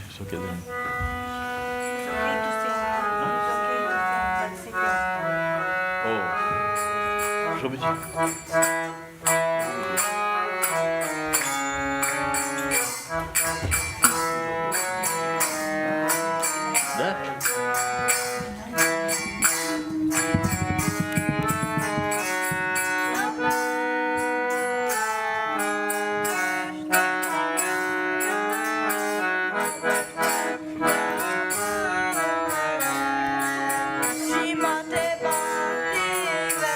It's okay then. It's okay to sing. It's okay to sing, but sit down. Oh. Zrobić? Da? Shrimate Bhaktivedanta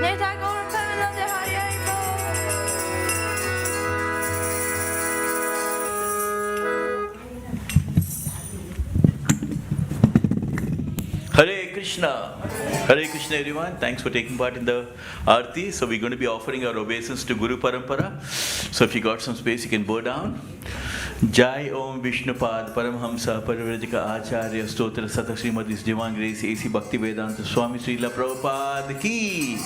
Neta Gaur Premanande Hari Hari Bol. Hare Krishna. Hare Krishna everyone. Thanks for taking part in the Aarti. So we're going to be offering our obeisance to Guru Parampara. So if you got some space, you can bow down. Jai Om Vishnupad Paramhamsa Parivrajaka Acharya Stotra Sata Srimad His Divine Grace A.C. Bhaktivedanta Swami Srila Prabhupada Ki.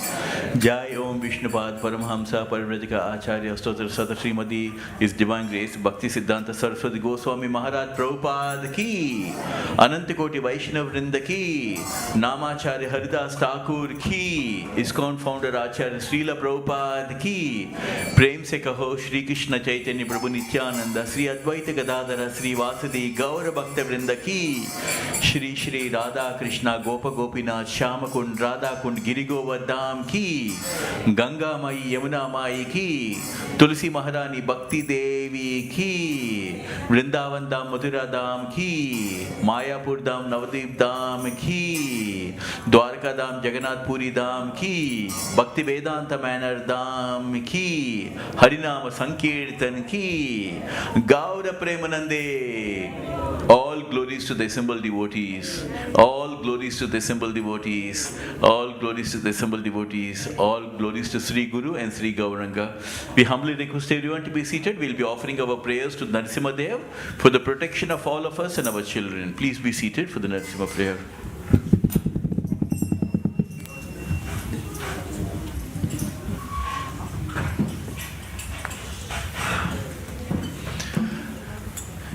Jai Om Vishnupad Paramhamsa Parivrajaka Acharya Stotra Sata Srimad His Divine Grace Bhakti Siddhanta Saraswati Goswami Maharaj Prabhupada Ki. Anantakoti Vaishnav Vrinda Ki. Namacharya Haridas Takur Ki. ISKCON founder Acharya Srila Prabhupada Ki. Prem se kaho Shri Krishna Chaitanya Prabhu Nityananda Sri Advaita Gadadhara Sri Vasadi Gaura Bhaktivedanta Ki. Shri Shri Radha Krishna Gopa Gopinath Shama Kund Radha Kund Giri Govardham Ki. Ganga Mai Yamuna Mai Ki. Tulsi Maharani Bhakti Devi Ki. Vrindavan Dham Mathura Dham Ki. Mayapur Dham Navadip Dham Ki. Dwarka Dham Jagannath Puri Dham Ki. Bhaktivedanta Manor Dham Ki. Harinam Sankirtan Ki. Gaura Premanande. All glories to the assembled devotees. All glories to the assembled devotees. All glories to the assembled devotees. All glories to Sri Guru and Sri Gauranga. We humbly request everyone to be seated. We'll be offering our prayers to Narasimha Dev for the protection of all of us and our children. Please be seated for the Narasimha prayer.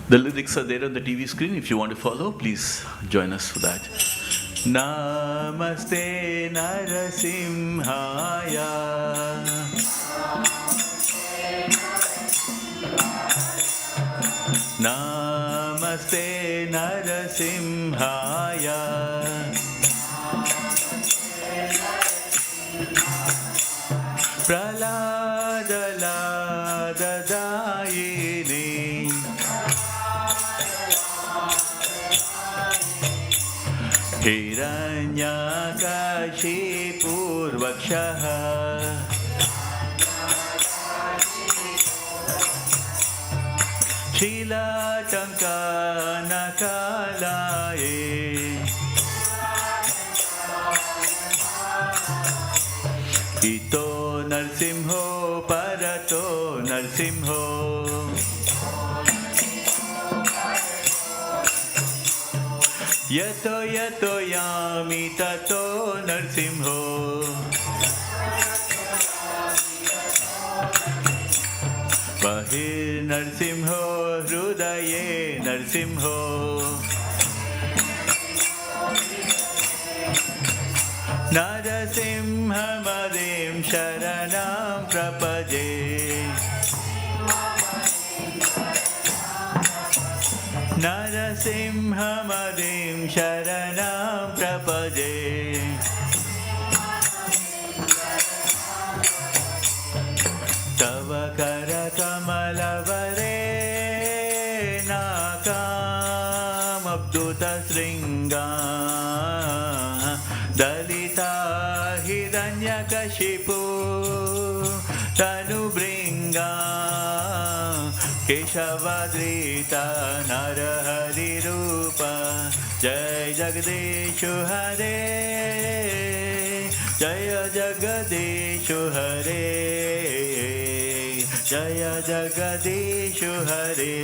The lyrics are there on the TV screen. If you want to follow, please join us for that. Namaste Narasimhaya. Namaste Narasimhaya. Praladadayini. Hiranyakashipurvakshaha. Shilatankanakalaye. Ito Narsimho Parato Narsimho. Yato yato yami tato Narsimho. Bahir Narsimho Hrudaye Narsimho. Narasimhamadim Sharanam Prapaje. Narasimhamadim Sharanam Prapaje. Tava Kara Kamalavare Nakam Abduta Sringa Dalita Hiranyakashipu Tanubringa Keshavadrita Narahari Rupa Jai Jagadeshu Hare Jaya Jagadeshu Hare Jaya Jagadeshu Hare.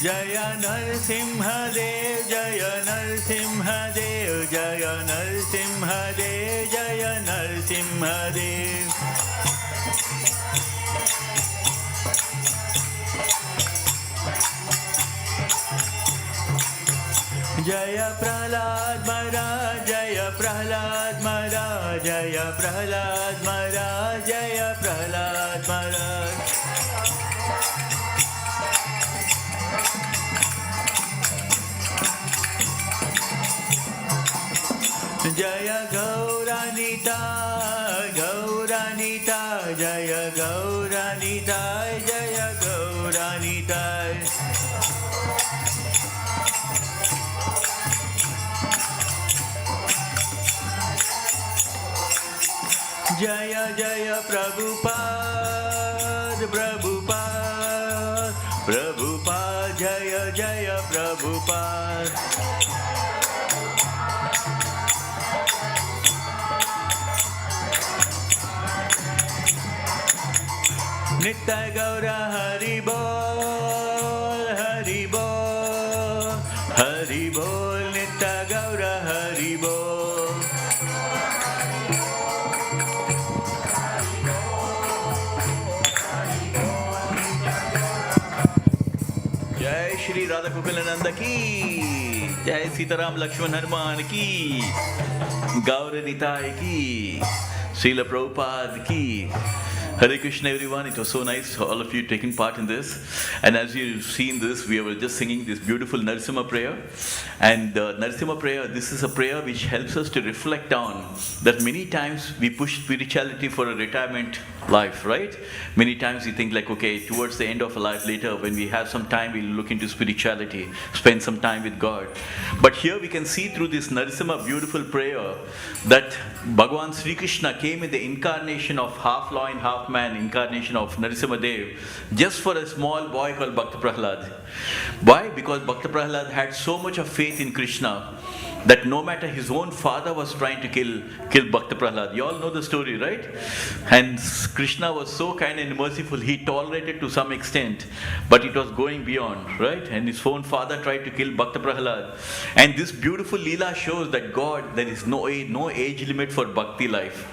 Jaya Narasimha Dev, Jaya Narasimha Dev, Jaya Narasimha Dev, Jaya Narasimha Dev. Jaya Prahlad Maharaj, Jaya Prahlad Maharaj, Jaya Prahlad Maharaj, Jaya Prahlad Maharaj. Jaya Gauranita, Gauranita, Jaya Gauranita, Jaya Gauranita. Jaya Jaya Prabhupada, Prabhupada, Prabhupada, Jaya Jaya Prabhupada. Nitya Gaura Hari Bol, Hari Bol, Hari Bol, Nitya Gaura Hari Bol. Jai Shri Radha Gopilananda ki, Jai Sitaram Lakshman Hanuman ki, Gaura Nitai ki, Srila Prabhupada ki. Hare Krishna everyone, it was so nice all of you taking part in this. And as you've seen this, we were just singing this beautiful Narasimha prayer. And Narasimha prayer, this is a prayer which helps us to reflect on that many times we push spirituality for a retirement life, right? Many times we think like, okay, towards the end of a life later, when we have some time, we'll look into spirituality, spend some time with God. But here we can see through this Narasimha beautiful prayer that Bhagavan Sri Krishna came in the incarnation of half lion, half man, incarnation of Narasimha Dev, just for a small boy called Bhakta Prahlad. Why? Because Bhakta Prahlad had so much of faith in Krishna that no matter his own father was trying to kill Bhakta Prahlad. You all know the story, right? And Krishna was so kind and merciful, he tolerated to some extent, but it was going beyond, right? And his own father tried to kill Bhakta Prahlad. And this beautiful Leela shows that God, there is no age limit for bhakti life.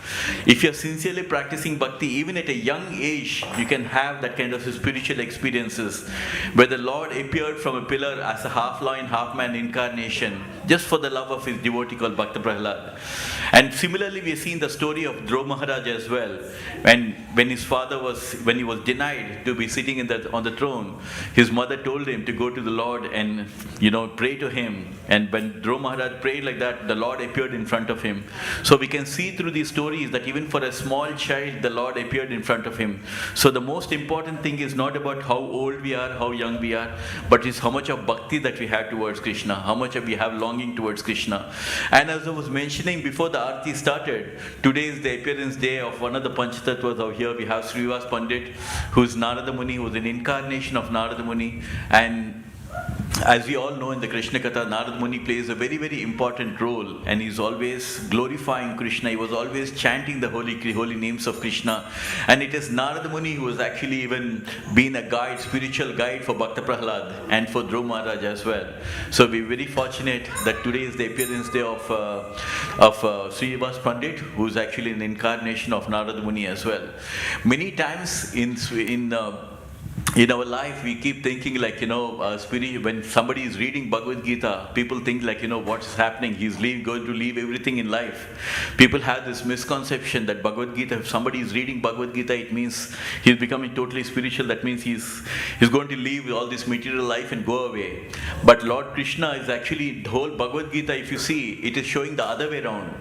If you're sincerely practicing bhakti, even at a young age, you can have that kind of spiritual experiences, where the Lord appeared from a pillar as a half lion, half man incarnation, just for the love of his devotee called Bhakta Prahlad. And similarly, we have seen the story of Dhruva Maharaj as well. When he was denied to be sitting on the throne, his mother told him to go to the Lord and pray to him. And when Dhruva Maharaj prayed like that, the Lord appeared in front of him. So we can see through these stories that even for a small child, the Lord appeared in front of him. So the most important thing is not about how old we are, how young we are, but is how much of bhakti that we have towards Krishna, how much we have longing towards Krishna. And as I was mentioning before the Aarti started, today is the appearance day of one of the Panchatattwas out here. We have Shivas Pandit, who is Narada Muni, who is an incarnation of Narada Muni. And as we all know in the Krishna Katha, Narada Muni plays a very, very important role, and he's always glorifying Krishna. He was always chanting the holy names of Krishna. And it is Narada Muni who has actually even been a guide, spiritual guide for Bhakta Prahlad and for Dhruva Maharaj as well. So we're very fortunate that today is the appearance day of Shivas Pandit, who is actually an incarnation of Narada Muni as well. Many times in our life, we keep thinking like, when somebody is reading Bhagavad Gita, people think like, what's happening? He's going to leave everything in life. People have this misconception that Bhagavad Gita, if somebody is reading Bhagavad Gita, it means he's becoming totally spiritual. That means he's going to leave all this material life and go away. But Lord Krishna is actually, the whole Bhagavad Gita, if you see, it is showing the other way around.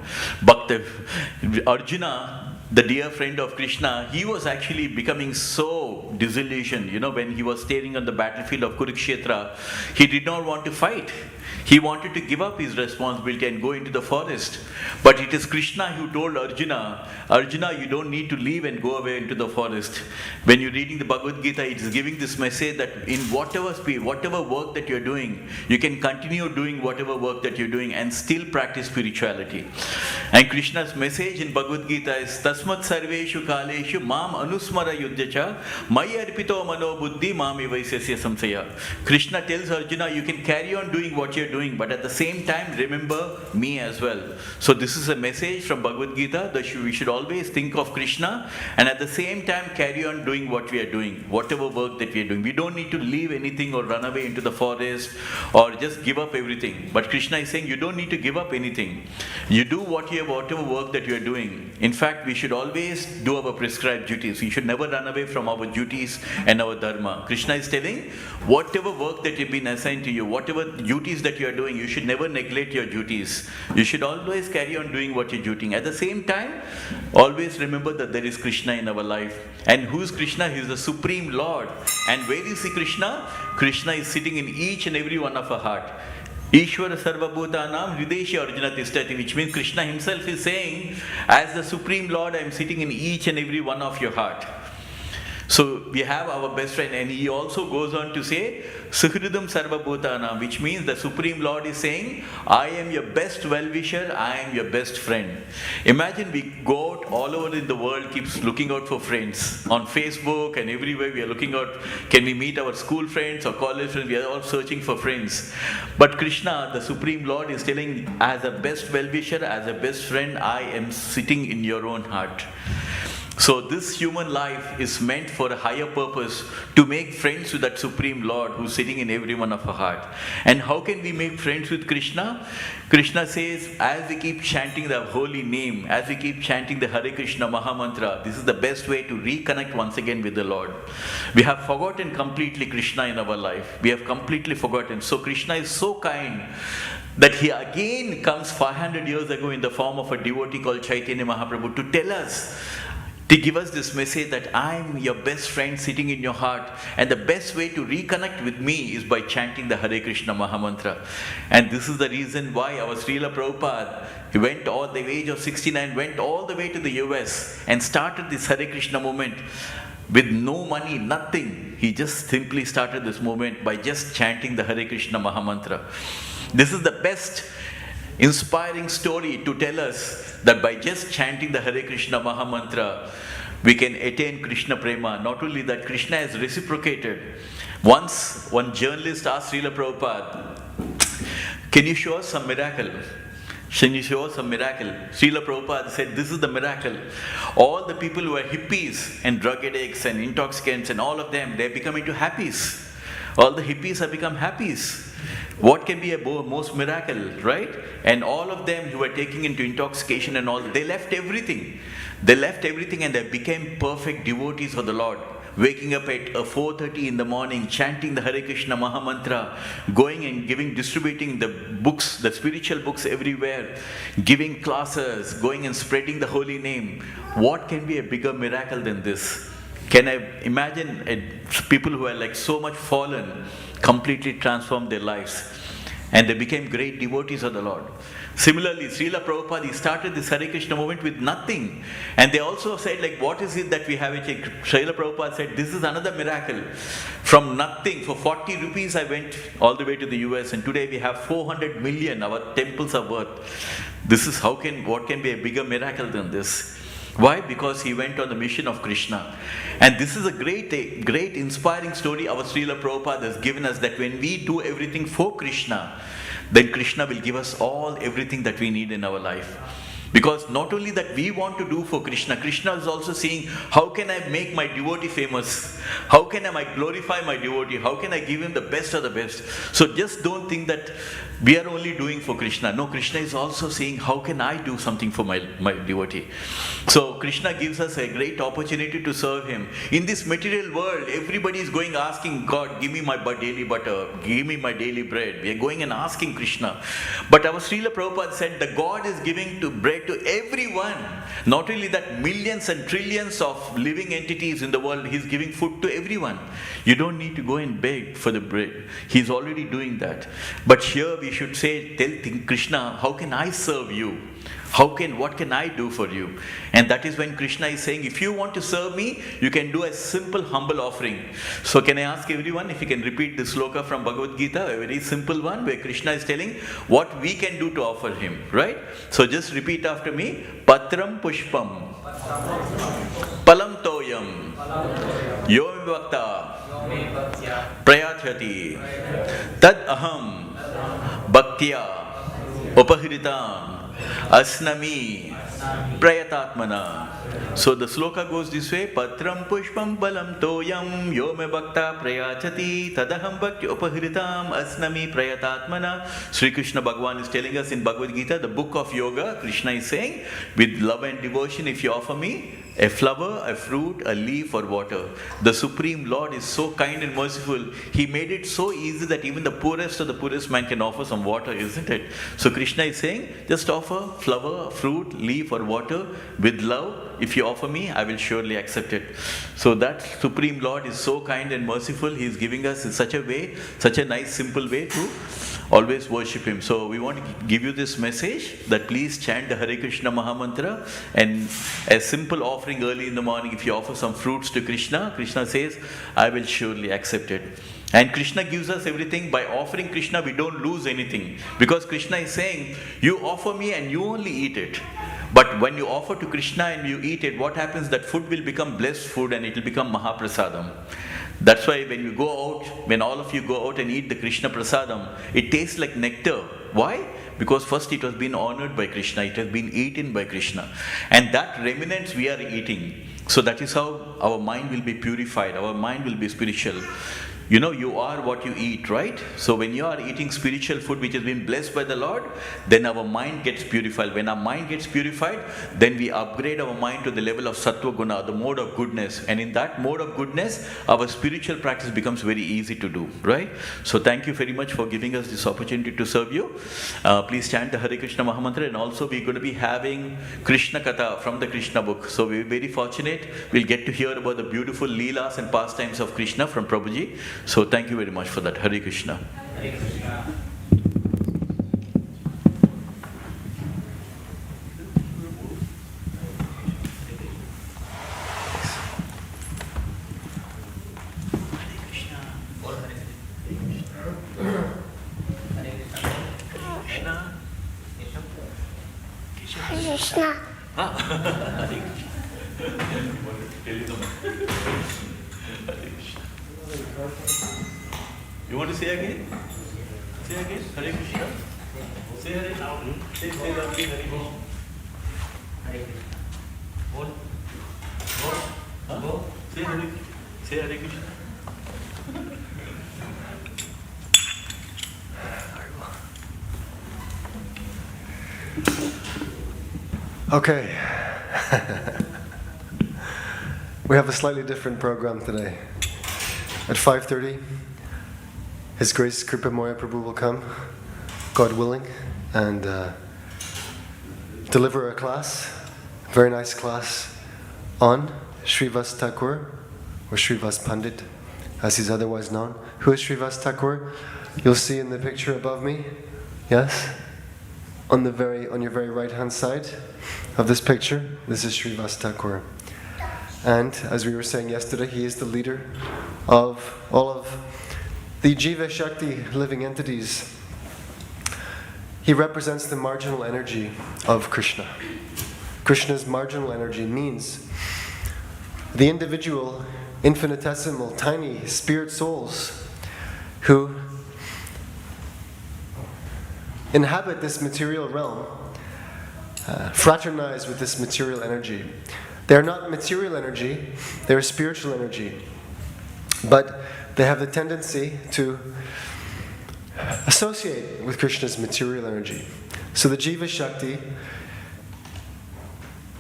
Arjuna, the dear friend of Krishna, he was actually becoming so disillusioned. When he was staring on the battlefield of Kurukshetra, he did not want to fight. He wanted to give up his responsibility and go into the forest. But it is Krishna who told Arjuna, you don't need to leave and go away into the forest. When you're reading the Bhagavad Gita, it is giving this message that in whatever work that you're doing, you can continue doing whatever work that you're doing and still practice spirituality. And Krishna's message in Bhagavad Gita is Tasmat Sarveshu Kaleshu Mam Anusmara Yudhyacha Mai Arpito Mano Buddhi Mam Evaisasya Samsaya. Krishna tells Arjuna, you can carry on doing what you're doing, doing, but at the same time, remember me as well. So this is a message from Bhagavad Gita that we should always think of Krishna and at the same time carry on doing what we are doing, whatever work that we are doing. We don't need to leave anything or run away into the forest or just give up everything. But Krishna is saying you don't need to give up anything. You do whatever work that you are doing. In fact, we should always do our prescribed duties. We should never run away from our duties and our dharma. Krishna is telling, whatever work that you've been assigned to you, whatever duties that you are doing, you should never neglect your duties. You should always carry on doing what you're doing. At the same time, always remember that there is Krishna in our life. And who is Krishna? He is the Supreme Lord. And where is he, Krishna? Krishna is sitting in each and every one of our heart. Ishvara Sarva Bhutanam Hridesha Arjuna Tishtati, which means Krishna himself is saying, as the Supreme Lord, I am sitting in each and every one of your heart. So we have our best friend, and he also goes on to say, Suhridam Sarva Bhutanam, which means the Supreme Lord is saying, I am your best well-wisher, I am your best friend. Imagine we go out all over in the world, keeps looking out for friends. On Facebook and everywhere we are looking out, can we meet our school friends or college friends? We are all searching for friends. But Krishna, the Supreme Lord, is telling, as a best well-wisher, as a best friend, I am sitting in your own heart. So this human life is meant for a higher purpose, to make friends with that Supreme Lord who's sitting in every one of our heart. And how can we make friends with Krishna? Krishna says, as we keep chanting the holy name, as we keep chanting the Hare Krishna Maha Mantra, this is the best way to reconnect once again with the Lord. We have forgotten completely Krishna in our life. We have completely forgotten. So Krishna is so kind that he again comes 500 years ago in the form of a devotee called Chaitanya Mahaprabhu to tell us, to give us this message that I'm your best friend sitting in your heart, and the best way to reconnect with me is by chanting the Hare Krishna Maha Mantra. And this is the reason why our Srila Prabhupada, he went all the age of 69, went all the way to the US and started this Hare Krishna movement with no money, nothing. He just simply started this movement by just chanting the Hare Krishna Maha Mantra. This is the best inspiring story to tell us that by just chanting the Hare Krishna Maha Mantra, we can attain Krishna Prema. Not only that, Krishna has reciprocated. Once one journalist asked Srila Prabhupada, can you show us some miracle? Can you show us some miracle? Srila Prabhupada said, this is the miracle. All the people who are hippies and drug addicts and intoxicants and all of them, they become into happies. All the hippies have become happies. What can be a most miracle, right? And all of them who were taking into intoxication and all, they left everything. They left everything and they became perfect devotees of the Lord. Waking up at 4:30 in the morning, chanting the Hare Krishna Maha Mantra, going and distributing the books, the spiritual books everywhere, giving classes, going and spreading the holy name. What can be a bigger miracle than this? Can I imagine people who are like so much fallen, completely transformed their lives, and they became great devotees of the Lord. Similarly, Srila Prabhupada, he started this Hare Krishna movement with nothing. And they also said, like, what is it that we have? Srila Prabhupada said, this is another miracle. From nothing, for 40 rupees I went all the way to the US, and today we have 400 million, our temples are worth. This is what can be a bigger miracle than this? Why? Because he went on the mission of Krishna. And this is a great inspiring story our Srila Prabhupada has given us, that when we do everything for Krishna, then Krishna will give us everything that we need in our life. Because not only that we want to do for Krishna, Krishna is also saying, how can I make my devotee famous? How can I glorify my devotee? How can I give him the best of the best? So just don't think that we are only doing for Krishna. No, Krishna is also saying, how can I do something for my devotee? So Krishna gives us a great opportunity to serve him. In this material world, everybody is going asking God, give me my daily butter, give me my daily bread. We are going and asking Krishna. But our Srila Prabhupada said that God is giving bread to everyone. Not only that, millions and trillions of living entities in the world, he's giving food to everyone. You don't need to go and beg for the bread. He's already doing that. But here we should say, tell Krishna, how can I serve you? What can I do for you? And that is when Krishna is saying, if you want to serve me, you can do a simple, humble offering. So can I ask everyone if you can repeat this sloka from Bhagavad Gita, a very simple one, where Krishna is telling what we can do to offer him, right? So just repeat after me. Patram pushpam palam toyam yom vivakta prayathyati tad aham Bhaktya Upahiritam Asnami Prayatatmana. So the sloka goes this way: Patram pushpam balam toyam yome bhakta prayachati tadaham bhakti upahiritam asnami prayatatmana. Sri Krishna Bhagavan is telling us in Bhagavad Gita, the book of yoga. Krishna is saying, with love and devotion, if you offer me a flower, a fruit, a leaf or water, the Supreme Lord is so kind and merciful. He made it so easy that even the poorest of the poorest man can offer some water, isn't it? So Krishna is saying, just offer flower, fruit, leaf or water with love. If you offer me, I will surely accept it. So that Supreme Lord is so kind and merciful. He is giving us in such a way, such a nice simple way to always worship Him. So we want to give you this message that please chant the Hare Krishna Mahamantra, and a simple offering early in the morning, if you offer some fruits to Krishna, Krishna says, I will surely accept it. And Krishna gives us everything. By offering Krishna, we don't lose anything. Because Krishna is saying, you offer me and you only eat it. But when you offer to Krishna and you eat it, what happens? That food will become blessed food and it will become Mahaprasadam. That's why when you go out, when all of you go out and eat the Krishna Prasadam, it tastes like nectar. Why? Because first it has been honored by Krishna, it has been eaten by Krishna. And that remnants we are eating. So that is how our mind will be purified, our mind will be spiritual. You know, you are what you eat, right? So when you are eating spiritual food which has been blessed by the Lord, then our mind gets purified. When our mind gets purified, then we upgrade our mind to the level of Sattva Guna, the mode of goodness. And in that mode of goodness, our spiritual practice becomes very easy to do, right? So thank you very much for giving us this opportunity to serve you. Please chant the Hare Krishna Mahamantra, and also we're going to be having Krishna Katha from the Krishna book. So we're very fortunate. We'll get to hear about the beautiful Leelas and pastimes of Krishna from Prabhuji. So thank you very much for that. Hare Krishna. Hare Krishna. Krishna. You want to say again? Say again. Hare Krishna. Say Hare now. Say loudly Hare Krishna. Hare Krishna. What? Huh? Say Hare. Say Hare Krishna. Okay. We have a slightly different program today. At 5:30, His Grace Kripa Moya Prabhu will come, God willing, and deliver a class, a very nice class, on Shivas Takur, or Shivas Pandit, as he's otherwise known. Who is Shivas Takur? You'll see in the picture above me, yes? On your very right hand side of this picture, this is Shivas Takur. And as we were saying yesterday, he is the leader of all of the Jiva Shakti living entities. He represents the marginal energy of Krishna. Krishna's marginal energy means the individual, infinitesimal, tiny spirit souls who inhabit this material realm, fraternize with this material energy. They're not material energy, they're spiritual energy. But they have the tendency to associate with Krishna's material energy. So the Jiva Shakti,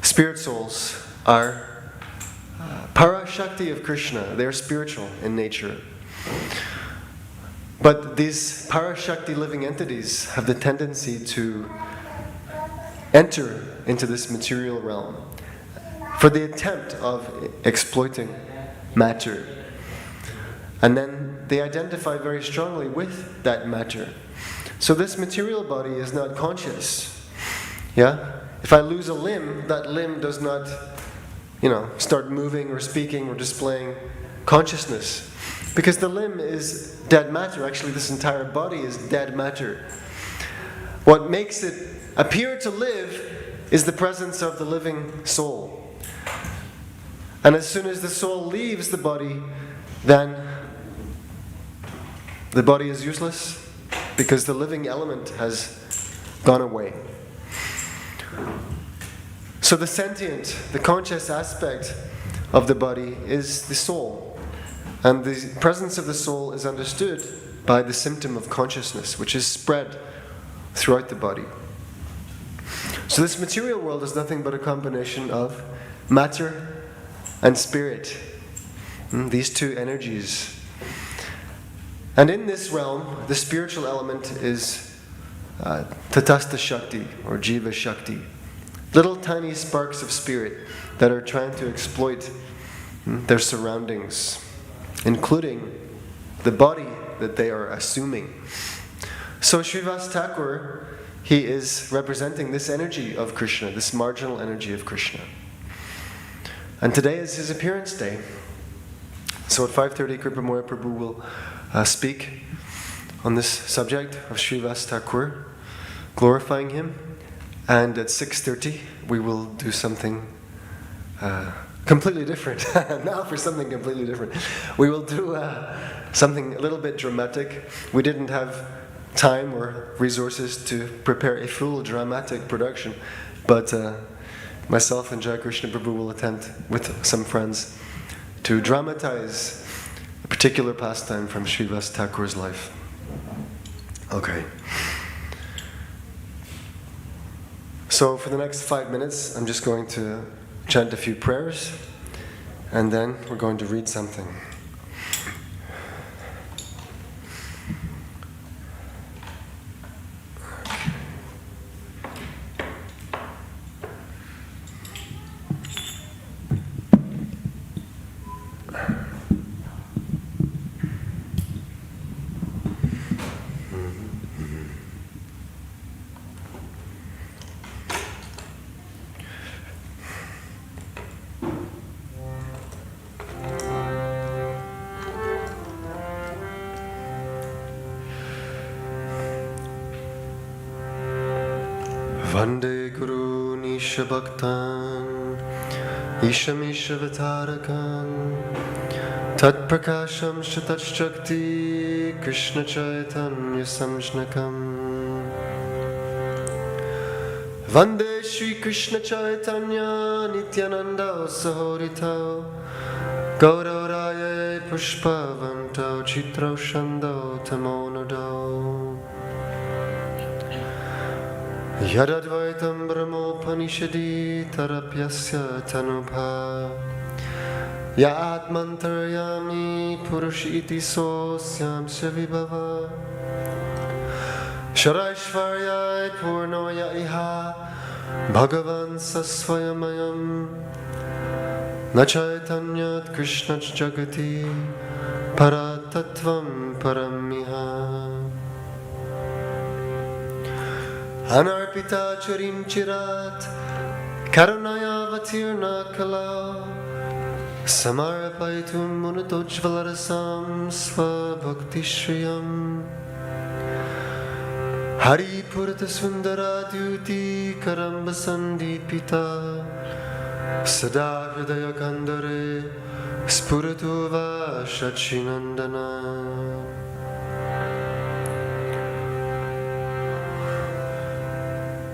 spirit souls, are para Shakti of Krishna. They're spiritual in nature. But these para Shakti living entities have the tendency to enter into this material realm for the attempt of exploiting matter. And then they identify very strongly with that matter. So this material body is not conscious. Yeah? If I lose a limb, that limb does not, start moving or speaking or displaying consciousness. Because the limb is dead matter. Actually, this entire body is dead matter. What makes it appear to live is the presence of the living soul. And as soon as the soul leaves the body, then the body is useless, because the living element has gone away. So the sentient, the conscious aspect of the body is the soul. And the presence of the soul is understood by the symptom of consciousness, which is spread throughout the body. So this material world is nothing but a combination of matter and spirit. These two energies. And in this realm, the spiritual element is Tatastha Shakti or Jiva Shakti. Little tiny sparks of spirit that are trying to exploit their surroundings, including the body that they are assuming. So Shivas Takur, he is representing this energy of Krishna, this marginal energy of Krishna. And today is his appearance day. So at 5:30, Kripamoya Prabhu will speak on this subject of Shivas Takur, glorifying him. And at 6:30, we will do something completely different. Now for something completely different. We will do something a little bit dramatic. We didn't have time or resources to prepare a full dramatic production, but myself and Jai Krishna Prabhu will attempt with some friends to dramatize a particular pastime from Shivas Thakur's life. Okay. So for the next 5 minutes, I'm just going to chant a few prayers, and then we're going to read something. Vande Guru Nisha Bhaktan Ishamisha Vitarakan Tat Prakasham Shatat Shakti Krishna Chaitanya Samshnakam Vande Shri Krishna Chaitanya Nityananda Sahorita Gauraraye Pushpavanto Chitro Shando Tamonado Yadadvaitam Brahmopanishadi Tarapyasya Tanubha Ya Atmantaryami Purushiti Sosyam Shavibhava Sharaishvaryai Purnoya Iha Bhagavan Sasvayamayam Nachaitanyat Krishna Jagati Paratatvam Paramiha Anarpita Charim Chirat Karunaya Vatirna Kala Samarapaitum Munatojvalarasam Svabhakti Shriyam Hari Purata Sundara Duti Karambasandi Pita Sada Hridaya Kandare Spuratuva Shachinandana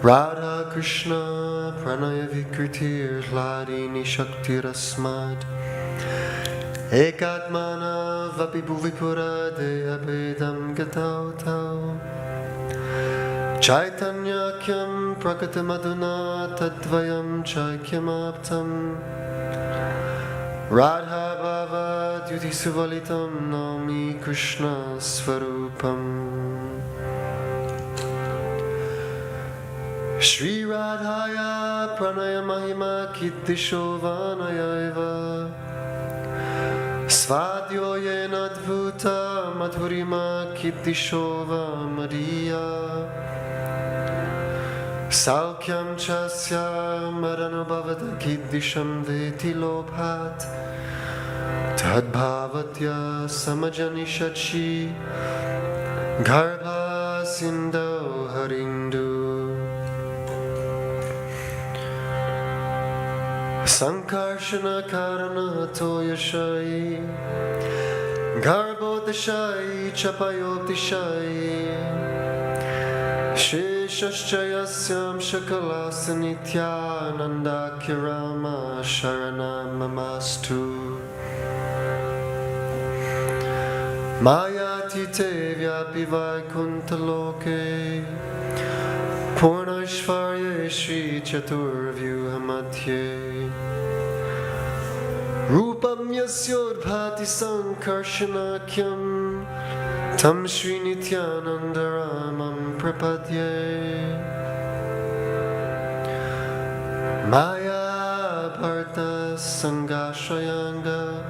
Radha Krishna Pranaya Vikritir Hladini Shakti Rasmad Ekatmana Vapi Bhuvipura Deya Bedam Gatau Tau Chaitanya Kyam Prakatamaduna Tadvayam Chaikyam Aptam Radha Bhava Duti Suvalitam Nami Krishna Svarupam Shri Radhaya Pranaya Mahima Kiddisho Vanayaiva Svadyo Yenadbhuta Madhurima Kiddisho Maria Saukyam Chasya Maranobhavata Kiddisham Veti Lobhat Tadbhavatya Samajani Shachi Garbha Sindho Harindu Sankarshana Karana Toyashai Garbhodashai Chapayotishai Shaschayasyam Shakalas Nityananda Kirama Sharanam Mamastu Mayati Vyapi Vaikuntaloke Purnashvarye Shri Chaturvyuhamadhye Rupam Yasyodbhati Sankarshanakyam Tam Shri Nityanandaramam Prapadye Maya Bharta Sangashayanga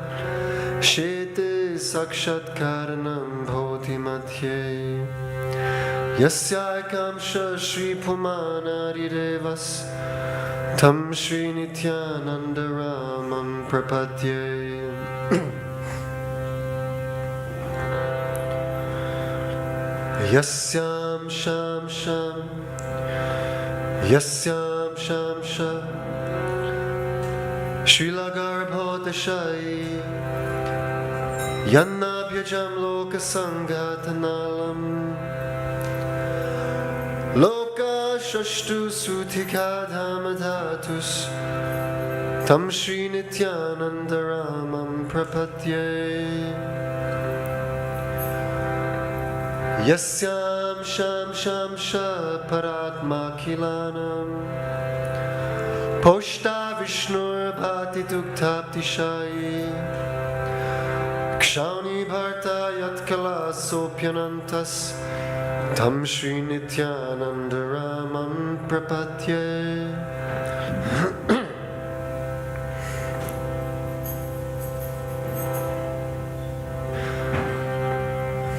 Shete Sakshatkaranam Bodhi Madhye Yasyakamsha Shri Pumanari Devas Tam Shri Nityanandaramam Prapadye Yasyam Sham Sham Yasyam Sham Sham Srila Garbhodashai Yannabhyajam Loka Sangatanalam Loka Shashtu Sutika Dhamadhatus Tam Shri Nityanandaramam Prapadye Yasyam Sham Sham Sha Paratma Kilanam Poshta Vishnur Bhati Tuktapti Shai Kshani Bharta Yatkala Sopyanantas Tam Shri Nityanandaramam Prapadye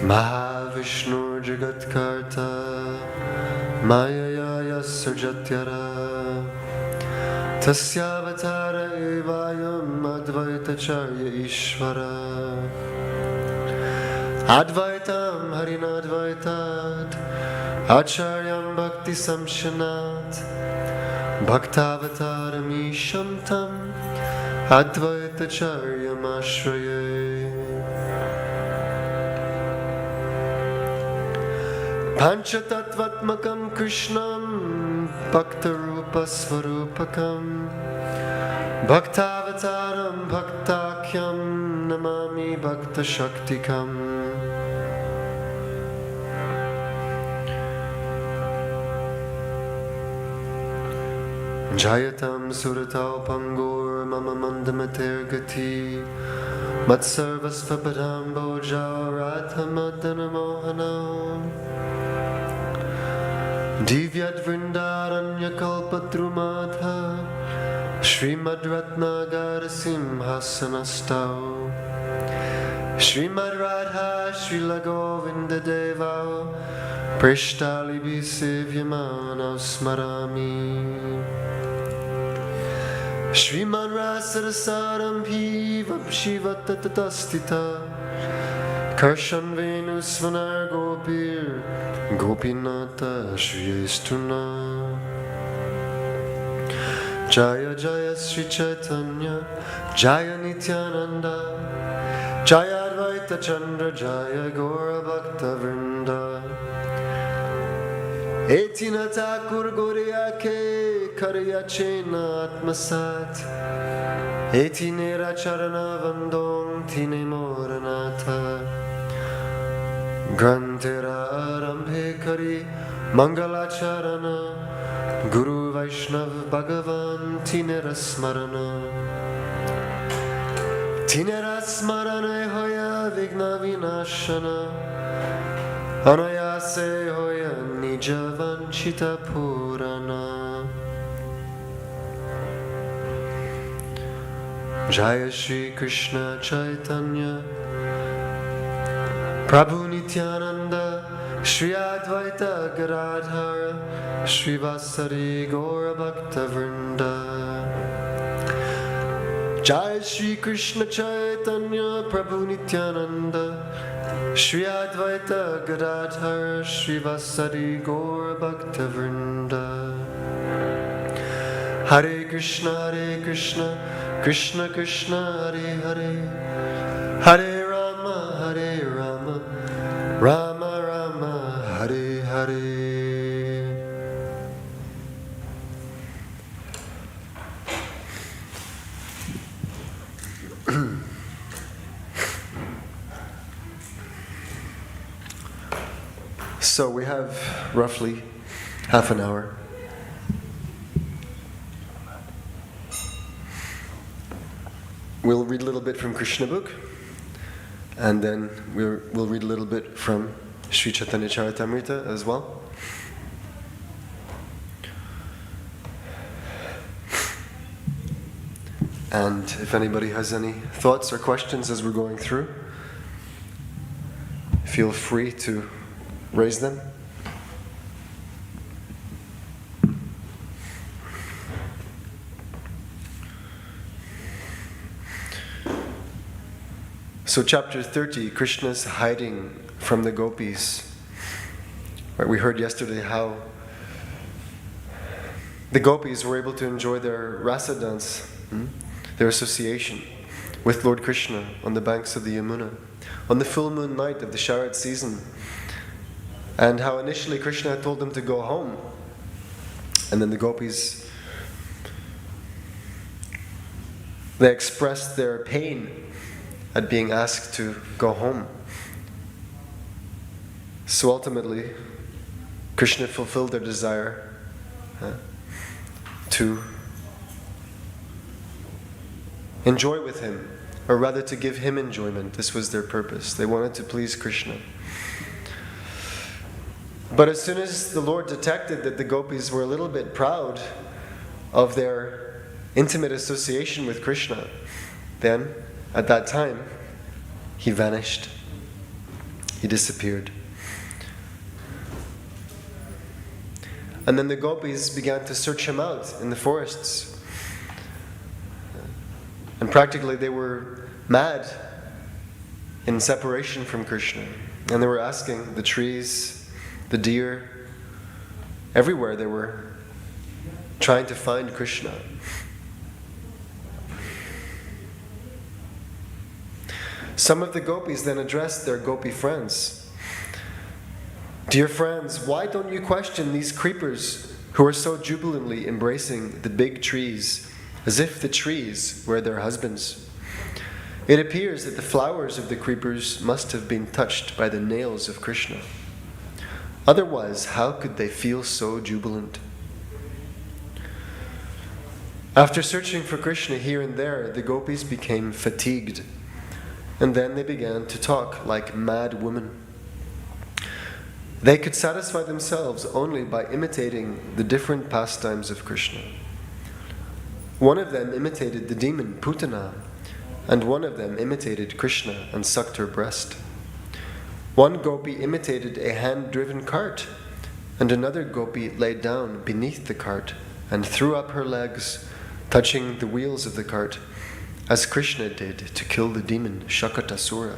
Mahavishnu Jagatkarta Mayaya Sarjatyara Tasyavatara Evayam Advaitacharya Ishvara Advaitam Harinadvaitat Acharyam Bhakti Samshanat Bhaktavataram Ishamtam Advaitacharyam Ashraye Panchatattvatmakam Krishnam Bhaktarupa Svarupakam Bhaktavataram Bhaktakyam Namami Bhakta Shaktikam Jayatam Suratau Pangur Mama Mandamater Gati Matsarvasvapadam Boja Radhamadana Mohanam Divyad Vrindaranya Kalpadrumadha Srimad Ratnagar Simhasanastau Srimad Radha Srila Govinda Deva Prishtali Bisevyamana Smarami Srimad Rasarasaram Pivam Shivatatastita Karshan Venusvanar Gopir Gopinata Shriyestuna Jaya Jaya Sri Chaitanya Jaya Nityananda Jaya Advaita Chandra Jaya Gora Bhakta Vrinda Etina Takur Goriyake Kariyachena Atmasat Etine Racharana Vandong Tine Moranata Grantera Arambhe Kari Mangalacharana Guru Vaishnav Bhagavan Tinera Smarana Tinera Smarana Hoya Vigna Vinashana Anayase Hoya Nijavanchita Purana Jaya Shri Krishna Chaitanya Prabhu Nityananda Shri Advaita Gadadhara Shri Vasari Gaura Bhakta Vrinda Jai Shri Krishna Chaitanya Prabhu Nityananda Shri Advaita Gadadhara Shri Vasari Gaura Bhakta Vrinda Hare Krishna Krishna Krishna Hare Hare Hare Rama Rama Rama Hare Hare So we have roughly half an hour. We'll read a little bit from Krishna book, and then we'll read a little bit from Sri Chaitanya Charitamrita as well. And if anybody has any thoughts or questions as we're going through, feel free to raise them. So chapter 30, Krishna's hiding from the gopis. Right, we heard yesterday how the gopis were able to enjoy their rasa dance, their association with Lord Krishna on the banks of the Yamuna, on the full moon night of the Sharad season, and how initially Krishna had told them to go home, and then the gopis, they expressed their pain at being asked to go home. So ultimately, Krishna fulfilled their desire to enjoy with him, or rather to give him enjoyment. This was their purpose. They wanted to please Krishna. But as soon as the Lord detected that the gopis were a little bit proud of their intimate association with Krishna, then, at that time, he vanished. He disappeared. And then the gopis began to search him out in the forests. And practically they were mad in separation from Krishna. And they were asking the trees, the deer, everywhere they were trying to find Krishna. Some of the gopis then addressed their gopi friends. Dear friends, why don't you question these creepers who are so jubilantly embracing the big trees, as if the trees were their husbands? It appears that the flowers of the creepers must have been touched by the nails of Krishna. Otherwise, how could they feel so jubilant? After searching for Krishna here and there, the gopis became fatigued. And then they began to talk like mad women. They could satisfy themselves only by imitating the different pastimes of Krishna. One of them imitated the demon Putana, and one of them imitated Krishna and sucked her breast. One gopi imitated a hand-driven cart, and another gopi lay down beneath the cart and threw up her legs, touching the wheels of the cart, as Krishna did to kill the demon Shakatasura.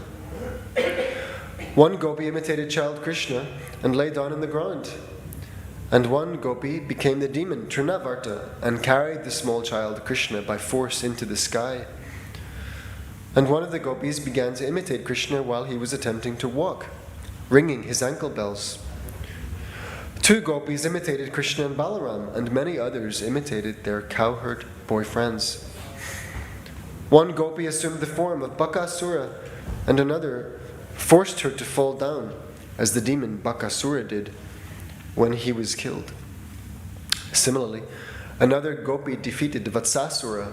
One gopi imitated child Krishna and lay down on the ground. And one gopi became the demon Trinavarta and carried the small child Krishna by force into the sky. And one of the gopis began to imitate Krishna while he was attempting to walk, ringing his ankle bells. Two gopis imitated Krishna and Balaram, and many others imitated their cowherd boyfriends. One gopi assumed the form of Bakasura, and another forced her to fall down, as the demon Bakasura did when he was killed. Similarly, another gopi defeated Vatsasura.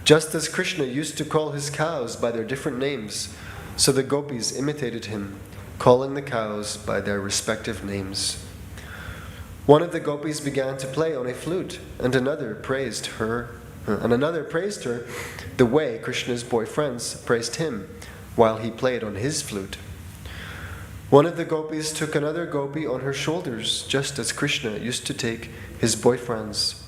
Just as Krishna used to call his cows by their different names, so the gopis imitated him, calling the cows by their respective names. One of the gopis began to play on a flute, and another praised her the way Krishna's boyfriends praised him while he played on his flute. One of the gopis took another gopi on her shoulders, just as Krishna used to take his boyfriends.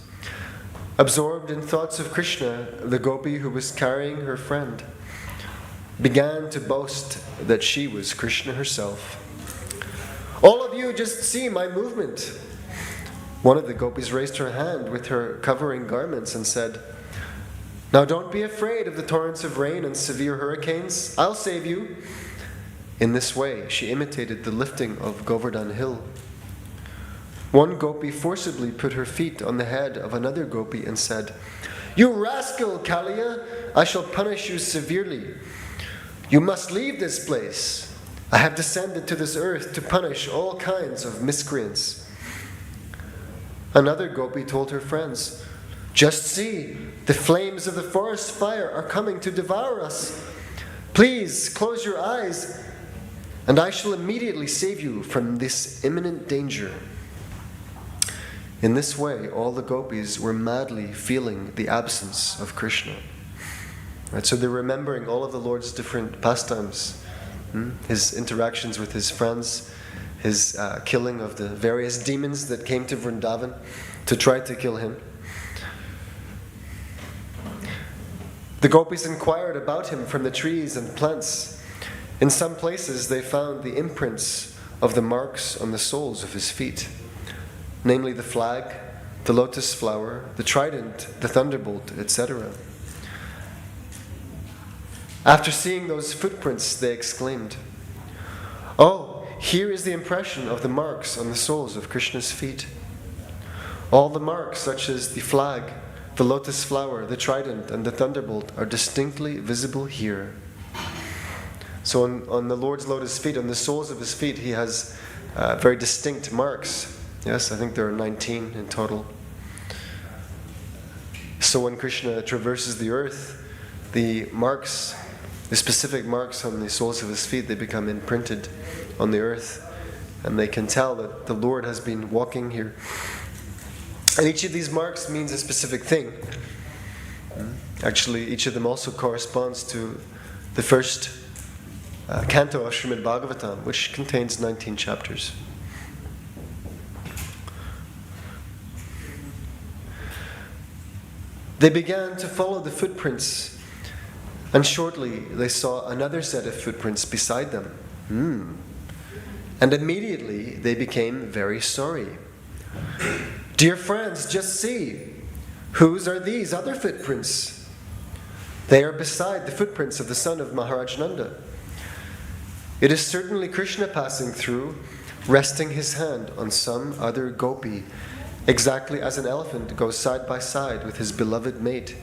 Absorbed in thoughts of Krishna, the gopi who was carrying her friend began to boast that she was Krishna herself. All of you just see my movement. One of the gopis raised her hand with her covering garments and said, Now don't be afraid of the torrents of rain and severe hurricanes. I'll save you. In this way, she imitated the lifting of Govardhan Hill. One gopi forcibly put her feet on the head of another gopi and said, "You rascal, Kaliya, I shall punish you severely. You must leave this place. I have descended to this earth to punish all kinds of miscreants." Another gopi told her friends, "Just see, the flames of the forest fire are coming to devour us. Please close your eyes, and I shall immediately save you from this imminent danger." In this way, all the gopis were madly feeling the absence of Krishna. Right, so they're remembering all of the Lord's different pastimes, his interactions with his friends, his killing of the various demons that came to Vrindavan to try to kill him. The gopis inquired about him from the trees and plants. In some places they found the imprints of the marks on the soles of his feet, namely the flag, the lotus flower, the trident, the thunderbolt, etc. After seeing those footprints, they exclaimed, "Oh, here is the impression of the marks on the soles of Krishna's feet. All the marks, such as the flag, the lotus flower, the trident, and the thunderbolt, are distinctly visible here." So on the Lord's lotus feet, on the soles of his feet, he has very distinct marks. Yes, I think there are 19 in total. So when Krishna traverses the earth, the marks, the specific marks on the soles of his feet, they become imprinted on the earth, and they can tell that the Lord has been walking here. And each of these marks means a specific thing. Actually, each of them also corresponds to the first canto of Srimad Bhagavatam, which contains 19 chapters. They began to follow the footprints, and shortly they saw another set of footprints beside them. And immediately they became very sorry. "Dear friends, just see, whose are these other footprints? They are beside the footprints of the son of Maharaj Nanda. It is certainly Krishna passing through, resting his hand on some other gopi, exactly as an elephant goes side by side with his beloved mate.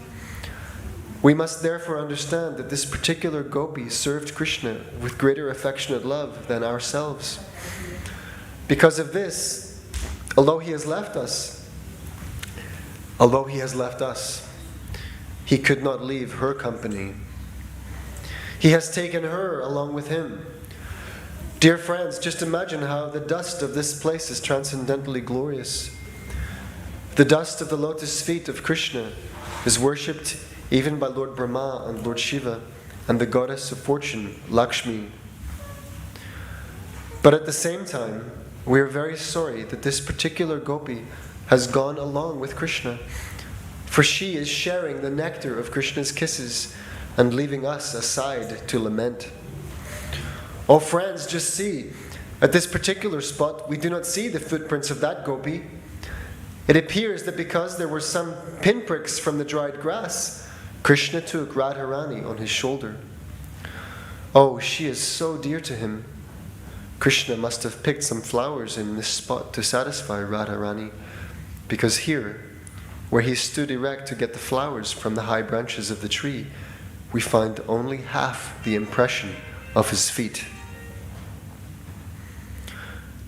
We must therefore understand that this particular gopi served Krishna with greater affectionate love than ourselves. Because of this, although he has left us, he could not leave her company. He has taken her along with him. Dear friends, just imagine how the dust of this place is transcendently glorious. The dust of the lotus feet of Krishna is worshipped even by Lord Brahma and Lord Shiva and the goddess of fortune, Lakshmi. But at the same time, we are very sorry that this particular gopi has gone along with Krishna, for she is sharing the nectar of Krishna's kisses and leaving us aside to lament. Oh friends, just see, at this particular spot we do not see the footprints of that gopi. It appears that because there were some pinpricks from the dried grass, Krishna took Radharani on his shoulder. Oh, she is so dear to him. Krishna must have picked some flowers in this spot to satisfy Radharani, because here, where he stood erect to get the flowers from the high branches of the tree, we find only half the impression of his feet.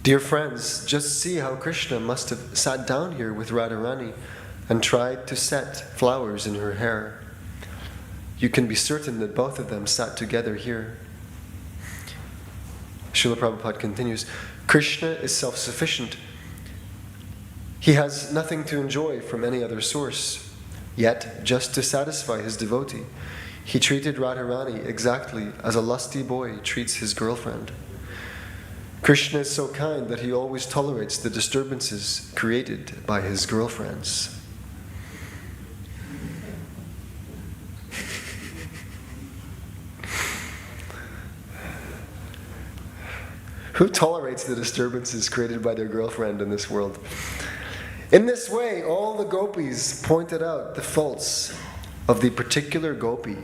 Dear friends, just see how Krishna must have sat down here with Radharani and tried to set flowers in her hair. You can be certain that both of them sat together here. Srila Prabhupada continues, Krishna is self-sufficient. He has nothing to enjoy from any other source. Yet, just to satisfy his devotee, he treated Radharani exactly as a lusty boy treats his girlfriend. Krishna is so kind that he always tolerates the disturbances created by his girlfriends. Who tolerates the disturbances created by their girlfriend in this world? In this way, all the gopis pointed out the faults of the particular gopi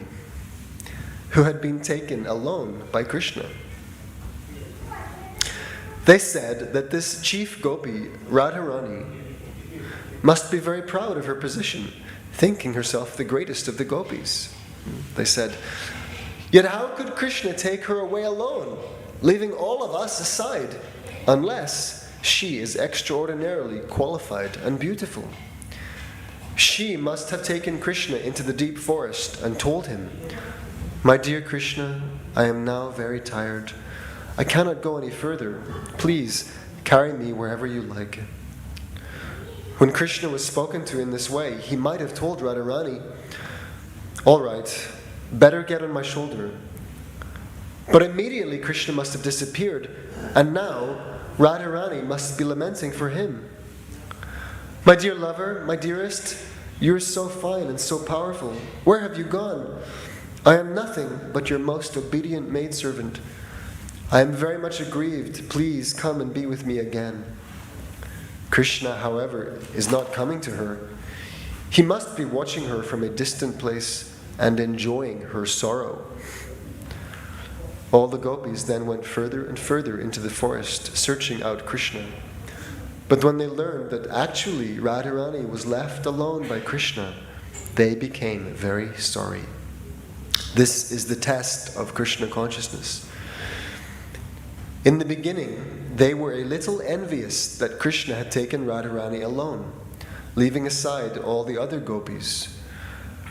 who had been taken alone by Krishna. They said that this chief gopi, Radharani, must be very proud of her position, thinking herself the greatest of the gopis. They said, "Yet how could Krishna take her away alone, leaving all of us aside, unless she is extraordinarily qualified and beautiful? She must have taken Krishna into the deep forest and told him, 'My dear Krishna, I am now very tired. I cannot go any further. Please carry me wherever you like.' When Krishna was spoken to in this way, he might have told Radharani, 'All right, better get on my shoulder.' But immediately Krishna must have disappeared, and now Radharani must be lamenting for him. 'My dear lover, my dearest, you are so fine and so powerful. Where have you gone? I am nothing but your most obedient maidservant. I am very much aggrieved. Please come and be with me again.' Krishna, however, is not coming to her. He must be watching her from a distant place and enjoying her sorrow." All the gopis then went further and further into the forest, searching out Krishna. But when they learned that actually Radharani was left alone by Krishna, they became very sorry. This is the test of Krishna consciousness. In the beginning, they were a little envious that Krishna had taken Radharani alone, leaving aside all the other gopis.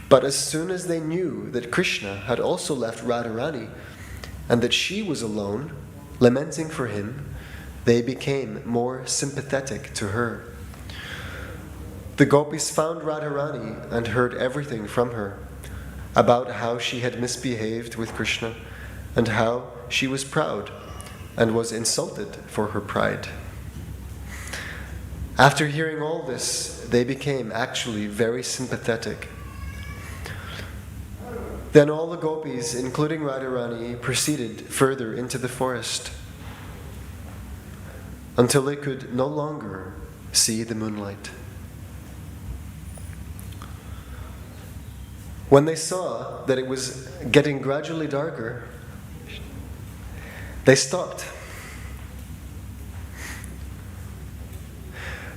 But as soon as they knew that Krishna had also left Radharani, and that she was alone, lamenting for him, they became more sympathetic to her. The gopis found Radharani and heard everything from her, about how she had misbehaved with Krishna, and how she was proud and was insulted for her pride. After hearing all this, they became actually very sympathetic. Then all the gopis, including Radharani, proceeded further into the forest until they could no longer see the moonlight. When they saw that it was getting gradually darker, they stopped.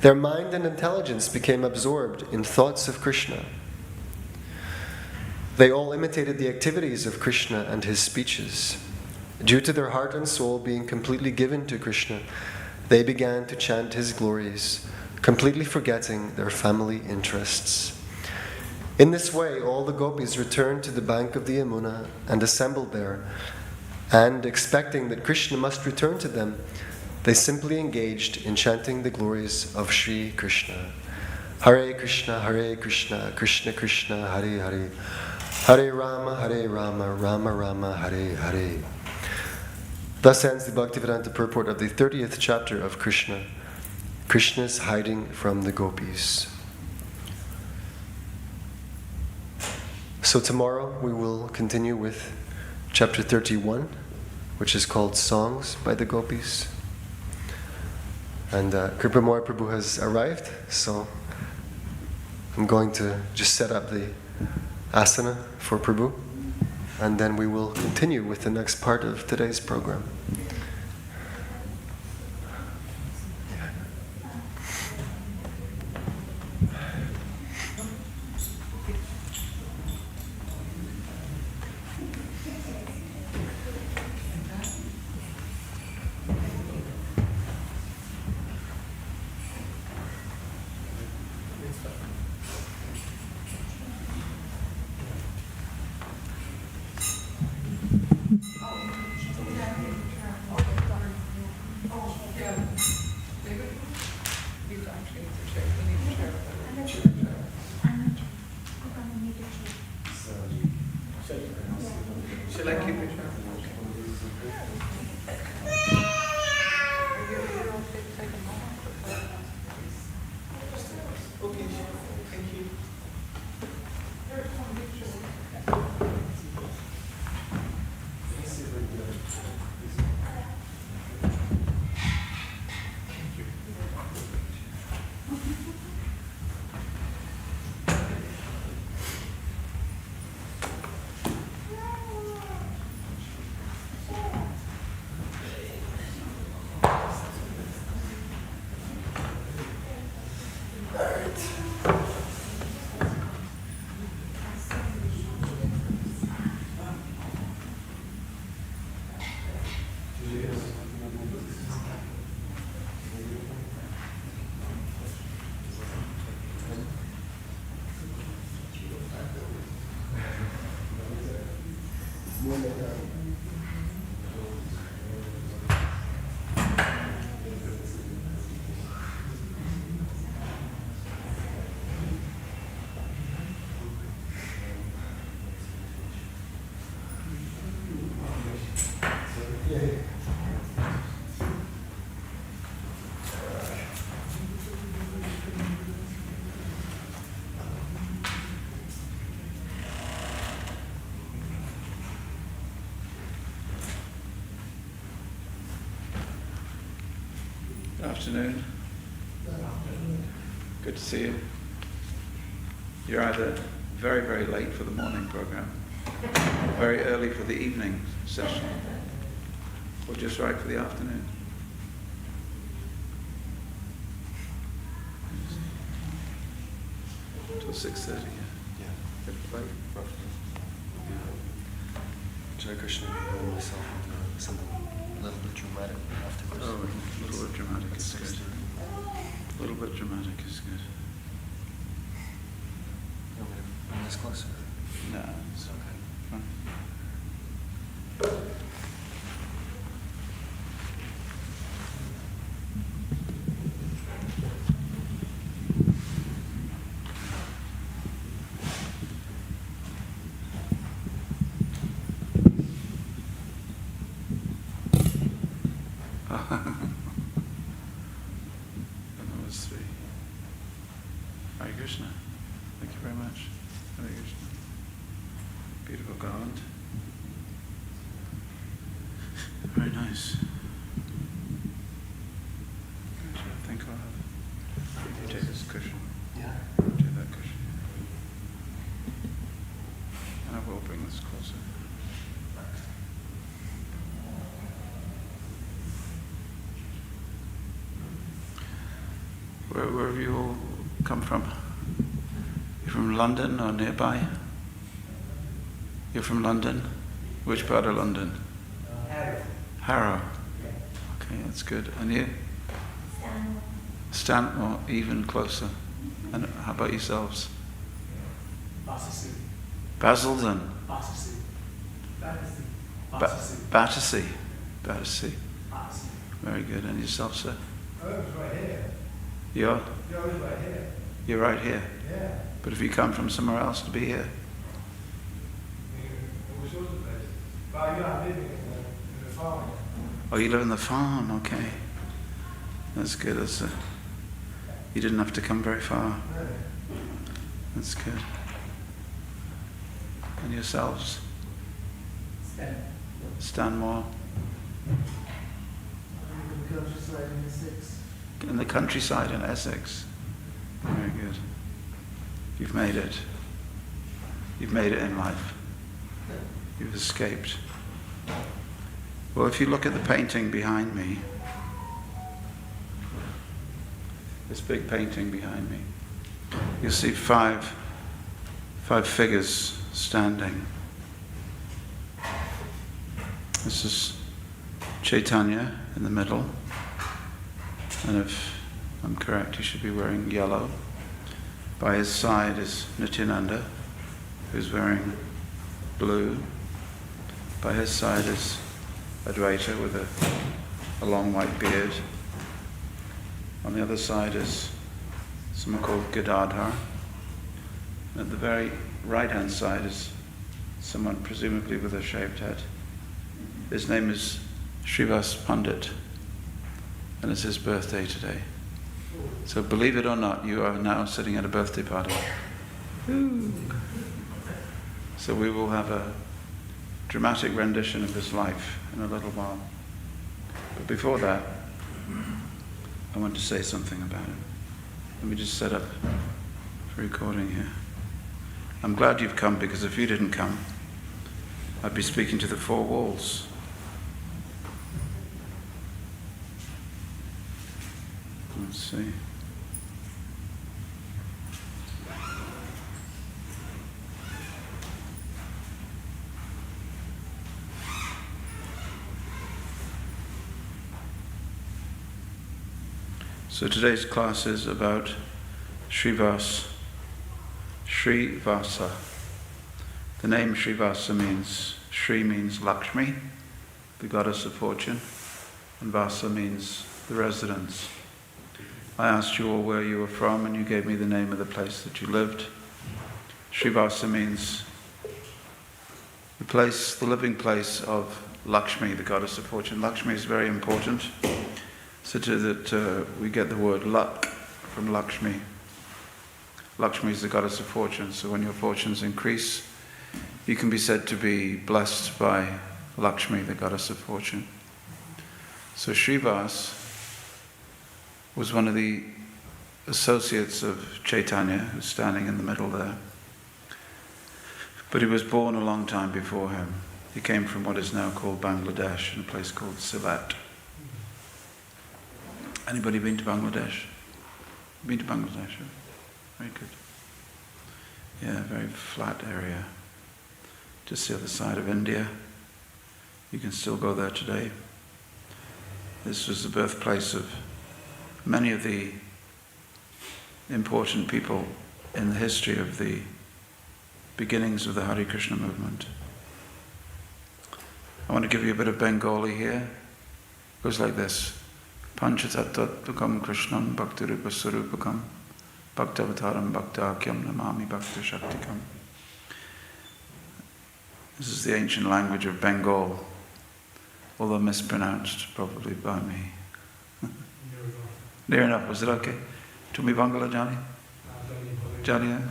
Their mind and intelligence became absorbed in thoughts of Krishna. They all imitated the activities of Krishna and his speeches. Due to their heart and soul being completely given to Krishna, they began to chant his glories, completely forgetting their family interests. In this way, all the gopis returned to the bank of the Yamuna and assembled there, and expecting that Krishna must return to them, they simply engaged in chanting the glories of Sri Krishna. Hare Krishna, Krishna Krishna, Hare Hare, Hare Rama, Rama Rama, Hare Hare. Thus ends the Bhaktivedanta purport of the 30th chapter of Krishna, Krishna's hiding from the gopis. So tomorrow we will continue with chapter 31, which is called Songs by the Gopis. And Kripamoy Prabhu has arrived, so I'm going to just set up the asana for Prabhu, and then we will continue with the next part of today's program. Shall I keep it? Okay. afternoon. Good to see you. You're either very, very late for the morning program, very early for the evening session, or just right for the afternoon. Till 6:30, yeah. Good late. Jai Krishna and myself into something a little bit dramatic afterwards. Oh, a little bit dramatic is good. A little bit dramatic is good. You want me to bring this closer? No, it's Okay. fine. And that was 3. Hare Krishna. Thank you very much. Hare Krishna. Beautiful garland. Very nice. Actually, I think I'll have. You take this cushion. Yeah. Take that cushion. And I will bring this closer. Where have you all come from? You're from London or nearby? You're from London? Which part of London? Harrow. Harrow. Okay, that's good. And you? Stanmore, even closer. And how about yourselves? Battersea. Basildon? Battersea. Battersea. Battersea. Battersea. Battersea. Very good. And yourself, sir? Oh, it was right here. You're? No, it was right here. You're right here. Yeah. But have you come from somewhere else to be here? All sorts of places. But you are living in the farm. Oh, you live in the farm, okay. That's good. You didn't have to come very far. No. That's good. And yourselves? Stanmore? I live in the countryside in Essex. In the countryside in Essex. Very good. You've made it. You've made it in life. You've escaped. Well, if you look at the painting behind me, this big painting behind me, you'll see five figures standing. This is Chaitanya in the middle, and if I'm correct, he should be wearing yellow. By his side is Nityananda, who's wearing blue. By his side is Advaita with a long white beard. On the other side is someone called Gadadhar. And at the very right-hand side is someone presumably with a shaved head. His name is Shivas Pandit, and it's his birthday today. So believe it or not, you are now sitting at a birthday party. Ooh. So we will have a dramatic rendition of his life in a little while. But before that, I want to say something about him. Let me just set up for recording here. I'm glad you've come, because if you didn't come, I'd be speaking to the 4 walls. Let's see. So today's class is about Shrivasa. The name Shrivasa means, Shri means Lakshmi, the goddess of fortune, and Vasa means the residence. I asked you all where you were from, and you gave me the name of the place that you lived. Shrivasa means the place, the living place of Lakshmi, the goddess of fortune. Lakshmi is very important, so that we get the word luck from Lakshmi. Lakshmi is the goddess of fortune, so when your fortunes increase, you can be said to be blessed by Lakshmi, the goddess of fortune. So Shrivas was one of the associates of Chaitanya, who's standing in the middle there. But he was born a long time before him. He came from what is now called Bangladesh, in a place called Sylhet. Anybody been to Bangladesh? Been to Bangladesh? Very good. Yeah, very flat area. Just the other side of India. You can still go there today. This was the birthplace of many of the important people in the history of the beginnings of the Hare Krishna movement. I want to give you a bit of Bengali here. It goes like this. Panchatattvatukam Krishnam Bhaktirupa Sarupakam Bhaktavataram Bhaktakyam Namami Bhakta Shaktikam. This is the ancient language of Bengal, although mispronounced probably by me. Near enough, was it okay? Tumi Bangala Jani? Jani?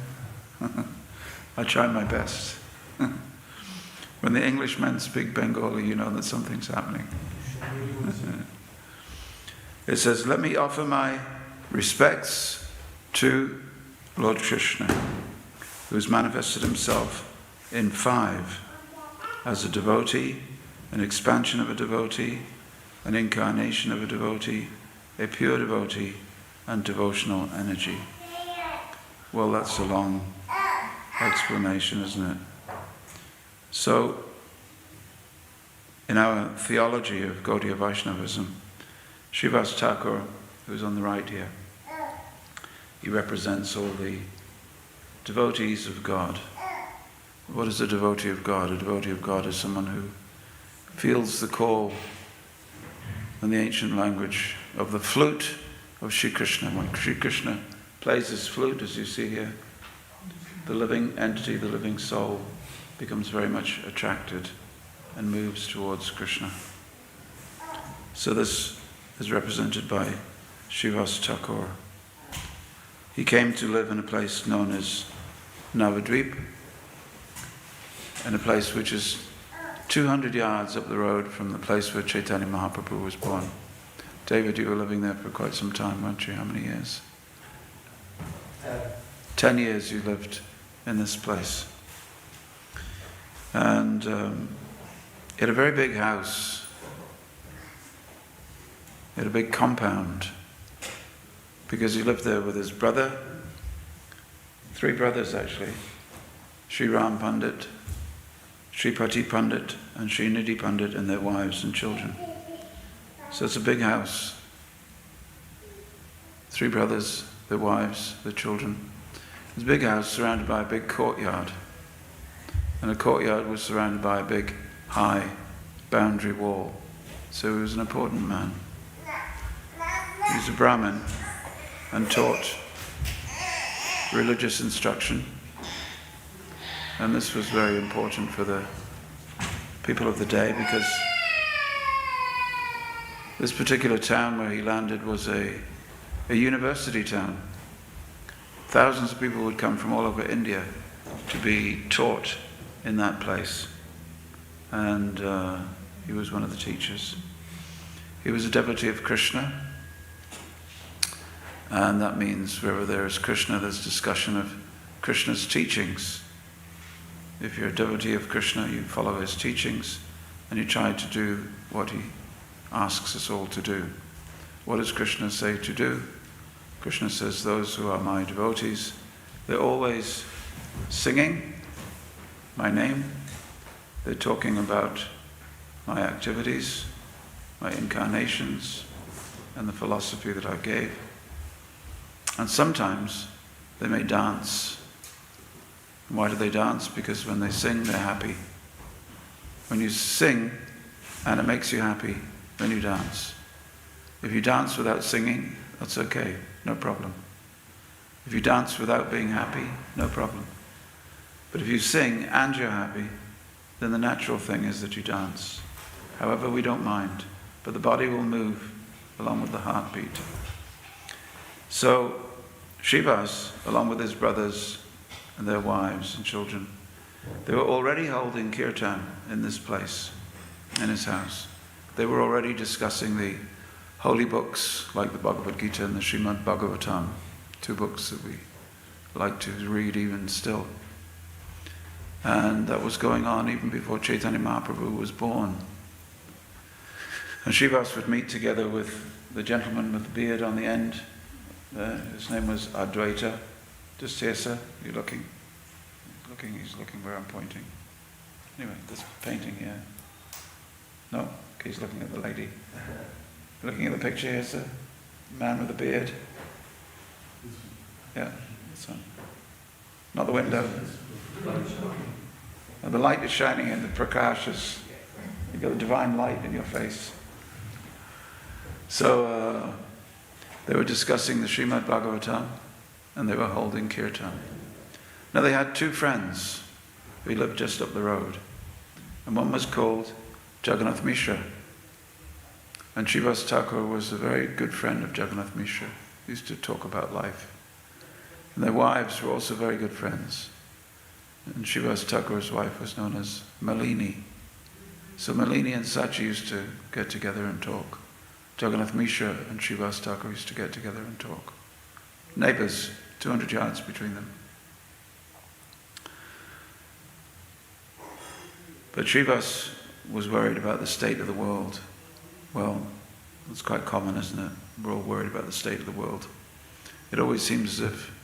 I tried my best. When the Englishmen speak Bengali, you know that something's happening. It says, let me offer my respects to Lord Krishna, who has manifested himself in 5 as a devotee, an expansion of a devotee, an incarnation of a devotee, a pure devotee, and devotional energy. Well, that's a long explanation, isn't it? So, in our theology of Gaudiya Vaishnavism, Shivas Takur, who's on the right here, he represents all the devotees of God. What is a devotee of God? A devotee of God is someone who feels the call in the ancient language of the flute of Sri Krishna. When Sri Krishna plays his flute, as you see here, the living entity, the living soul, becomes very much attracted and moves towards Krishna. So this is represented by Shivas Takur. He came to live in a place known as Navadvip, in a place which is 200 yards up the road from the place where Chaitanya Mahaprabhu was born. David, you were living there for quite some time, weren't you? How many years? 10 years you lived in this place. And he had a very big house. He had a big compound, because he lived there with his brother, 3 brothers actually, Sri Ram Pandit, Sri Pati Pandit, and Sri Nidhi Pandit, and their wives and children. So it's a big house. 3 brothers, their wives, their children. It's a big house surrounded by a big courtyard. And the courtyard was surrounded by a big, high boundary wall. So he was an important man. He was a Brahmin and taught religious instruction. And this was very important for the people of the day, because this particular town where he landed was a university town. Thousands of people would come from all over India to be taught in that place. And he was one of the teachers. He was a devotee of Krishna. And that means wherever there is Krishna, there's discussion of Krishna's teachings. If you're a devotee of Krishna, you follow his teachings and you try to do what he asks us all to do. What does Krishna say to do? Krishna says, those who are my devotees, they're always singing my name. They're talking about my activities, my incarnations, and the philosophy that I gave. And sometimes they may dance. Why do they dance? Because when they sing, they're happy. When you sing and it makes you happy, then you dance. If you dance without singing, that's okay, no problem. If you dance without being happy, no problem. But if you sing and you're happy, then the natural thing is that you dance. However, we don't mind, but the body will move along with the heartbeat. So, Shivas, along with his brothers and their wives and children, they were already holding kirtan in this place, in his house. They were already discussing the holy books like the Bhagavad Gita and the Srimad Bhagavatam, two books that we like to read even still. And that was going on even before Chaitanya Mahaprabhu was born. And Shivas would meet together with the gentleman with the beard on the end. His name was Advaita. Just here, sir. You're looking. He's looking where I'm pointing. Anyway, this painting here. No, he's looking at the lady. Looking at the picture here, sir. Man with the beard. Yeah, this one. Not the window. And the light is shining in, the prakash is, you've got the divine light in your face. So they were discussing the Srimad Bhagavatam and they were holding kirtan. Now they had two friends who lived just up the road. And one was called Jagannath Mishra. And Shivas Takur was a very good friend of Jagannath Mishra. He used to talk about life. And their wives were also very good friends. And Shivas Thakur's wife was known as Malini. So Malini and Sachi used to get together and talk. Jagannath Mishra and Shivas Thakur used to get together and talk. Neighbours, 200 yards between them. But Shivas was worried about the state of the world. Well, it's quite common, isn't it? We're all worried about the state of the world. It always seems as if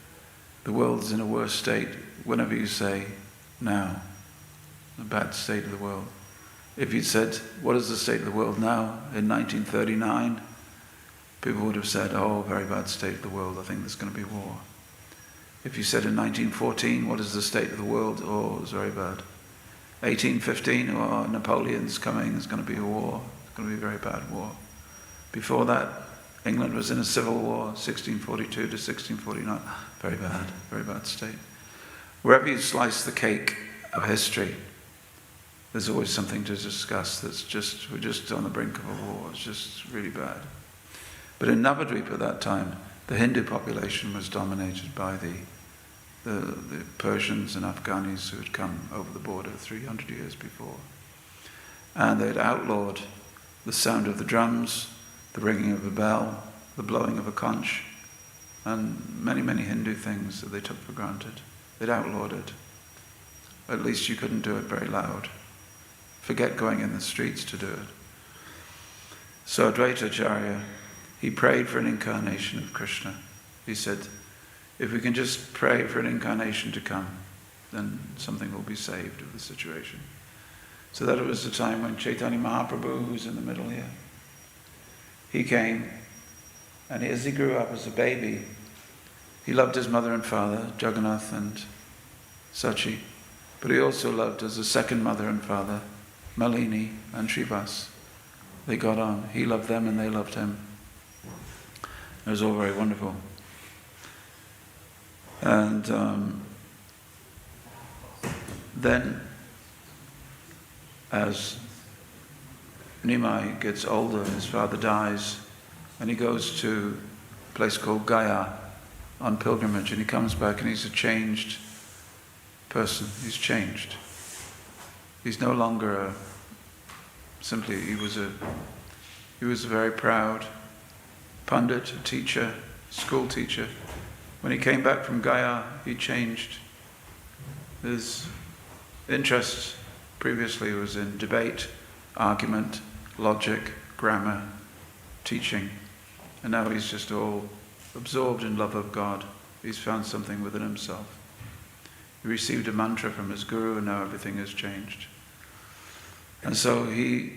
the world is in a worse state whenever you say, now, a bad state of the world. If you'd said, what is the state of the world now in 1939? People would have said, oh, very bad state of the world, I think there's going to be war. If you said in 1914, what is the state of the world? Oh, it's very bad. 1815, oh, Napoleon's coming, there's going to be a war. It's going to be a very bad war. Before that, England was in a civil war, 1642 to 1649. Very bad state. Wherever you slice the cake of history, there's always something to discuss we're just on the brink of a war, it's just really bad. But in Navadvip at that time, the Hindu population was dominated by the Persians and Afghanis who had come over the border 300 years before. And they'd outlawed the sound of the drums, the ringing of a bell, the blowing of a conch, and many, many Hindu things that they took for granted. They'd outlawed it. At least you couldn't do it very loud. Forget going in the streets to do it. So Advaita Acharya, he prayed for an incarnation of Krishna. He said, if we can just pray for an incarnation to come, then something will be saved of the situation. So that was the time when Chaitanya Mahaprabhu, who's in the middle here, he came, and as he grew up as a baby, he loved his mother and father, Jagannath and Sachi, but he also loved as a second mother and father, Malini and Shivas. They got on. He loved them and they loved him. It was all very wonderful. And then, as Nimai gets older, his father dies, and he goes to a place called Gaya on pilgrimage, and he comes back and he's a changed person. He's changed. He's no longer he was a very proud pundit, a teacher, school teacher. When he came back from Gaya, he changed. His interest previously was in debate, argument, logic, grammar, teaching. And now he's just all absorbed in love of God. He's found something within himself. He received a mantra from his guru and now everything has changed. And so he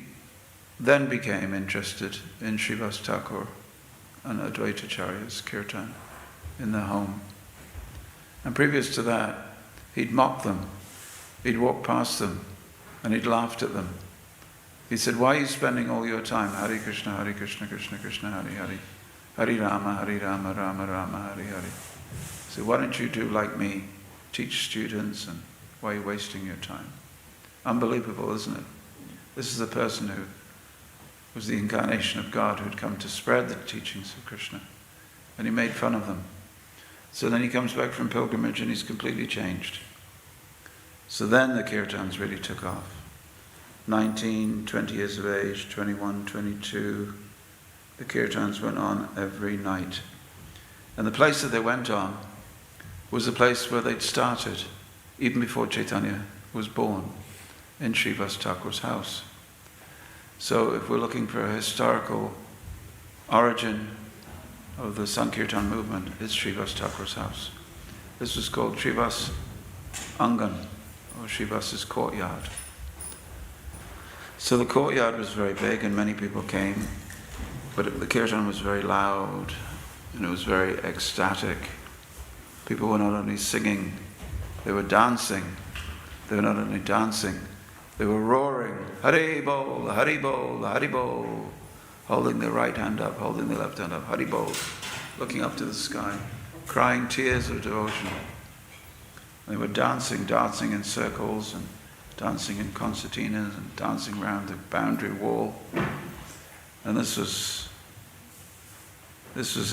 then became interested in Shivas Takur and Advaita Acharya's kirtan in their home. And previous to that, he'd mocked them. He'd walked past them and he'd laughed at them. He said, why are you spending all your time Hare Krishna, Krishna Krishna, Hare Hare, Hare Rama, Rama Rama, Hare Hare. He said, why don't you do like me, teach students, and why are you wasting your time? Unbelievable, isn't it? This is the person who was the incarnation of God, who had come to spread the teachings of Krishna. And he made fun of them. So then he comes back from pilgrimage and he's completely changed. So then the kirtans really took off. 19, 20 years of age, 21, 22, the kirtans went on every night. And the place that they went on was the place where they'd started, even before Chaitanya was born, in Shivas Takur's house. So if we're looking for a historical origin of the Sankirtan movement, it's Shivas Takur's house. This was called Shivas Angan, or Shivas's courtyard. So the courtyard was very big and many people came, but the kirtan was very loud and it was very ecstatic. People were not only singing, they were dancing. They were not only dancing, they were roaring, Hari Bol, Hari Bol, Hari Bol, holding their right hand up, holding their left hand up, Hari Bol, looking up to the sky, crying tears of devotion. They were dancing in circles and dancing in concertinas and dancing around the boundary wall. And this was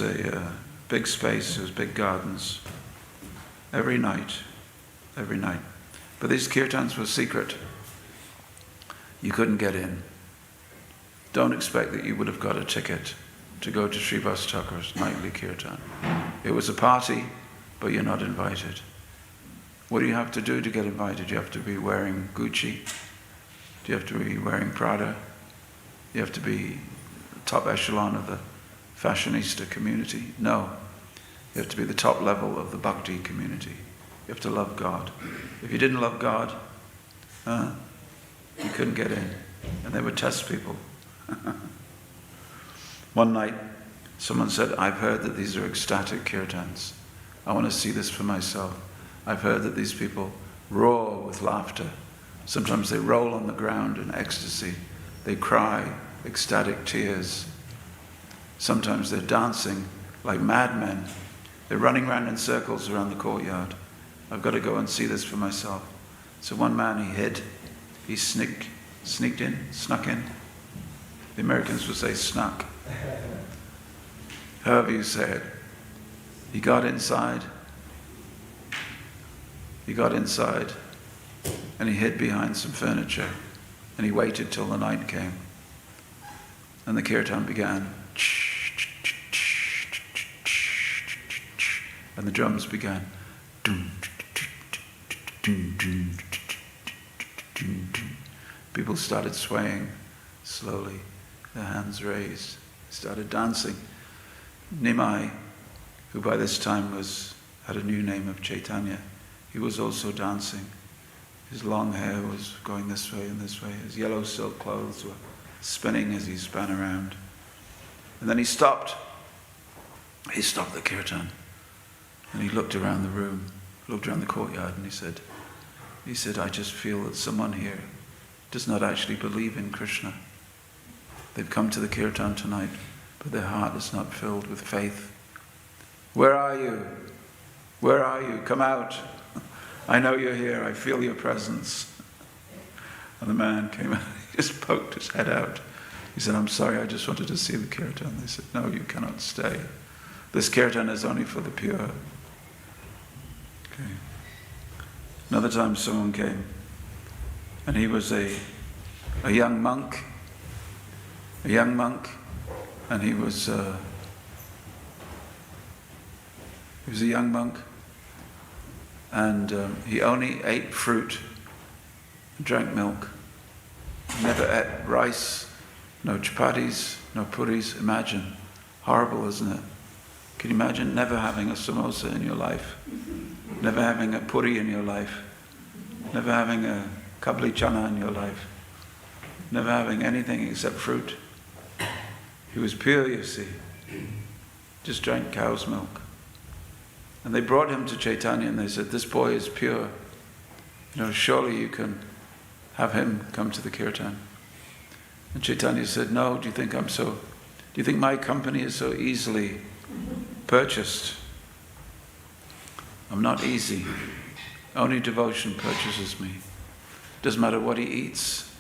a big space, it was big gardens. Every night. But these kirtans were secret. You couldn't get in. Don't expect that you would have got a ticket to go to Shivas Thakur's nightly kirtan. It was a party, but you're not invited. What do you have to do to get invited? You have to be wearing Gucci. Do you have to be wearing Prada? You have to be top echelon of the fashionista community? No. You have to be the top level of the bhakti community. You have to love God. If you didn't love God, you couldn't get in. And they would test people. One night, someone said, I've heard that these are ecstatic kirtans. I want to see this for myself. I've heard that these people roar with laughter. Sometimes they roll on the ground in ecstasy. They cry ecstatic tears. Sometimes they're dancing like madmen. They're running around in circles around the courtyard. I've got to go and see this for myself. So one man, he hid. He snuck in. The Americans would say snuck. However you say it. He got inside and he hid behind some furniture and he waited till the night came. And the kirtan began. And the drums began. People started swaying slowly, their hands raised, started dancing. Nimai, who by this time had a new name of Chaitanya, he was also dancing. His long hair was going this way and this way. His yellow silk clothes were spinning as he span around. And then he stopped. He stopped the kirtan. And he looked around the room, looked around the courtyard, and he said, I just feel that someone here does not actually believe in Krishna. They've come to the kirtan tonight, but their heart is not filled with faith. Where are you? Where are you? Come out. I know you're here. I feel your presence. And the man came out. He just poked his head out. He said, I'm sorry, I just wanted to see the kirtan. They said, no, you cannot stay. This kirtan is only for the pure. Okay. Another time someone came, and he was a young monk, and he was a young monk, and he only ate fruit and drank milk. He never ate rice, no chapatis, no puris. Imagine, horrible, isn't it? Can you imagine never having a samosa in your life? Never having a puri in your life? Never having a kabli chana in your life? Never having anything except fruit? He was pure, you see. Just drank cow's milk. And they brought him to Chaitanya and they said, this boy is pure. Surely you can have him come to the kirtan. And Chaitanya said, no, do you think my company is so easily purchased? I'm not easy. Only devotion purchases me. Doesn't matter what he eats.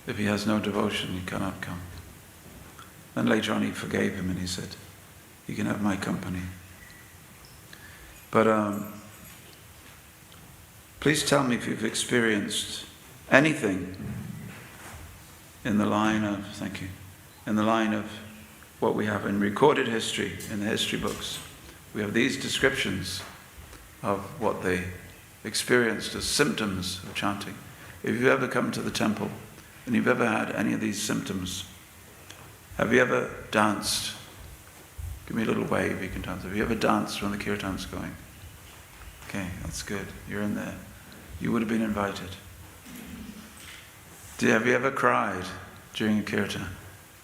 If he has no devotion, he cannot come. Then later on he forgave him and he said, you can have my company. But please tell me if you've experienced anything in the line of what we have in recorded history, in the history books. We have these descriptions of what they experienced as symptoms of chanting. If you've ever come to the temple and you've ever had any of these symptoms, have you ever danced? Give me a little wave, you can dance. Have you ever danced when the kirtan's going? Okay, that's good. You're in there. You would have been invited. Have you ever cried during a kirtan?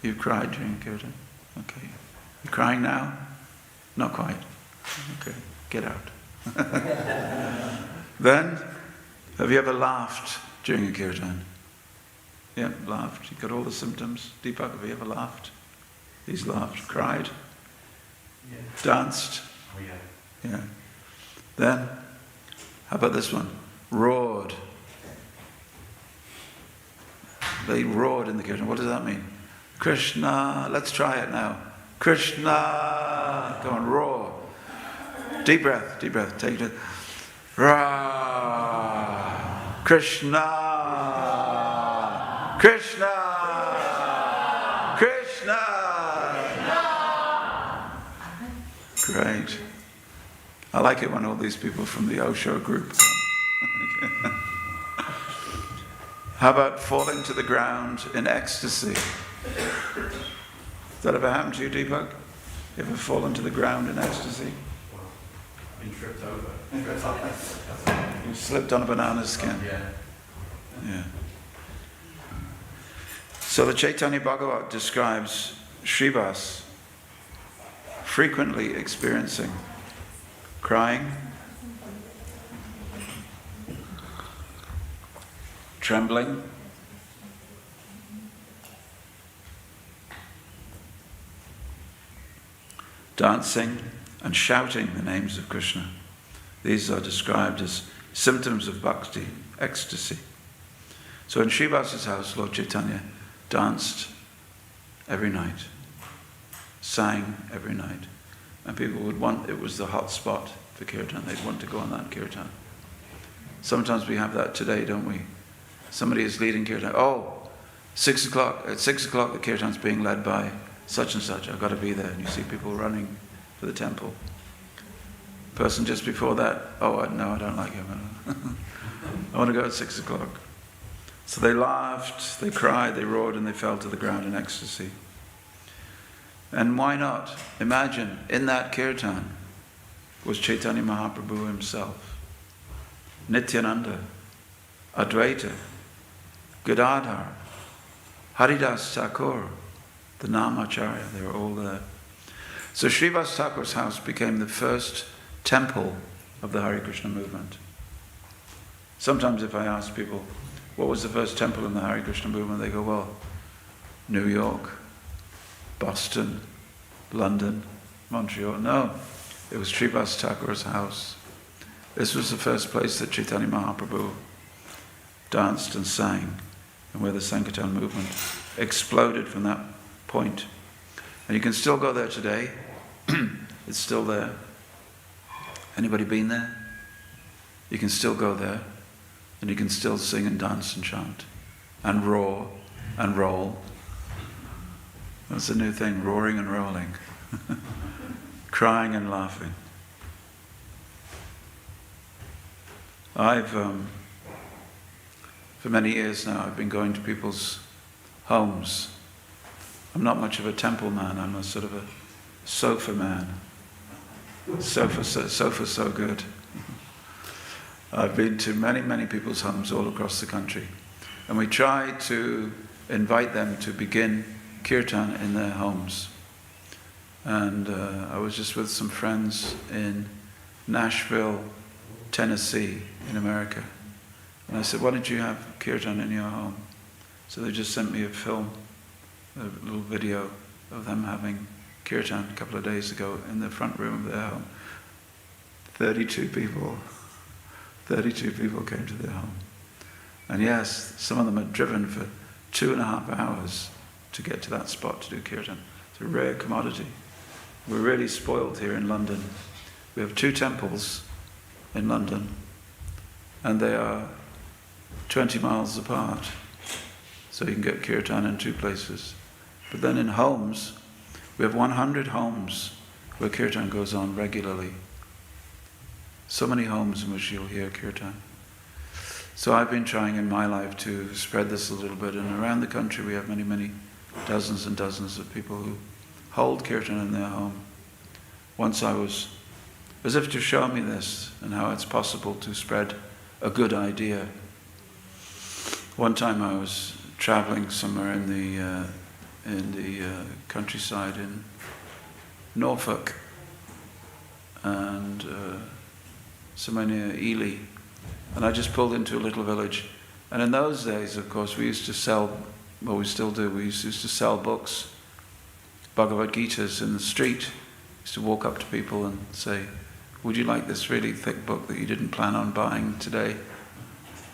You've cried during a kirtan? Okay. You crying now? Not quite. Okay, get out. Then, have you ever laughed during a kirtan? Yeah, laughed. You got all the symptoms. Deepak, have you ever laughed? He's laughed. Cried? Yeah. Danced? Oh, yeah. Yeah. Then, how about this one? Roared. They roared in the kirtan. What does that mean? Krishna. Let's try it now. Krishna. Go on, roar. Deep breath, deep breath. Take it. Ra. Krishna. Krishna. Krishna. Great. I like it when all these people from the Osho group come. How about falling to the ground in ecstasy? Has that ever happened to you, Deepak? You ever fallen to the ground in ecstasy? I've been tripped over. You slipped on a banana skin. Yeah. Yeah. So the Chaitanya Bhagavat describes Shivas frequently experiencing crying, trembling, dancing, and shouting the names of Krishna. These are described as symptoms of bhakti, ecstasy. So in Shivas's house, Lord Chaitanya danced every night, sang every night, and people would want, it was the hot spot for kirtan, they'd want to go on that kirtan. Sometimes we have that today, don't we? Somebody is leading kirtan. Oh, 6 o'clock, at 6 o'clock the kirtan's being led by such and such, I've got to be there. And you see people running for the temple. Person just before that, oh no, I don't like him. I want to go at 6 o'clock. So they laughed, they cried, they roared, and they fell to the ground in ecstasy. And why not? Imagine, in that kirtan was Chaitanya Mahaprabhu himself, Nityananda, Advaita, Gadadhar, Haridas Takur, the Namacharya, they were all there. So Srivas Thakur's house became the first temple of the Hare Krishna movement. Sometimes if I ask people, what was the first temple in the Hare Krishna movement? They go, well, New York, Boston, London, Montreal. No, it was Srivas Thakur's house. This was the first place that Chaitanya Mahaprabhu danced and sang, and where the Sankirtan movement exploded from that point. And you can still go there today. It's still there. Anybody been there? You can still go there, and you can still sing and dance and chant, and roar and roll. That's a new thing, roaring and rolling. Crying and laughing. I've, for many years now, I've been going to people's homes. I'm not much of a temple man, I'm a sort of a sofa man. Sofa so good. I've been to many, many people's homes all across the country. And we try to invite them to begin kirtan in their homes. And I was just with some friends in Nashville, Tennessee, in America. And I said, why don't you have kirtan in your home? So they just sent me a film, a little video of them having kirtan a couple of days ago in the front room of their home. 32 people came to their home. And yes, some of them had driven for 2.5 hours to get to that spot to do kirtan. It's a rare commodity. We're really spoiled here in London. We have 2 temples in London, and they are 20 miles apart. So you can get kirtan in 2 places. But then in homes, We have 100 homes where kirtan goes on regularly. So many homes in which you'll hear kirtan. So I've been trying in my life to spread this a little bit, and around the country we have many, many dozens and dozens of people who hold kirtan in their home. Once I was, as if to show me this and how it's possible to spread a good idea. One time I was traveling somewhere in the countryside in Norfolk and somewhere near Ely, and I just pulled into a little village. And in those days, of course, we used to sell, well, we still do, we used to sell books, Bhagavad Gitas in the street. We used to walk up to people and say, would you like this really thick book that you didn't plan on buying today?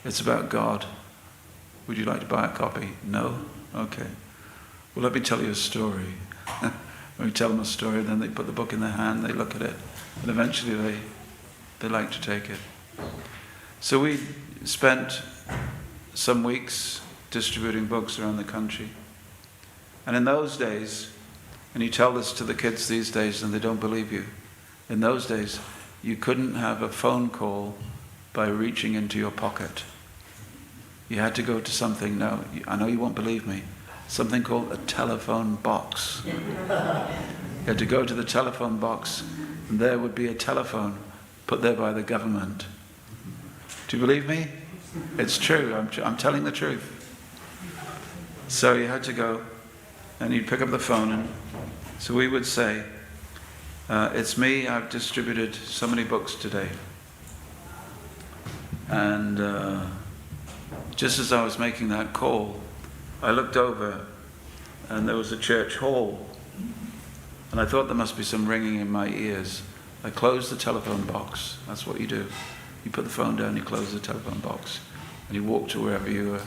It's about God. Would you like to buy a copy? No? Okay. Well, let me tell you a story. When we tell them a story, then they put the book in their hand, they look at it, and eventually they like to take it. So we spent some weeks distributing books around the country. And in those days, and you tell this to the kids these days and they don't believe you, in those days you couldn't have a phone call by reaching into your pocket. You had to go to something, now I know you won't believe me, something called a telephone box. You had to go to the telephone box and there would be a telephone put there by the government. Do you believe me? It's true, I'm telling the truth. So you had to go and you'd pick up the phone, and so we would say, it's me, I've distributed so many books today. And just as I was making that call, I looked over and there was a church hall, and I thought there must be some ringing in my ears. I closed the telephone box. That's what you do. You put the phone down, you close the telephone box, and you walk to wherever you were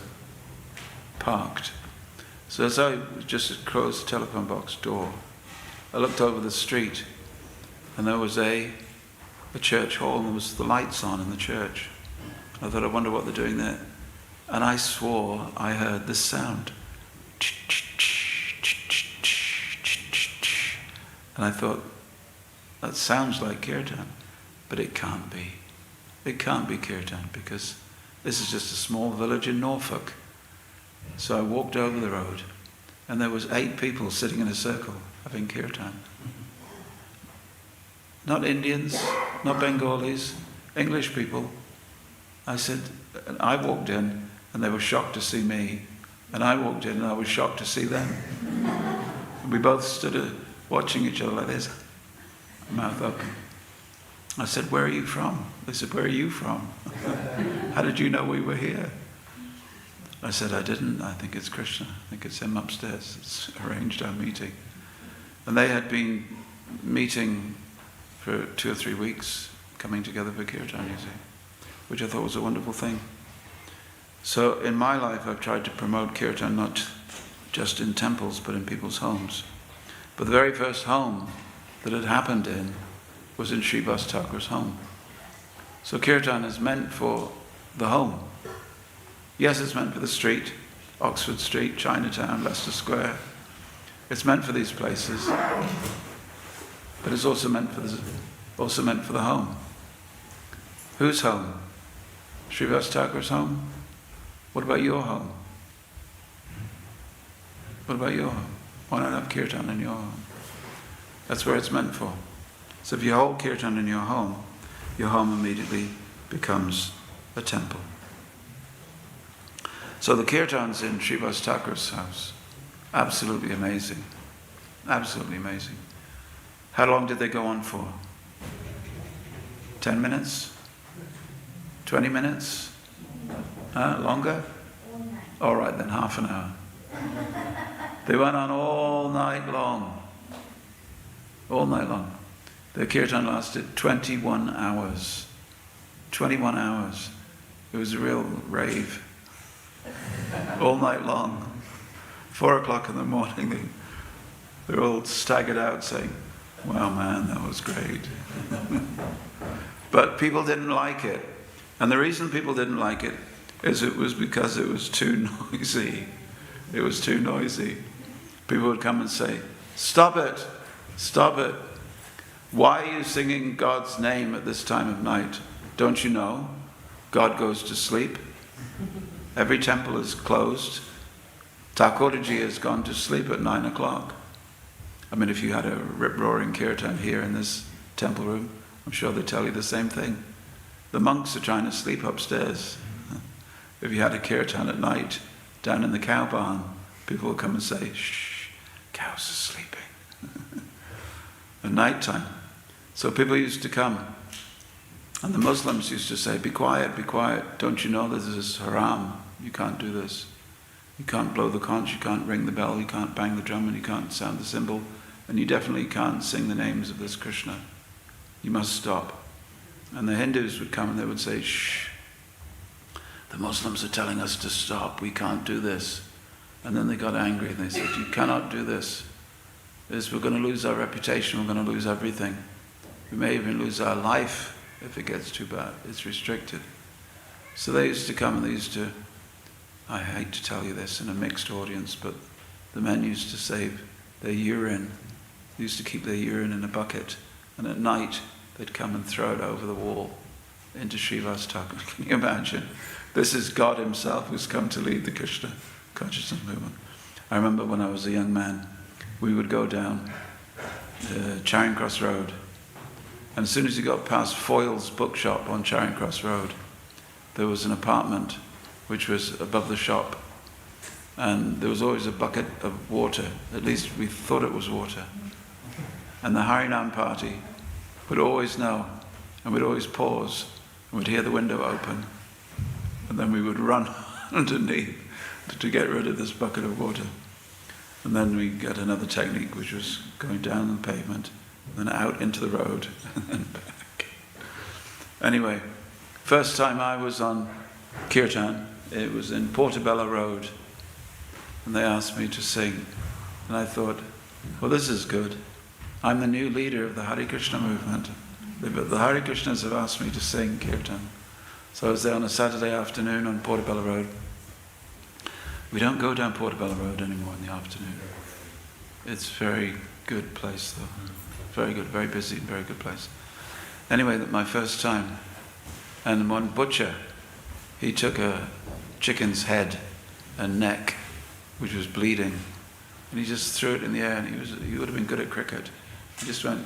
parked. So as I just closed the telephone box door, I looked over the street, and there was a church hall, and there was the lights on in the church. I thought, I wonder what they're doing there. And I swore I heard this sound. And I thought, that sounds like kirtan, but it can't be. It can't be kirtan, because this is just a small village in Norfolk. So I walked over the road, and there was 8 people sitting in a circle having kirtan. Not Indians, not Bengalis, English people. I said, I walked in, and they were shocked to see me, and I walked in, and I was shocked to see them. And we both stood watching each other like this, mouth open. I said, where are you from? They said, where are you from? How did you know we were here? I said, I didn't. I think it's Krishna. I think it's him upstairs. It's arranged our meeting. And they had been meeting for 2 or 3 weeks, coming together for kirtan, you see, which I thought was a wonderful thing. So in my life, I've tried to promote kirtan not just in temples, but in people's homes. But the very first home that it happened in was in Shivas Takur's home. So kirtan is meant for the home. Yes, it's meant for the street, Oxford Street, Chinatown, Leicester Square. It's meant for these places, but it's also meant for the home. Whose home? Shivas Takur's home? What about your home? What about your home? Why not have kirtan in your home? That's where it's meant for. So if you hold kirtan in your home immediately becomes a temple. So the kirtans in Shivas Takur's house, absolutely amazing. Absolutely amazing. How long did they go on for? 10 minutes? 20 minutes? Longer? All right then, half an hour. They went on all night long. All night long. The kirtan lasted 21 hours. 21 hours. It was a real rave. All night long. 4 o'clock in the morning, they're all staggered out saying, wow man, that was great. But people didn't like it. And the reason people didn't like it is it was because it was too noisy. It was too noisy. People would come and say, Stop it. Stop it. Why are you singing God's name at this time of night? Don't you know? God goes to sleep. Every temple is closed. Takurji has gone to sleep at 9 o'clock. I mean, if you had a rip-roaring kirtan here in this temple room, I'm sure they'd tell you the same thing. The monks are trying to sleep upstairs. If you had a kirtan at night down in the cow barn, people would come and say, "Shh, cows are sleeping." At night time. So people used to come, and the Muslims used to say, be quiet, don't you know this is haram? You can't do this. You can't blow the conch, you can't ring the bell, you can't bang the drum, and you can't sound the cymbal, and you definitely can't sing the names of this Krishna. You must stop. And the Hindus would come and they would say, shh, the Muslims are telling us to stop, we can't do this. And then they got angry and they said, you cannot do this. We're going to lose our reputation, we're going to lose everything. We may even lose our life if it gets too bad. It's restricted. So they used to come and they used to, I hate to tell you this in a mixed audience, but the men used to save their urine. They used to keep their urine in a bucket, and at night they'd come and throw it over the wall into Shivas Takur. Can you imagine? This is God himself who's come to lead the Krishna consciousness movement. I remember when I was a young man, we would go down Charing Cross Road, and as soon as you got past Foyle's bookshop on Charing Cross Road, there was an apartment which was above the shop, and there was always a bucket of water. At least we thought it was water. And the Harinam party would always know, and we'd always pause, and we'd hear the window open, and then we would run underneath to get rid of this bucket of water. And then we get another technique, which was going down the pavement, then out into the road, and then back. Anyway, first time I was on Kirtan, it was in Portobello Road, and they asked me to sing. And I thought, well, this is good. I'm the new leader of the Hare Krishna movement. The Hare Krishnas have asked me to sing Kirtan. So I was there on a Saturday afternoon on Portobello Road. We don't go down Portobello Road anymore in the afternoon. It's a very good place though. Very good, very busy, very good place. Anyway, my first time, and one butcher, he took a chicken's head and neck, which was bleeding, and he just threw it in the air, and he would have been good at cricket. He just went,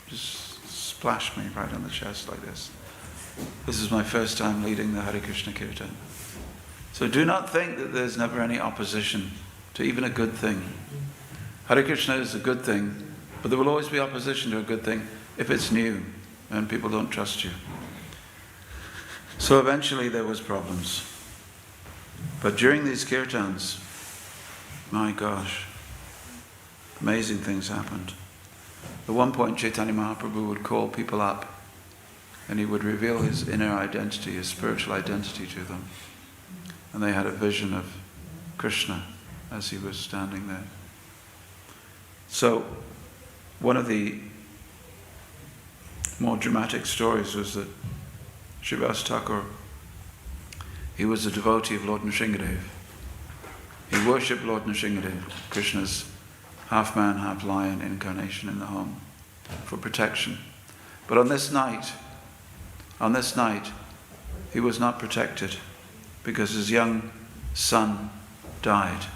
just splashed me right on the chest like this. This is my first time leading the Hare Krishna Kirtan. So do not think that there's never any opposition to even a good thing. Hare Krishna is a good thing, but there will always be opposition to a good thing if it's new and people don't trust you. So eventually there was problems. But during these kirtans, my gosh, amazing things happened. At one point Chaitanya Mahaprabhu would call people up and he would reveal his inner identity, his spiritual identity to them. And they had a vision of Krishna as he was standing there. So one of the more dramatic stories was that Shivas Takur, he was a devotee of Lord Nrsingadev. He worshipped Lord Nrsingadev, Krishna's half-man, half-lion incarnation in the home, for protection. But on this night, he was not protected because his young son died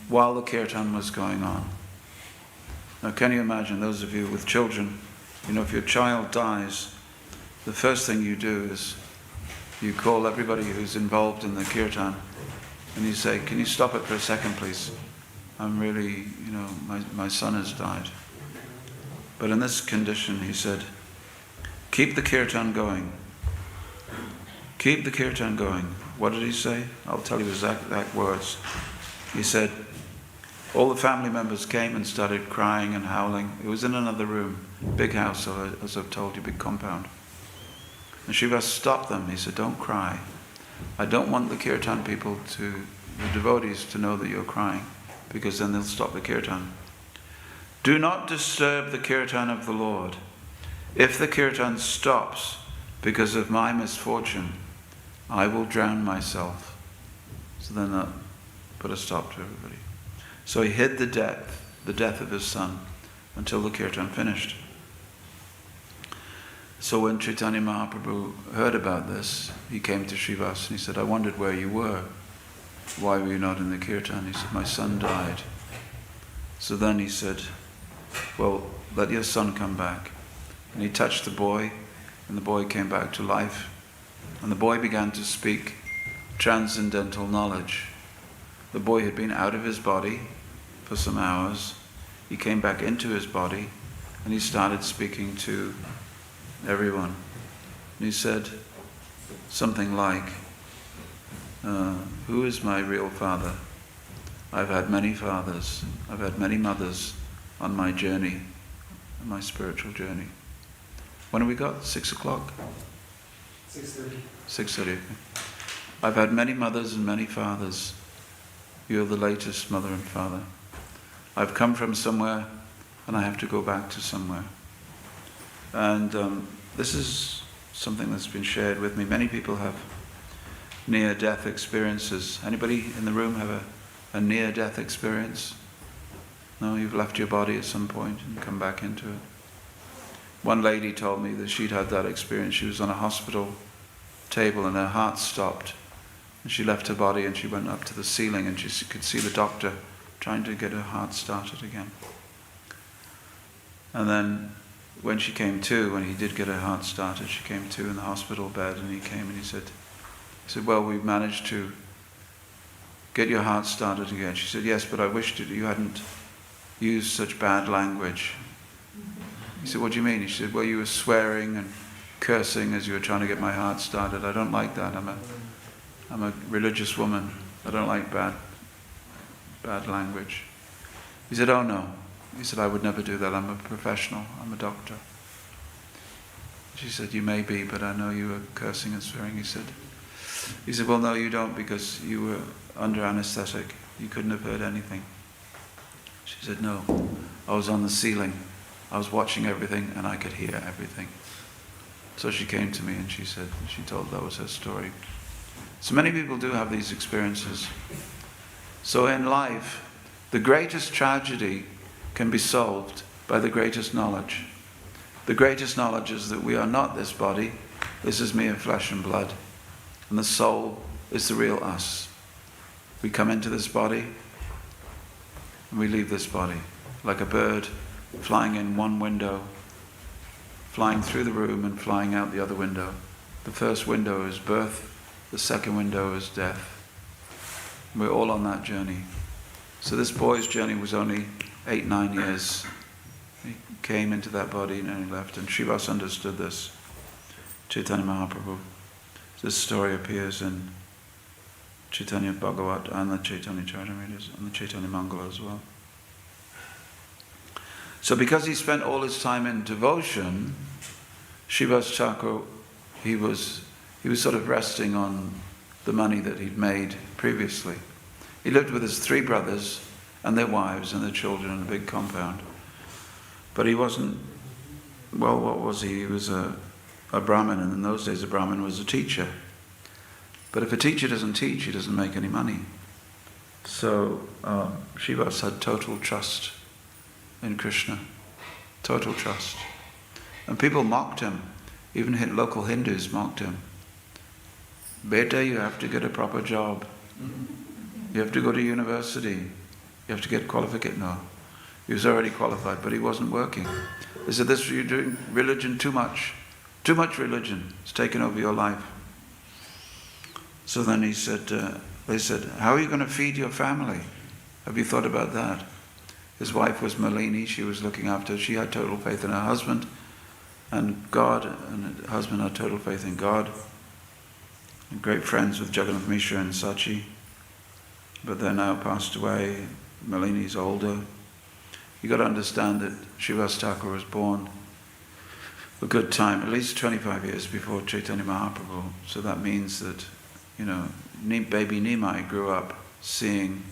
while the kirtan was going on. Now can you imagine, those of you with children, if your child dies, the first thing you do is you call everybody who's involved in the kirtan and you say, can you stop it for a second please? I'm really, my son has died. But in this condition he said, keep the kirtan going. Keep the kirtan going. What did he say? I'll tell you his exact words. He said, all the family members came and started crying and howling. It was in another room, big house, as I've told you, big compound. And Shivas stopped them. He said, don't cry. I don't want the kirtan people the devotees to know that you're crying, because then they'll stop the kirtan. Do not disturb the kirtan of the Lord. If the kirtan stops because of my misfortune, I will drown myself. So then that put a stop to everybody. So he hid the death of his son, until the kirtan finished. So when Chaitanya Mahaprabhu heard about this, he came to Shivas and he said, I wondered where you were. Why were you not in the kirtan? He said, my son died. So then he said, well, let your son come back. And he touched the boy, and the boy came back to life. And the boy began to speak transcendental knowledge. The boy had been out of his body for some hours. He came back into his body, and he started speaking to everyone. And he said something like, who is my real father? I've had many fathers. I've had many mothers on my journey, on my spiritual journey. When have we got? 6 o'clock? 6:30. 6:30. I've had many mothers and many fathers. You're the latest mother and father. I've come from somewhere and I have to go back to somewhere. And this is something that's been shared with me. Many people have near-death experiences. Anybody in the room have a near-death experience? No, you've left your body at some point and come back into it. One lady told me that she'd had that experience. She was on a hospital table and her heart stopped. And she left her body and she went up to the ceiling and she could see the doctor trying to get her heart started again. And then when she came to, when he did get her heart started, she came to in the hospital bed, and he came and he said, well, we've managed to get your heart started again. She said, yes, but I wished that you hadn't used such bad language. He said, what do you mean? She said, well, you were swearing and cursing as you were trying to get my heart started. I don't like that. I'm a religious woman. I don't like bad language. He said, oh no. He said, I would never do that. I'm a professional. I'm a doctor. She said, you may be, but I know you were cursing and swearing. He said, well, no, you don't, because you were under anesthetic. You couldn't have heard anything. She said, no. I was on the ceiling. I was watching everything and I could hear everything. So she came to me and she told that was her story. So many people do have these experiences. So in life, the greatest tragedy can be solved by the greatest knowledge. The greatest knowledge is that we are not this body. This is mere flesh and blood. And the soul is the real us. We come into this body and we leave this body. Like a bird flying in one window, flying through the room and flying out the other window. The first window is birth. The second window is death. We're all on that journey. So this boy's journey was only 8-9 years. He came into that body and then he left. And Shivas understood this. Chaitanya Mahaprabhu. This story appears in Chaitanya Bhagavat and the Chaitanya Charitamrita and the Chaitanya Mangala as well. So because he spent all his time in devotion, Shivas Thakur, he was sort of resting on the money that he'd made previously. He lived with his 3 brothers and their wives and their children in a big compound. But he wasn't, well, what was he? He was a Brahmin, and in those days a Brahmin was a teacher. But if a teacher doesn't teach, he doesn't make any money. So Shivas had total trust in Krishna. Total trust. And people mocked him. Even local Hindus mocked him. Beta, you have to get a proper job. You have to go to university. You have to get qualification. No. He was already qualified, but he wasn't working. They said, you're doing religion too much. Too much religion. It's taken over your life. So then they said, how are you going to feed your family? Have you thought about that? His wife was Malini. She was looking after, she had total faith in her husband and God, and her husband had total faith in God. And great friends with Jagannath Mishra and Sachi. But they're now passed away. Malini's older. You've got to understand that Shivas Thakur was born a good time, at least 25 years before Chaitanya Mahaprabhu. So that means that, baby Nimai grew up seeing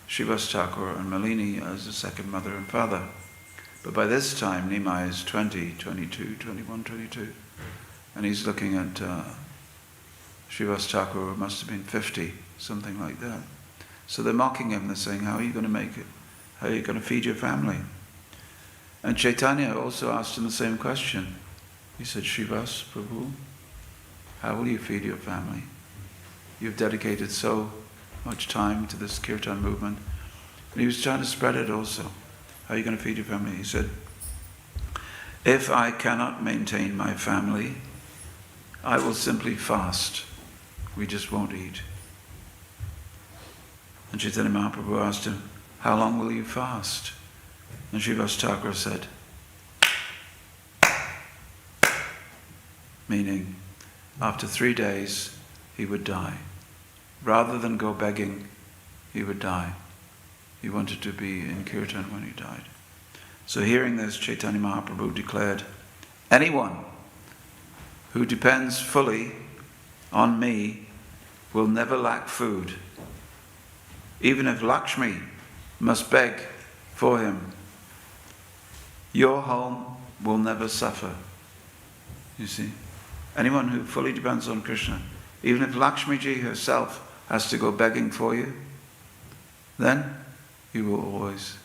Shivas Thakur and Malini as a second mother and father. But by this time, Nimai is 20, 22, 21, 22. And he's looking at Shivas Thakur, who must have been 50, something like that. So they're mocking him. They're saying, how are you going to make it? How are you going to feed your family? And Chaitanya also asked him the same question. He said, Shivas, Prabhu, how will you feed your family? You've dedicated so much time to this kirtan movement. And he was trying to spread it also. How are you going to feed your family? He said, if I cannot maintain my family, I will simply fast. We just won't eat. And Chaitanya Mahaprabhu asked him, how long will you fast? And Shivas Takur said, meaning after 3 days he would die. Rather than go begging, he would die. He wanted to be in kirtan when he died. So hearing this, Chaitanya Mahaprabhu declared, anyone who depends fully on me will never lack food. Even if Lakshmi must beg for him, your home will never suffer. You see? Anyone who fully depends on Krishna, even if Lakshmi ji herself has to go begging for you, then you will always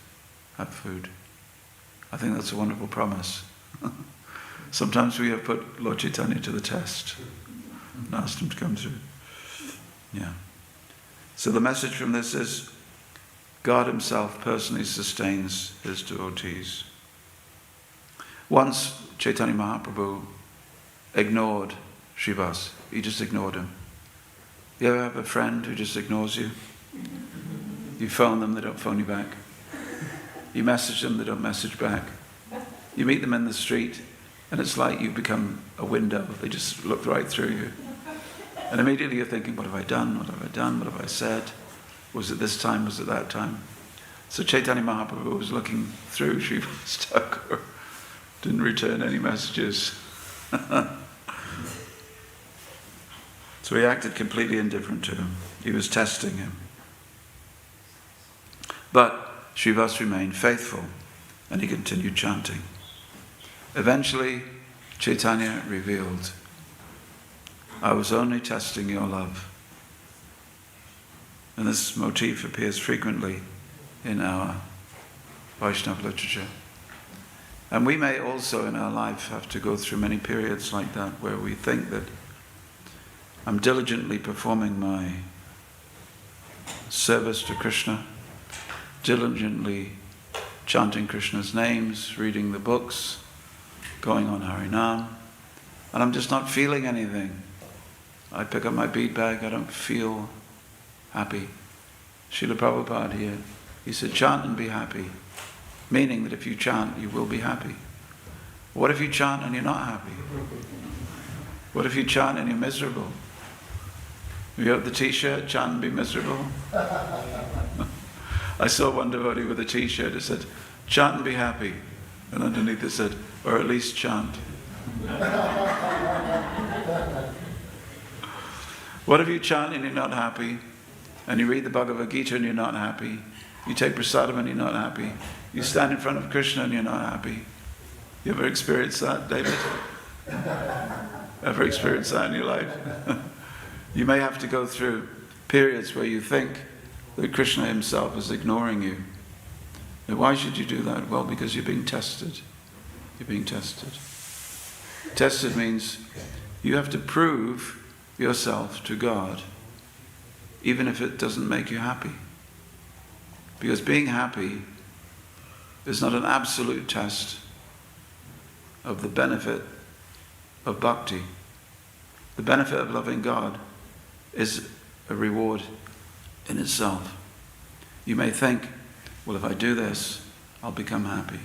have food. I think that's a wonderful promise. Sometimes we have put Lord Chaitanya to the test and asked him to come through. Yeah. So the message from this is, God himself personally sustains his devotees. Once Chaitanya Mahaprabhu ignored Shivas. He just ignored him. You ever have a friend who just ignores you? You phone them, they don't phone you back. You message them, they don't message back. You meet them in the street, and it's like you become a window. They just look right through you. And immediately you're thinking, what have I done? What have I done? What have I said? Was it this time? Was it that time? So Chaitanya Mahaprabhu was looking through Shivas Takur. Didn't return any messages. So he acted completely indifferent to him. He was testing him. But Shivas remained faithful, and he continued chanting. Eventually, Chaitanya revealed, I was only testing your love. And this motif appears frequently in our Vaishnava literature. And we may also in our life have to go through many periods like that where we think that I'm diligently performing my service to Krishna, diligently chanting Krishna's names, reading the books, going on Harinam, and I'm just not feeling anything. I pick up my bead bag, I don't feel happy. Srila Prabhupada here, he said, chant and be happy. Meaning that if you chant, you will be happy. What if you chant and you're not happy? What if you chant and you're miserable? You have the t-shirt, chant and be miserable. I saw one devotee with a t-shirt that said, chant and be happy. And underneath it said, or at least chant. What if you chant and you're not happy? And you read the Bhagavad Gita and you're not happy? You take prasadam and you're not happy? You stand in front of Krishna and you're not happy? You ever experienced that, David? Ever experienced that in your life? You may have to go through periods where you think that Krishna himself is ignoring you. Now, why should you do that? Well, because you're being tested. You're being tested. Tested means you have to prove yourself to God, even if it doesn't make you happy. Because being happy is not an absolute test of the benefit of bhakti. The benefit of loving God is a reward in itself. You may think, well, if I do this, I'll become happy.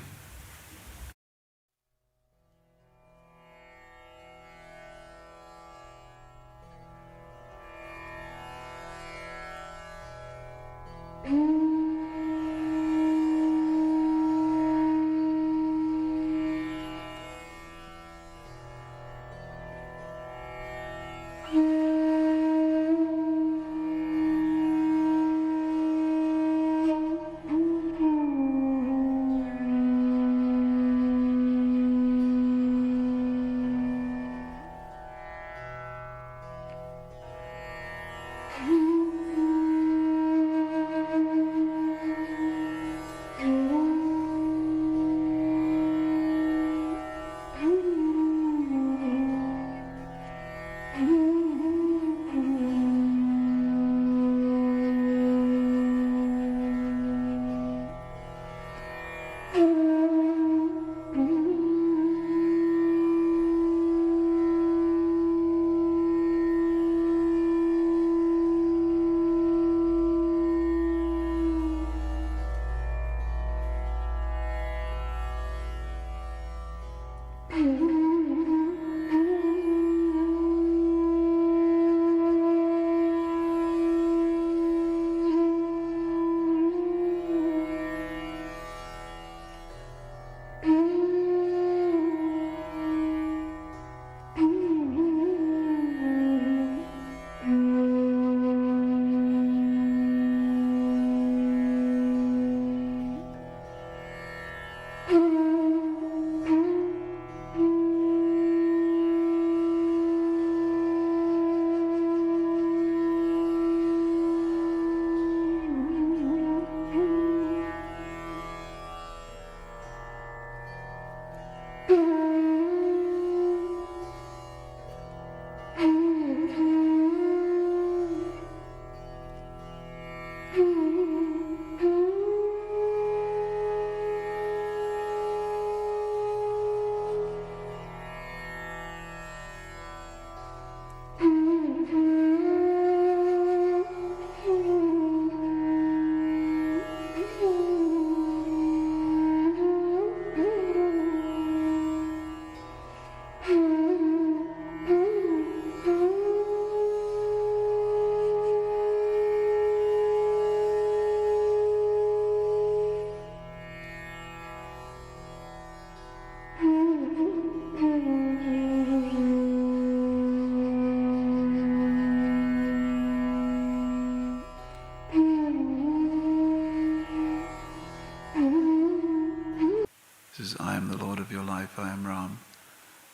your life, I am Ram.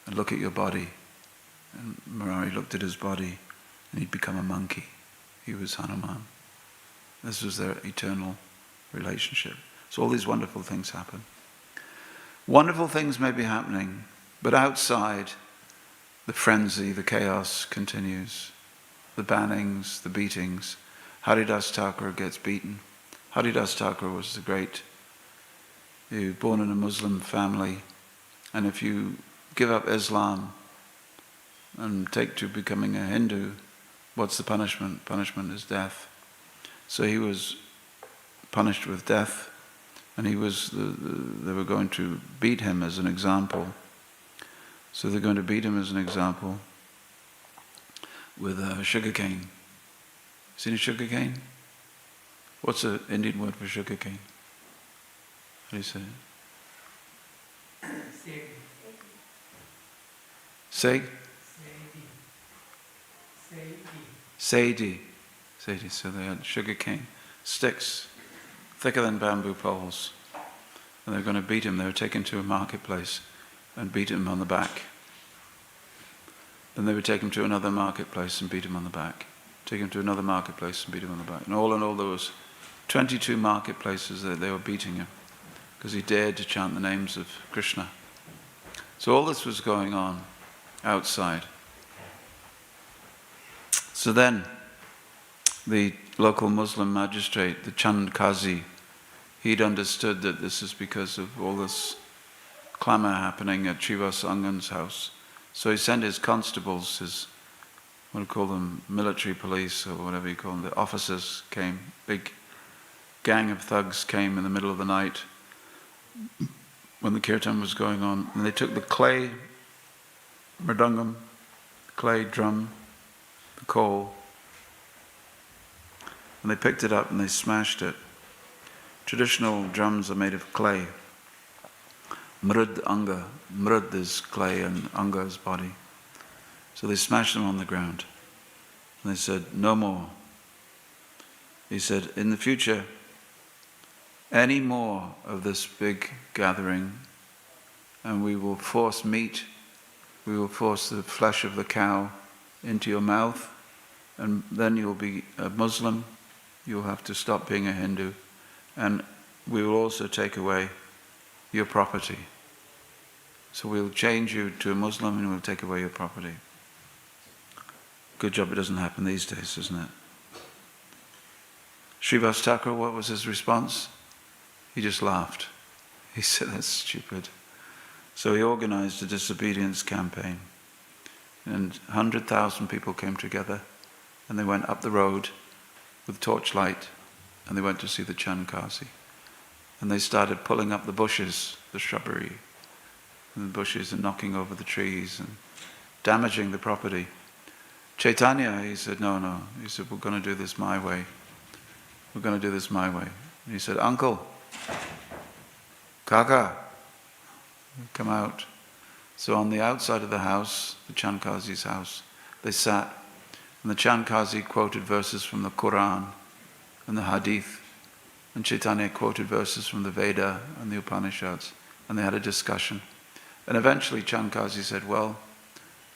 And look at your body. And Murari looked at his body, and he'd become a monkey. He was Hanuman. This was their eternal relationship. So all these wonderful things happen. Wonderful things may be happening, but outside, the frenzy, the chaos continues. The bannings, the beatings. Haridas Thakur gets beaten. Haridas Thakur was the great. He was born in a Muslim family, and if you give up Islam and take to becoming a Hindu, what's the punishment? Punishment is death. So he was punished with death, and they were going to beat him as an example. So they're going to beat him as an example with a sugar cane. Seen a sugar cane? What's the Indian word for sugar cane? How do you say it? Seg? Seidi. Seidi. So they had sugar cane sticks, thicker than bamboo poles. And they were going to beat him. They were taken to a marketplace and beat him on the back. Then they would take him to another marketplace and beat him on the back. Take him to another marketplace and beat him on the back. And all in all, there was 22 marketplaces that they were beating him because he dared to chant the names of Krishna. So all this was going on outside. So then, the local Muslim magistrate, the Chand Qazi, he'd understood that this is because of all this clamour happening at Shivas Angan's house. So he sent his constables, his, what do you call them, military police or whatever you call them, the officers came, big gang of thugs came in the middle of the night when the kirtan was going on, and they took the clay mridangam, clay drum, the coal, and they picked it up and they smashed it. Traditional drums are made of clay. Mrud anga. Mrud is clay and anga is body. So they smashed them on the ground. And they said, no more. He said, in the future, any more of this big gathering, and we will force meat, we will force the flesh of the cow into your mouth, and then you'll be a Muslim, you'll have to stop being a Hindu, and we will also take away your property. So we'll change you to a Muslim and we'll take away your property. Good job it doesn't happen these days, isn't it? Shivas Takur, what was his response? He just laughed. He said, that's stupid. So he organized a disobedience campaign. And 100,000 people came together and they went up the road with torchlight and they went to see the Chand Qazi. And they started pulling up the bushes, the shrubbery, and the bushes and knocking over the trees and damaging the property. Chaitanya, he said, no. He said, we're going to do this my way. We're going to do this my way. And he said, uncle, kaka, come out. So on the outside of the house, the Chand Qazi's house, they sat, and the Chand Qazi quoted verses from the Quran and the Hadith, and Chaitanya quoted verses from the Veda and the Upanishads, and they had a discussion. And eventually Chand Qazi said, well,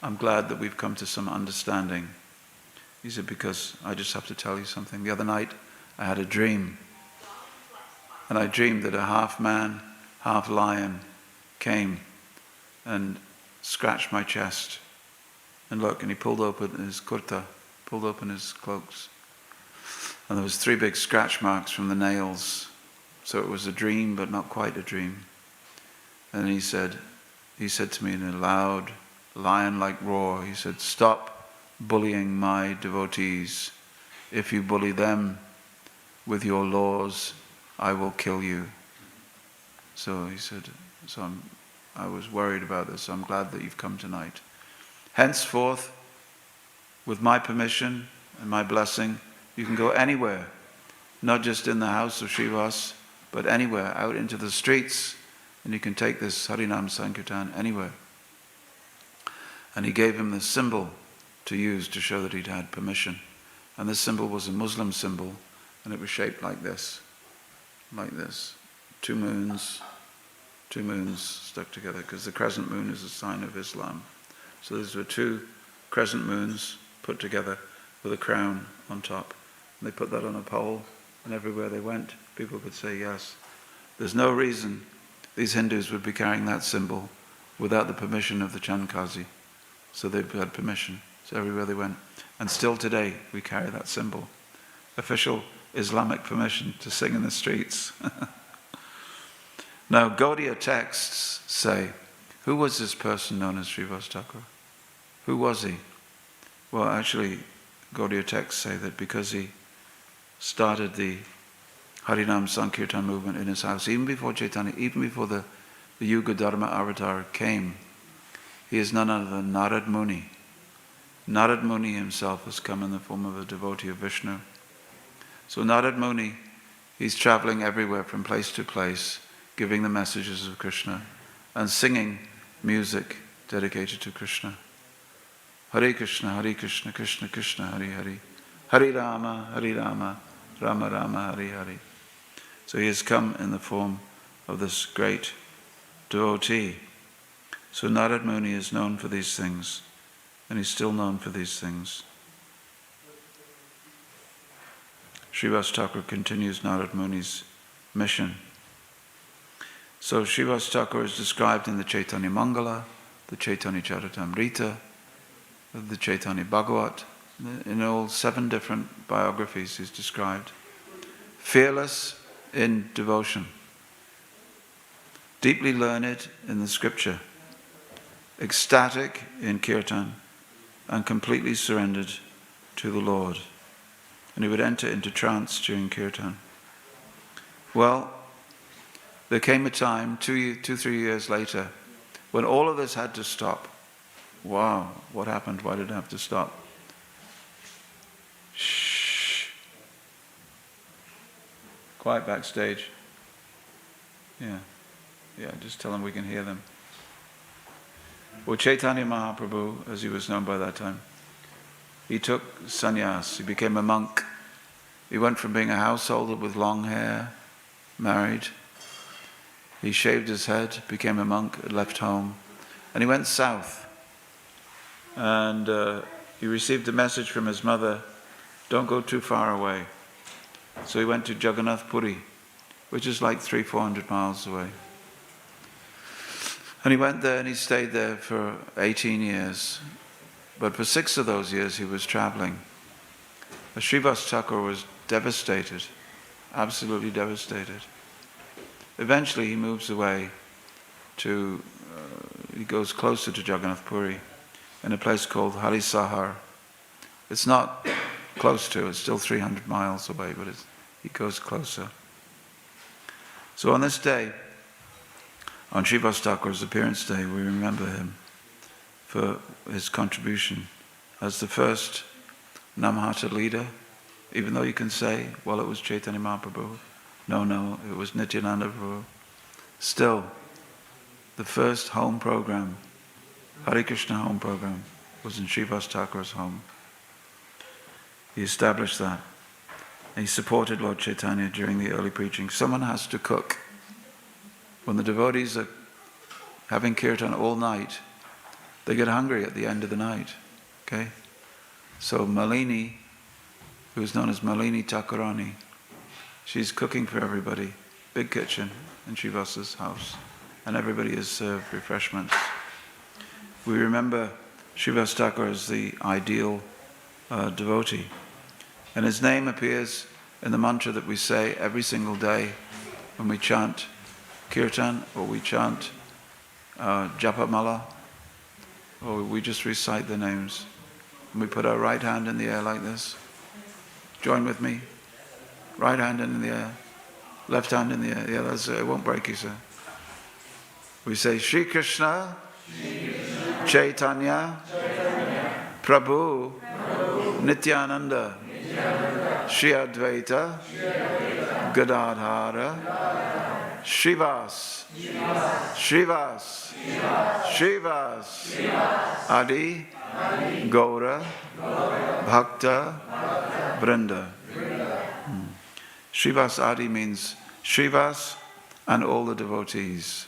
I'm glad that we've come to some understanding. He said, because I just have to tell you something. The other night I had a dream, and I dreamed that a half man, half lion came and scratched my chest. And look, and he pulled open his kurta, pulled open his cloaks. And there was 3 big scratch marks from the nails. So it was a dream, but not quite a dream. And he said to me in a loud, lion-like roar, he said, stop bullying my devotees. If you bully them with your laws, I will kill you. So he said, I was worried about this, so I'm glad that you've come tonight. Henceforth, with my permission and my blessing, you can go anywhere, not just in the house of Shivas, but anywhere, out into the streets, and you can take this Harinam Sankirtan anywhere. And he gave him this symbol to use to show that he'd had permission. And this symbol was a Muslim symbol, and it was shaped like this. 2 moons, two moons stuck together, because the crescent moon is a sign of Islam. So these were two crescent moons put together with a crown on top. And they put that on a pole, and everywhere they went, people could say yes. There's no reason these Hindus would be carrying that symbol without the permission of the Chandkazi. So they had permission. So everywhere they went. And still today, we carry that symbol. Official Islamic permission to sing in the streets. Now, Gaudiya texts say, who was this person known as Shivas Takur? Who was he? Well, actually, Gaudiya texts say that because he started the Harinam Sankirtan movement in his house, even before Chaitanya, even before the Yuga Dharma avatar came, he is none other than Narad Muni. Narad Muni himself has come in the form of a devotee of Vishnu. So Narad Muni, he's traveling everywhere from place to place, giving the messages of Krishna and singing music dedicated to Krishna. Hare Krishna, Krishna Krishna, Hare Hare. Hare Rama, Rama Rama, Hare Hare. So he has come in the form of this great devotee. So Narad Muni is known for these things, and he's still known for these things. Shivas Takur continues Narad Muni's mission. So Shivas Takur is described in the Chaitanya Mangala, the Chaitanya Charitamrita, the Chaitanya Bhagavat. In all 7 different biographies he's described. Fearless in devotion, deeply learned in the scripture, ecstatic in kirtan, and completely surrendered to the Lord. And he would enter into trance during kirtan. Well, there came a time, 2-3 years later, when all of this had to stop. Wow, what happened? Why did it have to stop? Shh. Quiet backstage. Yeah, just tell them we can hear them. Well, Chaitanya Mahaprabhu, as he was known by that time, he took sannyas, he became a monk. He went from being a householder with long hair, married. He shaved his head, became a monk, left home, and he went south. And he received a message from his mother, don't go too far away. So he went to Jagannath Puri, which is like 300-400 miles away. And he went there and he stayed there for 18 years. But for 6 of those years he was traveling. Shivas Takur was devastated, absolutely devastated. Eventually he moves away to, he goes closer to Jagannath Puri in a place called Harisahar. It's not close to, it's still 300 miles away, but he goes closer. So on this day, on Shivas Thakur's appearance day, we remember him for his contribution as the first Namhata leader, even though you can say, well, it was Chaitanya Mahaprabhu. No, it was Nityananda Prabhu. Still, the first home program, Hare Krishna home program, was in Shivas Thakur's home. He established that. And he supported Lord Chaitanya during the early preaching. Someone has to cook. When the devotees are having kirtan all night, they get hungry at the end of the night. Okay? So Malini, who is known as Malini Thakurani, she's cooking for everybody. Big kitchen in Shivas's house. And everybody is served refreshments. We remember Shivas Thakur as the ideal devotee. And his name appears in the mantra that we say every single day when we chant kirtan, or we chant japamala, or we just recite the names. And we put our right hand in the air like this. Join with me. Right hand in the air. Left hand in the air. Yeah, that's it. It won't break you, sir. We say Shri Krishna, Chaitanya, Prabhu, Nityananda, Shri Advaita, Gadadhara, Shivas, Adi, Gaura, Bhakta, Vrinda. Shivas Adi means Shivas and all the devotees.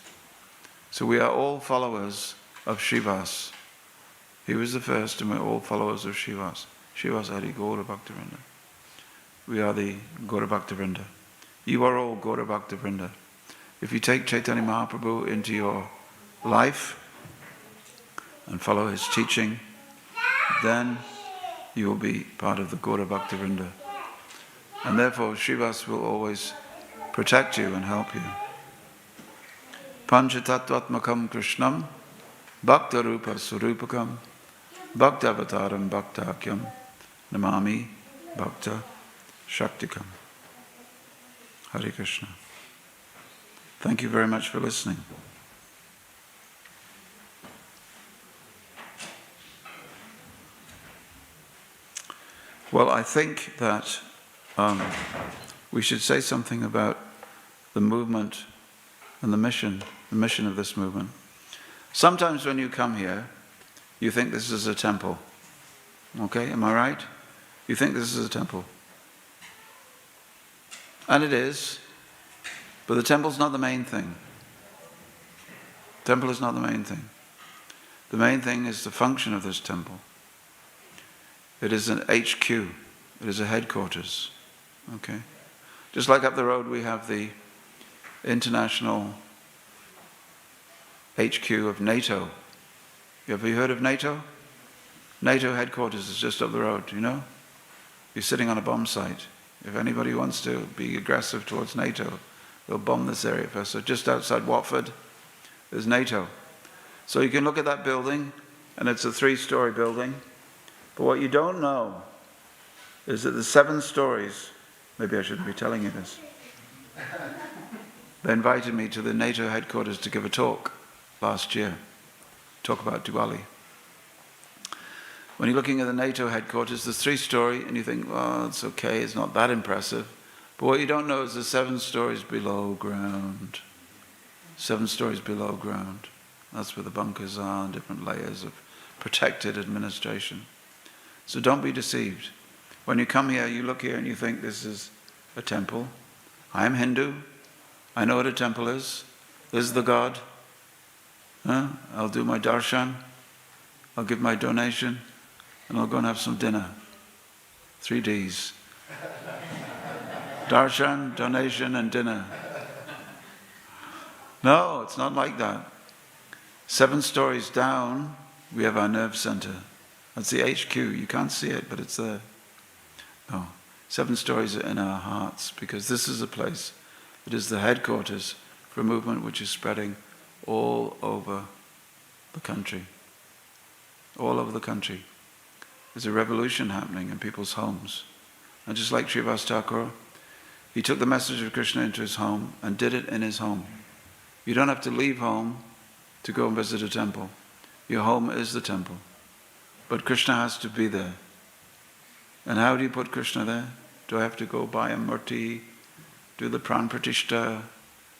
So we are all followers of Shivas. He was the first and we're all followers of Shivas. Shivas Hari Gaura Bhaktivinoda. We are the Gaura Bhaktivinoda. You are all Gaura Bhaktivinoda. If you take Chaitanya Mahaprabhu into your life and follow his teaching, then you will be part of the Gaura Bhaktivinoda. And therefore Shivas will always protect you and help you. Panchatattvatmakam Krishnam Bhakta Rupa Surupakam Bhakta Avataram Bhaktakyam Namami Bhakta Shaktikam. Hare Krishna. Thank you very much for listening. Well, I think that we should say something about the movement and the mission of this movement. Sometimes when you come here, you think this is a temple. Okay, am I right? You think this is a temple. And it is, but the temple's not the main thing. Temple is not the main thing. The main thing is the function of this temple. It is an HQ. It is a headquarters. Okay? Just like up the road we have the international HQ of NATO. Have you heard of NATO? NATO headquarters is just up the road, you know? You're sitting on a bomb site. If anybody wants to be aggressive towards NATO, they'll bomb this area first. So just outside Watford, there's NATO. So you can look at that building, and it's a 3-story building. But what you don't know is that the 7 stories, maybe I shouldn't be telling you this. They invited me to the NATO headquarters to give a talk last year, talk about Diwali. When you're looking at the NATO headquarters, there's 3-story, and you think, well, it's okay, it's not that impressive. But what you don't know is there's 7 stories below ground. 7 stories below ground. That's where the bunkers are, and different layers of protected administration. So don't be deceived. When you come here, you look here and you think this is a temple. I am Hindu. I know what a temple is. This is the God. I'll do my darshan. I'll give my donation. And I'll go and have some dinner. 3 Ds. Darshan, donation, and dinner. No, it's not like that. 7 stories down, we have our nerve center. That's the HQ. You can't see it, but it's there. No. 7 stories are in our hearts, because this is a place that is the headquarters for a movement which is spreading all over the country. All over the country. There's a revolution happening in people's homes. And just like Shivas Takur, he took the message of Krishna into his home and did it in his home. You don't have to leave home to go and visit a temple. Your home is the temple. But Krishna has to be there. And how do you put Krishna there? Do I have to go buy a murti, do the pran pratishta,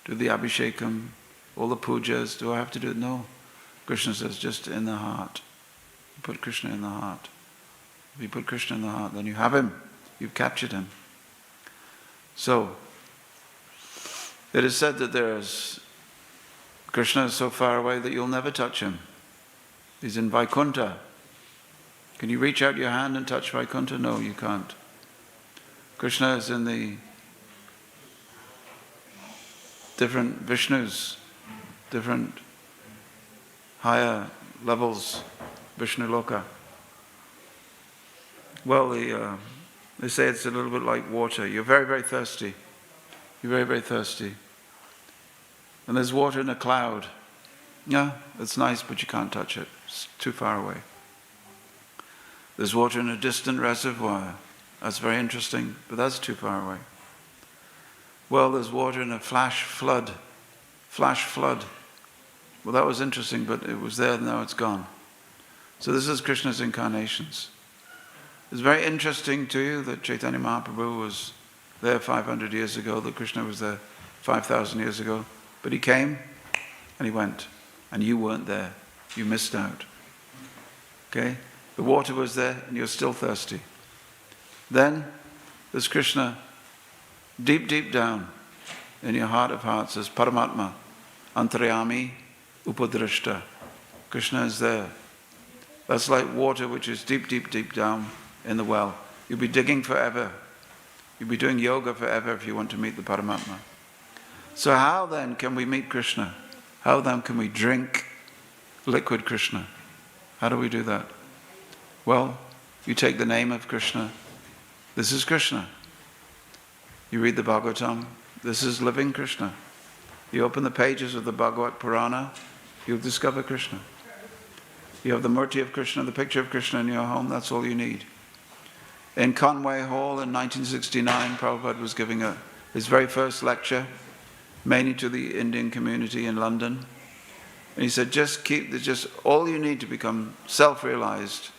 do the abhishekam, all the pujas? Do I have to do it? No. Krishna says, just in the heart. You put Krishna in the heart. If you put Krishna in the heart, then you have him. You've captured him. So, it is said that Krishna is so far away that you'll never touch him. He's in Vaikuntha. Can you reach out your hand and touch Vaikuntha? No, you can't. Krishna is in the different Vishnus, different higher levels, Vishnu Loka. Well, they say it's a little bit like water. You're very, very thirsty. You're very, very thirsty. And there's water in a cloud. Yeah, it's nice, but you can't touch it. It's too far away. There's water in a distant reservoir. That's very interesting, but that's too far away. Well, there's water in a flash flood. Flash flood. Well, that was interesting, but it was there, now it's gone. So this is Krishna's incarnations. It's very interesting to you that Chaitanya Mahaprabhu was there 500 years ago, that Krishna was there 5,000 years ago. But he came and he went. And you weren't there. You missed out. Okay? The water was there and you're still thirsty. Then there's Krishna deep, deep down in your heart of hearts as Paramatma, Antaryami, upadrashta. Krishna is there. That's like water which is deep, deep, deep down in the well. You'll be digging forever. You'll be doing yoga forever if you want to meet the Paramatma. So how then can we meet Krishna? How then can we drink liquid Krishna? How do we do that? Well, you take the name of Krishna. This is Krishna. You read the Bhagavatam. This is living Krishna. You open the pages of the Bhagavad Purana, you'll discover Krishna. You have the murti of Krishna, the picture of Krishna in your home, that's all you need. In Conway Hall in 1969, Prabhupada was giving his very first lecture, mainly to the Indian community in London. And he said, just all you need to become self-realized,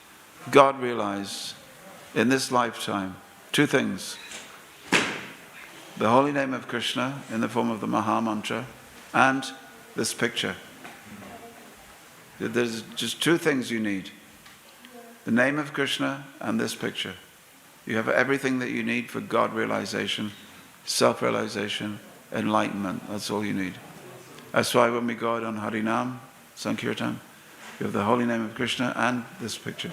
God-realized in this lifetime. 2 things. The holy name of Krishna in the form of the Maha Mantra and this picture. There's just 2 things you need. The name of Krishna and this picture. You have everything that you need for God realization, self-realization, enlightenment. That's all you need. That's why when we go out on Harinam Sankirtan, you have the holy name of Krishna and this picture.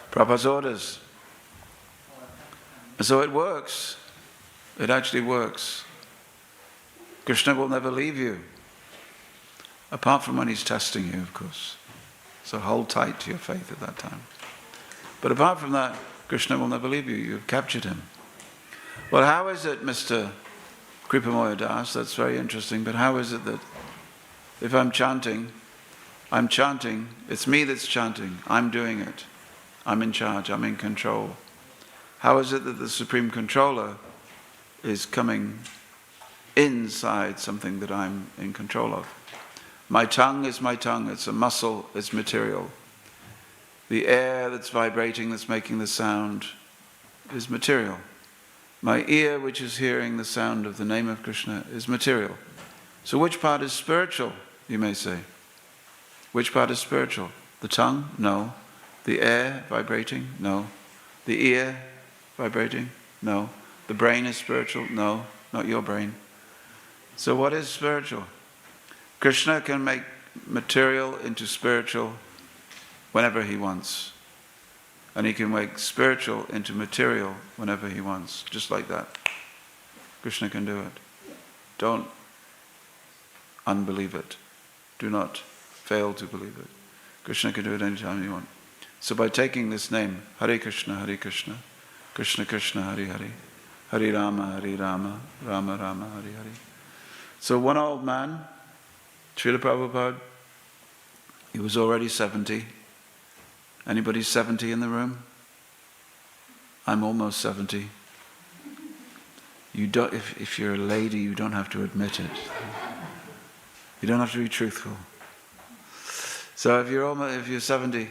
Prabhupada's orders. And so it works. It actually works. Krishna will never leave you. Apart from when he's testing you, of course. So hold tight to your faith at that time. But apart from that, Krishna will never leave you. You've captured him. Well, how is it, Mr. Kripamoya Das? That's very interesting. But how is it that if I'm chanting, it's me that's chanting. I'm doing it. I'm in charge. I'm in control. How is it that the Supreme Controller is coming inside something that I'm in control of? My tongue is my tongue. It's a muscle. It's material. The air that's vibrating, that's making the sound, is material. My ear, which is hearing the sound of the name of Krishna, is material. So which part is spiritual, you may say? Which part is spiritual? The tongue? No. The air vibrating? No. The ear vibrating? No. The brain is spiritual? No, not your brain. So what is spiritual? Krishna can make material into spiritual whenever he wants. And he can make spiritual into material whenever he wants. Just like that. Krishna can do it. Don't unbelieve it. Do not fail to believe it. Krishna can do it anytime you want. So by taking this name, Hare Krishna, Krishna Krishna, Hare Hare, Hare Rama, Rama Rama, Hare Hare. So one old man, Srila Prabhupada, he was already 70. Anybody 70 in the room? I'm almost 70. You don't, if you're a lady, you don't have to admit it. You don't have to be truthful. So if you're 70,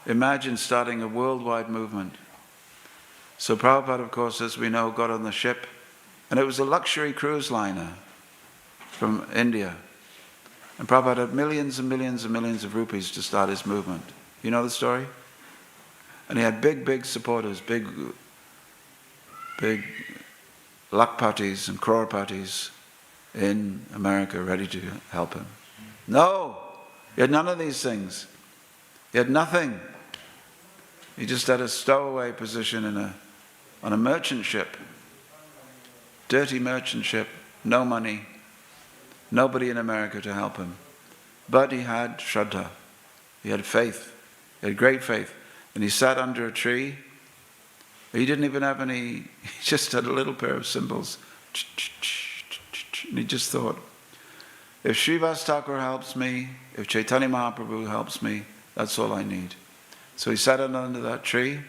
imagine starting a worldwide movement. So Prabhupada, of course, as we know, got on the ship, and it was a luxury cruise liner from India. And Prabhupada had millions and millions and millions of rupees to start his movement. You know the story? And he had big supporters, big lakpatis and crorpatis in America ready to help him. No! He had none of these things. He had nothing. He just had a stowaway position on a merchant ship. Dirty merchant ship, no money, nobody in America to help him. But he had Shraddha. He had faith. He had great faith. And he sat under a tree. He didn't even have any, he just had a little pair of cymbals. And he just thought, if Shivas Takur helps me, if Chaitanya Mahaprabhu helps me, that's all I need. So he sat under that tree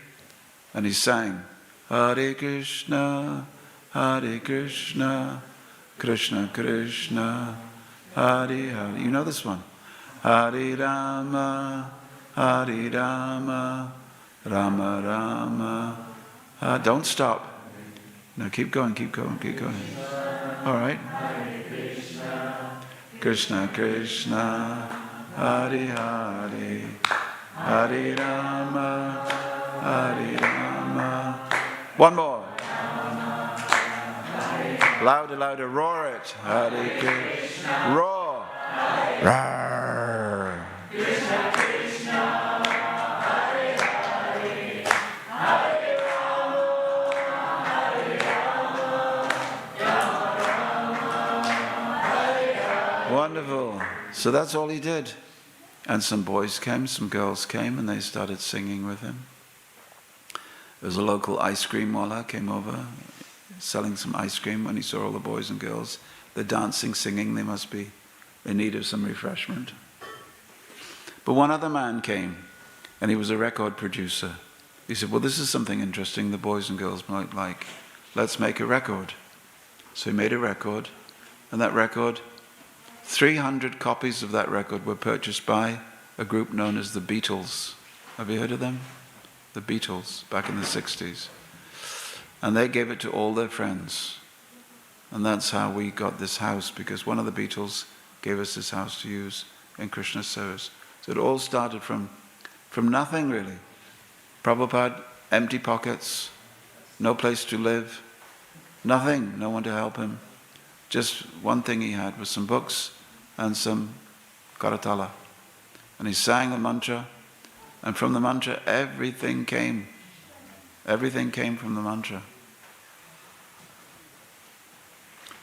and he sang, Hare Krishna, Krishna Krishna, Hare Hare. You know this one. Hare Rama, Rama Rama. Don't stop. No, keep going. All right. Krishna Krishna, Hare Hare, Hare Rama, Rama. One more. Louder, roar it. Hare Krishna. Roar. Rawr. Wonderful. So that's all he did. And some boys came, some girls came, and they started singing with him. There was a local ice cream wala came over, selling some ice cream. When he saw all the boys and girls, they're dancing, singing, they must be in need of some refreshment. But one other man came, and he was a record producer. He said, well, this is something interesting the boys and girls might like. Let's make a record. So he made a record, and that record, 300 copies of that record were purchased by a group known as the Beatles. Have you heard of them? The Beatles, back in the 60s. And they gave it to all their friends. And that's how we got this house, because one of the Beatles gave us this house to use in Krishna's service. So it all started from nothing, really. Prabhupada, empty pockets, no place to live, nothing, no one to help him. Just one thing he had was some books and some karatala. And he sang the mantra, and from the mantra everything came. Everything came from the mantra.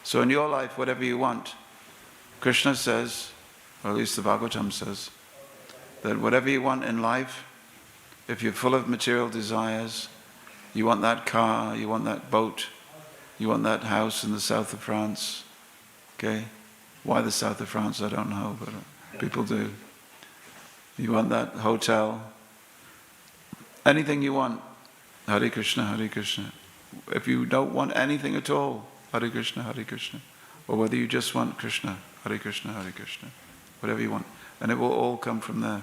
So in your life, whatever you want, Krishna says, or at least the Bhagavatam says, that whatever you want in life, if you're full of material desires, you want that car, you want that boat, you want that house in the south of France, okay? Why the south of France, I don't know, but people do. You want that hotel, anything you want, Hare Krishna, Hare Krishna. If you don't want anything at all, Hare Krishna, Hare Krishna. Or whether you just want Krishna, Hare Krishna, Hare Krishna. Whatever you want. And it will all come from there.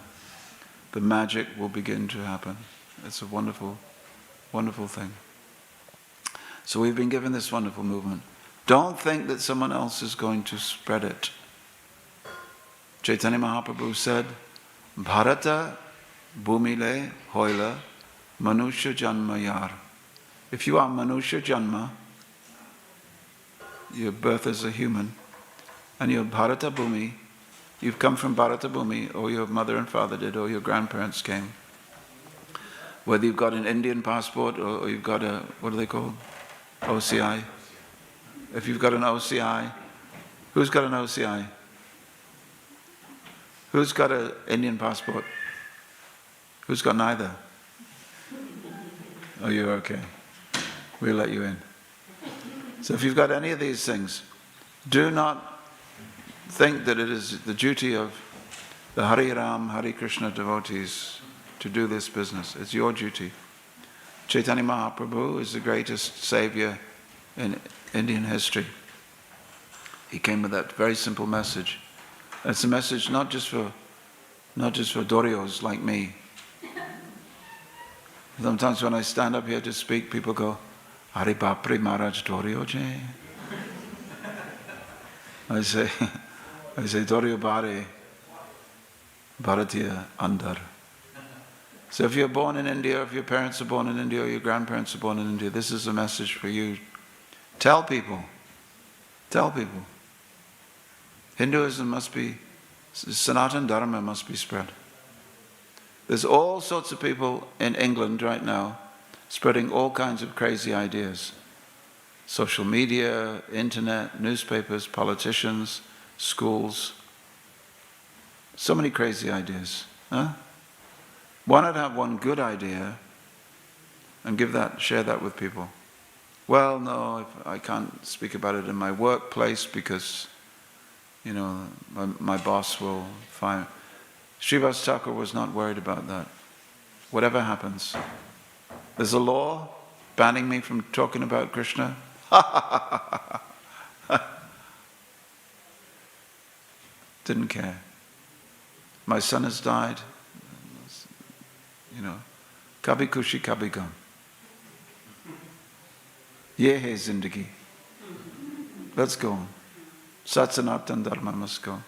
The magic will begin to happen. It's a wonderful, wonderful thing. So we've been given this wonderful movement. Don't think that someone else is going to spread it. Chaitanya Mahaprabhu said, Bharata bhumile hoila manusha janma yar. If you are manusha janma, your birth as a human, and you're Bharata Bhumi, you've come from Bharata Bhumi, or your mother and father did, or your grandparents came. Whether you've got an Indian passport, or you've got a, what are they called? OCI. If you've got an OCI, who's got an OCI? Who's got an Indian passport? Who's got neither? Oh, you're okay. We'll let you in. So if you've got any of these things, do not think that it is the duty of the Hare Ram, Hare Krishna devotees to do this business. It's your duty. Chaitanya Mahaprabhu is the greatest savior in Indian history. He came with that very simple message. It's a message not just for Dorios like me. Sometimes when I stand up here to speak, people go, Hari Bapri Maharaj Dorio je. I say Dorio Bhare Bharatiya Andar. So if you're born in India, if your parents are born in India, or your grandparents are born in India, this is a message for you. Tell people. Tell people. Hinduism must be, Sanatana Dharma must be spread. There's all sorts of people in England right now spreading all kinds of crazy ideas. Social media, internet, newspapers, politicians, schools. So many crazy ideas. Huh? Why not have one good idea and share that with people? Well, no, I can't speak about it in my workplace because, my boss will fire. Shivas Takur was not worried about that. Whatever happens. There's a law banning me from talking about Krishna. Didn't care. My son has died. Kabhi khushi, kabhi gum. Ye hai zindagi. Let's go. Satsanatan dharma must go.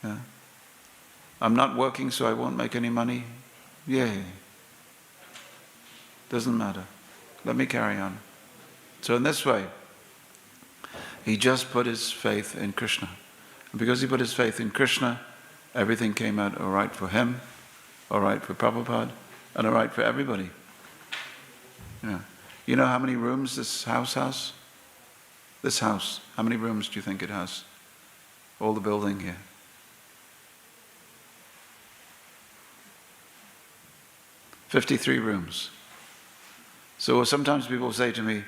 Yeah. I'm not working, so I won't make any money. Yay. Doesn't matter. Let me carry on. So in this way, he just put his faith in Krishna. Because he put his faith in Krishna, everything came out all right for him, all right for Prabhupada, and all right for everybody. You know how many rooms this house has? This house, how many rooms do you think it has? All the building here. 53 rooms. So sometimes people say to me,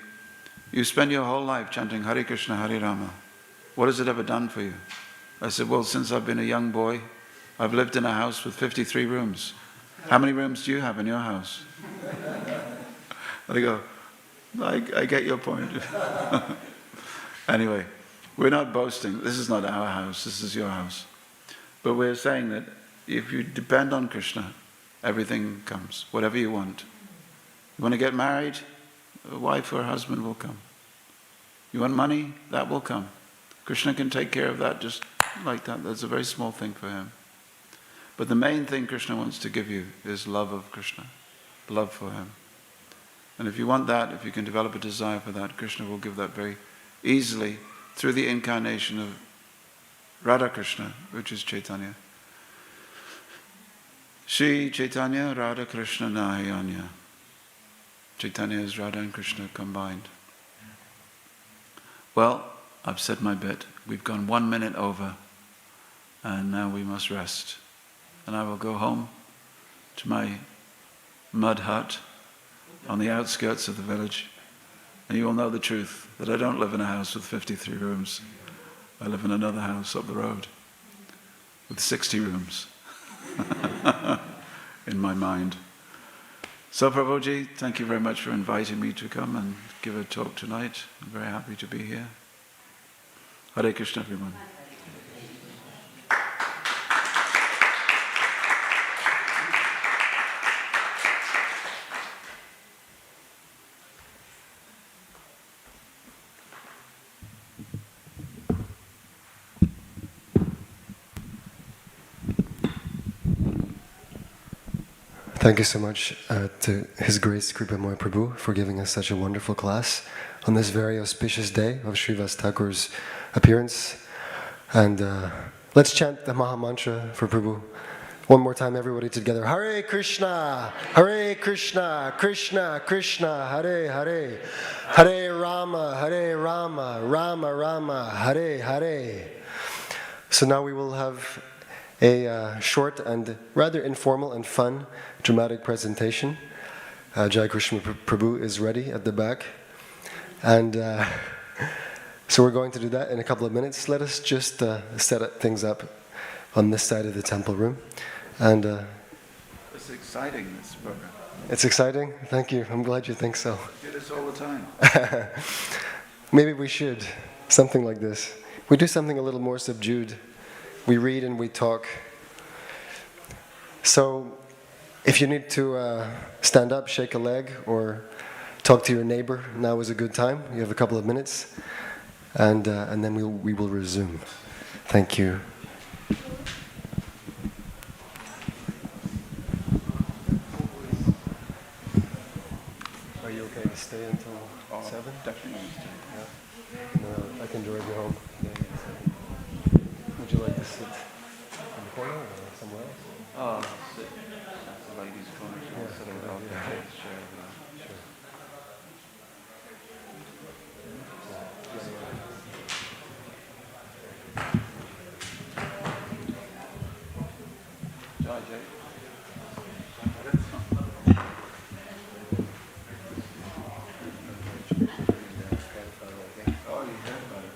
you spend your whole life chanting Hare Krishna, Hare Rama. What has it ever done for you? I said, well, since I've been a young boy, I've lived in a house with 53 rooms. How many rooms do you have in your house? And I go, I get your point. Anyway, we're not boasting. This is not our house, this is your house. But we're saying that if you depend on Krishna, everything comes, whatever you want. You want to get married, a wife or a husband will come. You want money, that will come. Krishna can take care of that just like that. That's a very small thing for him. But the main thing Krishna wants to give you is love of Krishna, love for him. And if you want that, if you can develop a desire for that, Krishna will give that very easily through the incarnation of Radha Krishna, which is Chaitanya. Shri Chaitanya, Radha Krishna Nahayanya. Chaitanya is Radha and Krishna combined. Well, I've said my bit. We've gone 1 minute over, and now we must rest. And I will go home to my mud hut on the outskirts of the village, and you will know the truth, that I don't live in a house with 53 rooms. I live in another house up the road with 60 rooms in my mind. So Prabhuji, thank you very much for inviting me to come and give a talk tonight. I'm very happy to be here. Hare Krishna, everyone. Thank you so much to His Grace Kripamoy Prabhu for giving us such a wonderful class on this very auspicious day of Shivas Takur's appearance. And let's chant the Maha Mantra for Prabhu. One more time, everybody together. Hare Krishna, Krishna Krishna, Hare Hare, Hare Rama, Rama Rama, Hare Hare. So now we will have a short and rather informal and fun dramatic presentation. Jai Krishna Prabhu is ready at the back. And so we're going to do that in a couple of minutes. Let us just set things up on this side of the temple room. And it's exciting, this program. It's exciting? Thank you. I'm glad you think so. We do this all the time. Maybe we should. Something like this. We do something a little more subdued. We read and we talk. So, if you need to stand up, shake a leg, or talk to your neighbor, now is a good time. You have a couple of minutes, and then we will resume. Thank you. Are you okay to stay until 7? Definitely. Yeah. No, I can drive you home. Would you like to sit in the corner or somewhere else? Oh, sit at the ladies' corner. Yeah. Sitting above the chair. Sure. Jai Jai. Oh, you heard about it.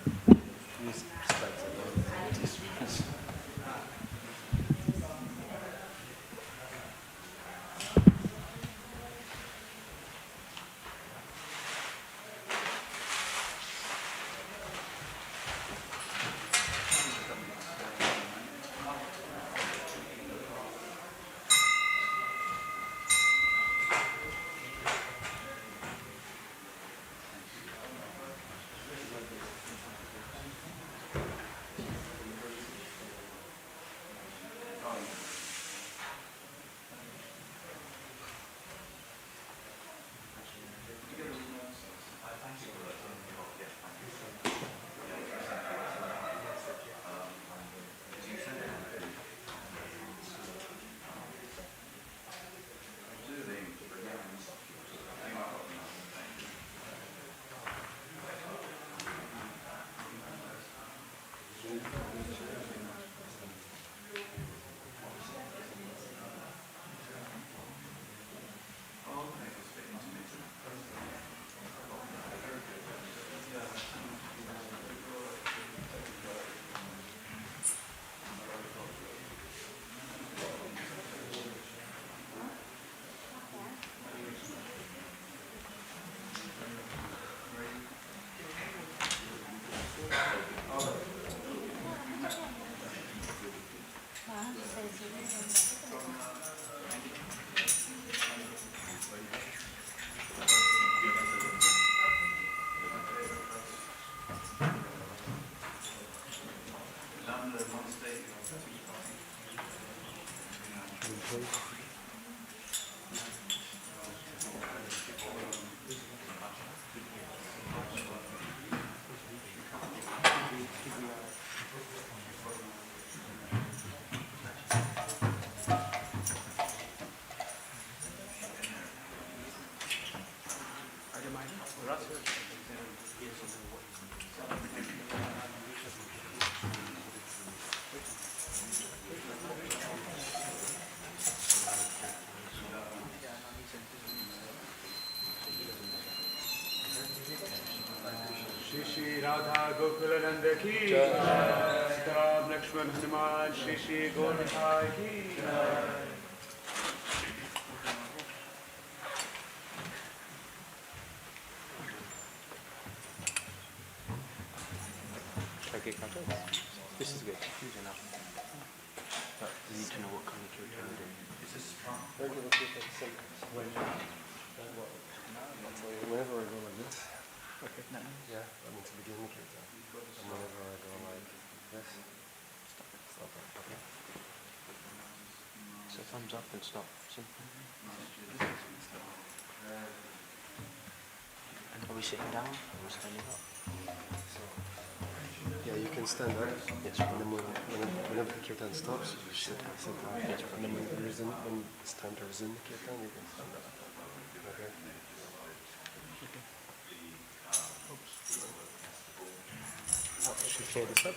Shri Shri Radha Gokulananda ki Jai. Sitaram Lakshman Hanuman Shri Shri Gaurnitai ki Jai. This is good. Huge enough. But you need to know what kind of cake you're going to do. Is this strong? Regular cake like simple. Whenever I go like this. Okay. No. Yeah, I mean to begin the kirtan. And whenever I go like this. Stop it. Okay. So thumbs up and stop. Simple. Are we sitting down or are we standing up? Yeah, you can stand up. Yes. And then whenever the kirtan stops, you sit down. Yes. And then when it's time to resume the kirtan, you can stand up. Okay. Should we clear this up?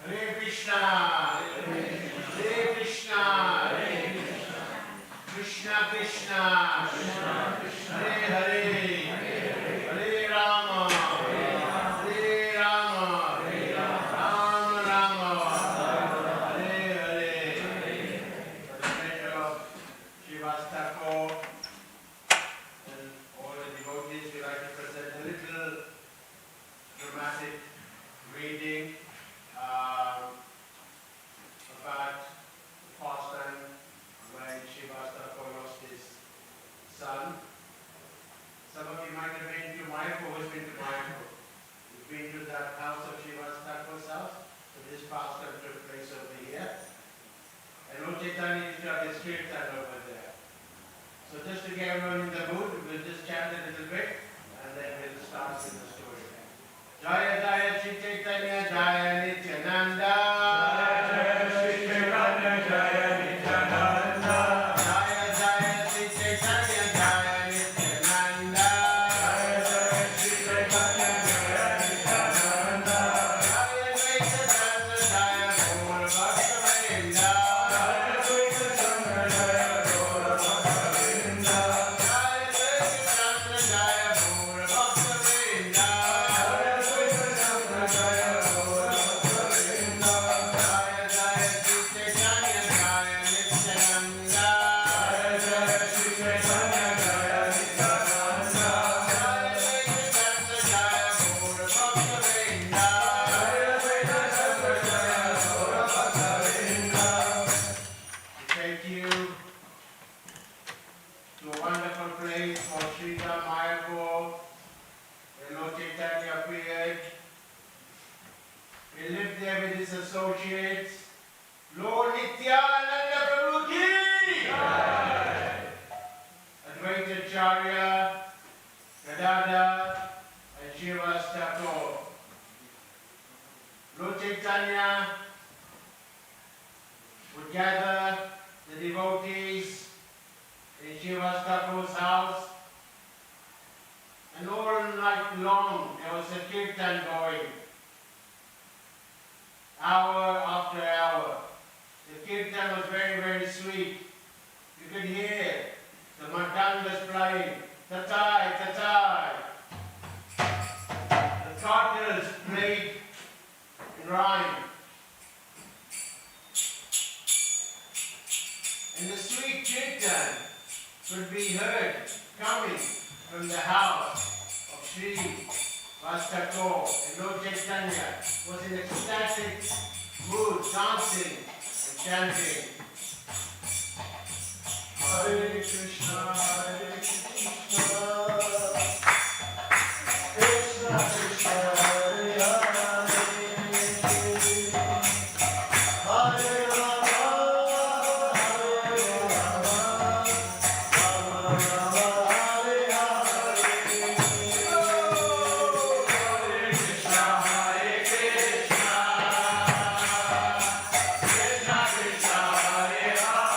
Hare Krishna, Hare Krishna, Krishna Krishna, Hare Hare, Hare Rama, Hare Rama, Rama Rama, Hare Hare. For the pleasure of Shivas Takur and all the devotees, we like to present a little dramatic reading about the pastime when Shivas Takur lost his son. Some of you might have been to Mayapur. Who's been to Mayapur? You've been to that house of Shivas Takur's house. So this pastime took place over here. And Lord Chaitanya used to have his kirtan over there. So just to get everyone in the mood, we'll just chant a little bit and then we'll start with the story. Jaya Jaya Shri Chaitanya Jaya Nityananda. Jaya Shri Chaitanya Jaya Nityananda. Jaya Jaya Shri Chaitanya Jaya Nityananda. Jaya Jaya Shri Chaitanya Jaya Nityananda. Jaya Advaita Chandra Jaya Gaura Bhaktivedanta. Jaya Advaita Chandra Jaya Gaura Bhaktivedanta. Jaya Advaita Chandra Jaya Gaura Bhaktivedanta. Take you to a wonderful place called Srita Mayapur, where Lord Chaitanya appeared. He lived there with his associates. Lord Nityananda Prabhu ki! Advaita Acharya, Gadadhar, and Shivas Takur. Lord Chaitanya would gather the devotees in Shivas Takur's house, and all night long there was a kirtan going, hour after hour. The kirtan was very, very sweet. You could hear the mardangas playing, tatai, tatai. The carters played in rhyme. And the sweet kirtan could be heard coming from the house of Shri Vastakur. And Lord Chaitanya was in ecstatic mood, dancing and chanting. Hare Krishna, Hare Krishna, Krishna Krishna, Hare Hare, Hare Rama, Hare Rama, Rama Rama, Hare Hare. Hare Krishna, Hare Krishna, Krishna Krishna, Hare Hare.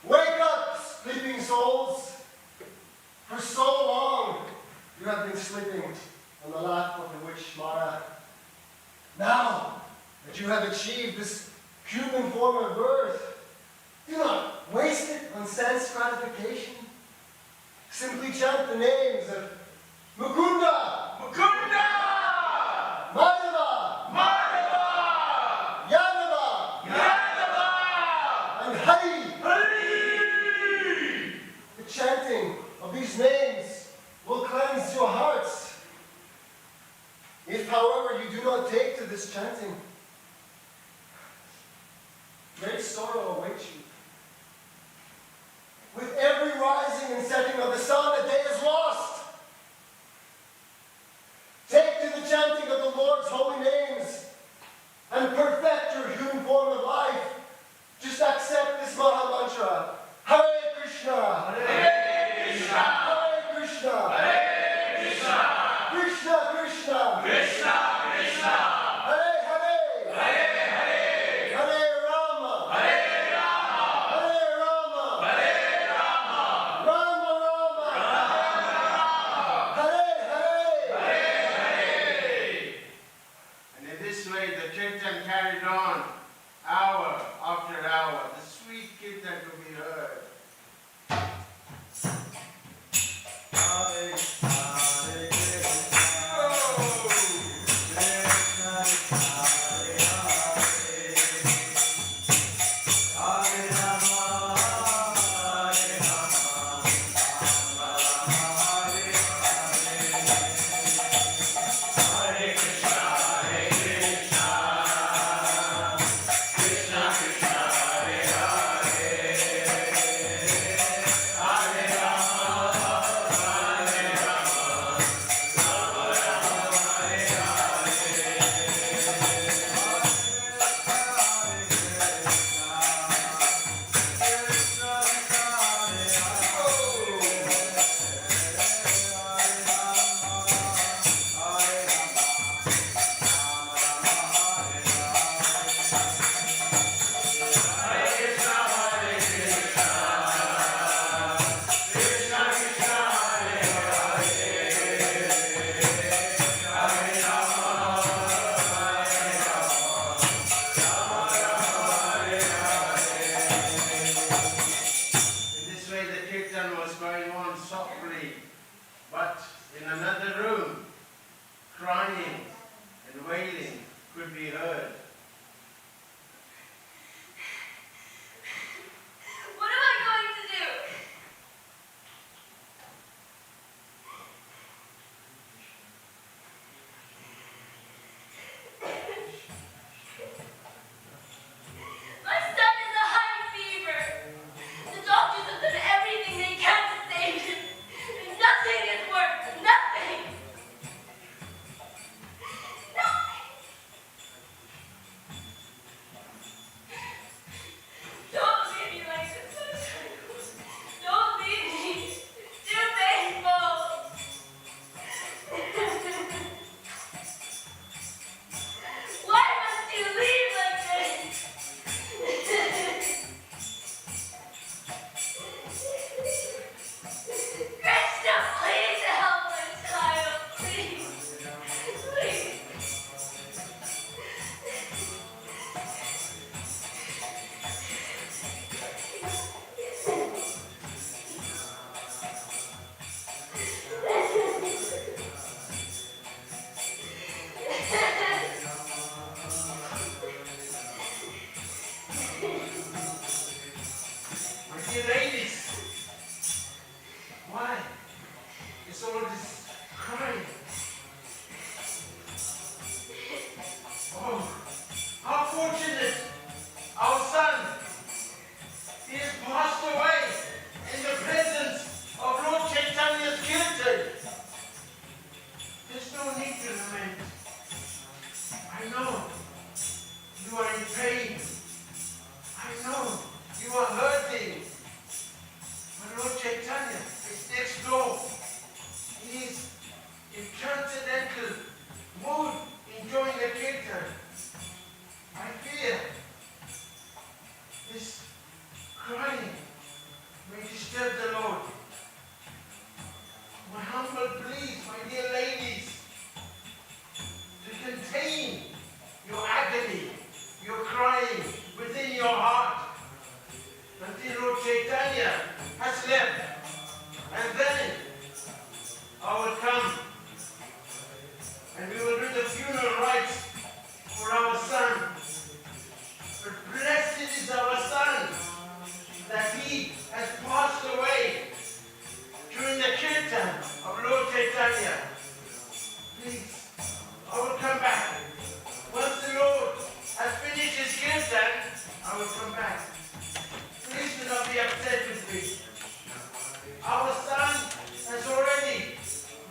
Wake up, sleeping souls! For so long you have been sleeping on the lap of the witch Mara. Now that you have achieved this human form of birth, do not waste it on sense gratification. Simply chant the names of Mukunda, Mukunda, Madhava, Madhava, Yadava, Yadava, and Hari, Hari. The chanting of these names will cleanse your hearts. If, however, you do not take to this chanting, great sorrow awaits you. With every rising and setting of the sun, a day is lost. Take to the chanting of the Lord's holy names and perfect your human form of life. Just accept this Maha Mantra. Hare Krishna. Hare Krishna. Hare Krishna. Hare Krishna. Krishna Krishna. Krishna Krishna. Hare Hare. Hare Hare. Hare Rama. Hare Rama. dear ladies. Why? It's all this crying. Oh, how fortunate our son. He has passed away in the presence of Lord Chaitanya's kirtan. There's no need to lament. I know you are in pain. I know you are hurting. But Lord Chaitanya is next door. He is in transcendental mood, enjoying the kirtan. I fear this crying may disturb the Lord. My humble pleas, my dear ladies, to contain your agony, your crying within your heart until Lord Chaitanya has left. And then I will come and we will do the funeral rites for our son. But blessed is our son that he has passed away during the kirtan of Lord Chaitanya. Please, I will come back. Once the Lord has finished his kirtan, I will come back. Please do not be upset with me. Our son has already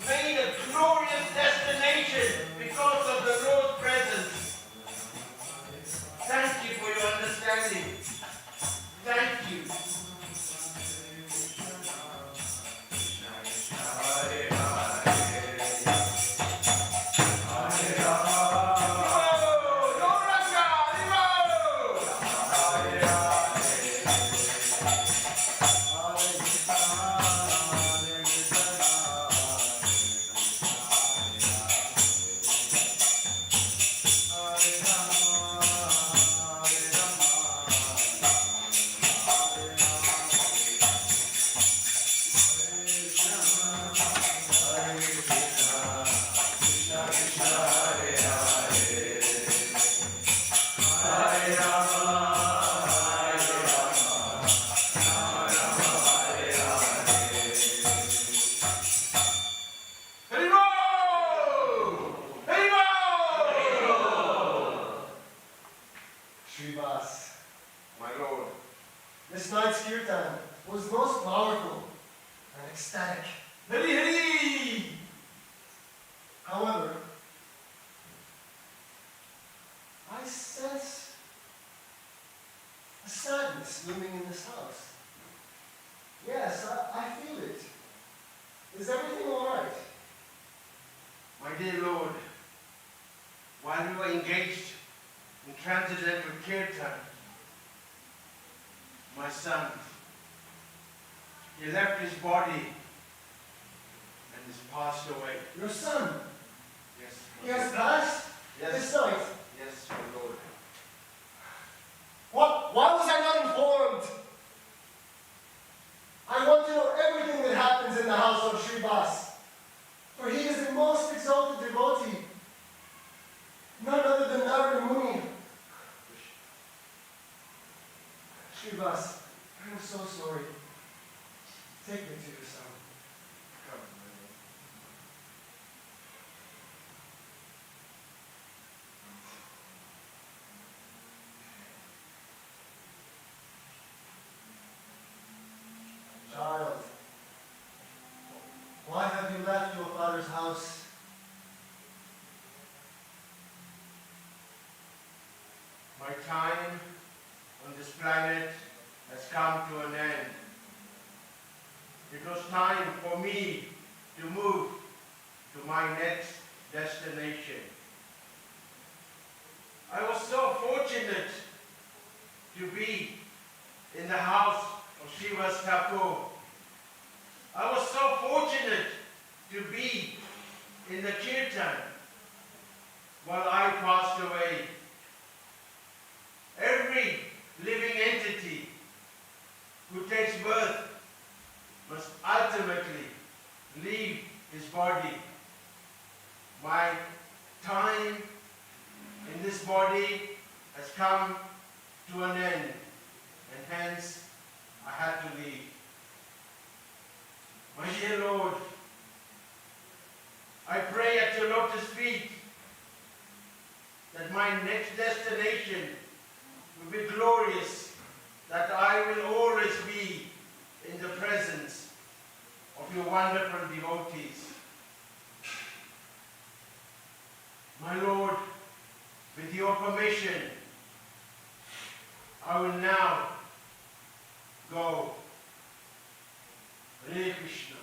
made a glorious destination because of the Lord's presence. Thank you for your understanding. Thank you. Shivas, My Lord, this night's kirtan was most powerful and ecstatic. Hari Hari! However, I sense a sadness looming in this house. Yes, I feel it. Is everything all right? My dear Lord, while you were engaged in transcendental kirtan, my son, he left his body and has passed away. Your son, Yes. he has passed this night. Yes, my Lord. Why was I not informed? I want to know everything that happens in the house of Shivas, for he is the most exalted devotee, none other than Narada Muni. Shivas, I am so sorry. Take me to your son. Come, my Lord. Child, why have you left your father's house? My time on this planet has come to an end. It was time for me to move to my next destination. I was so fortunate to be in the house of Shivas Takur. I was so fortunate to be in the kirtan while I passed away. Every living entity who takes birth must ultimately leave his body. My time in this body has come to an end, and hence I had to leave. I will now go. Hare Krishna.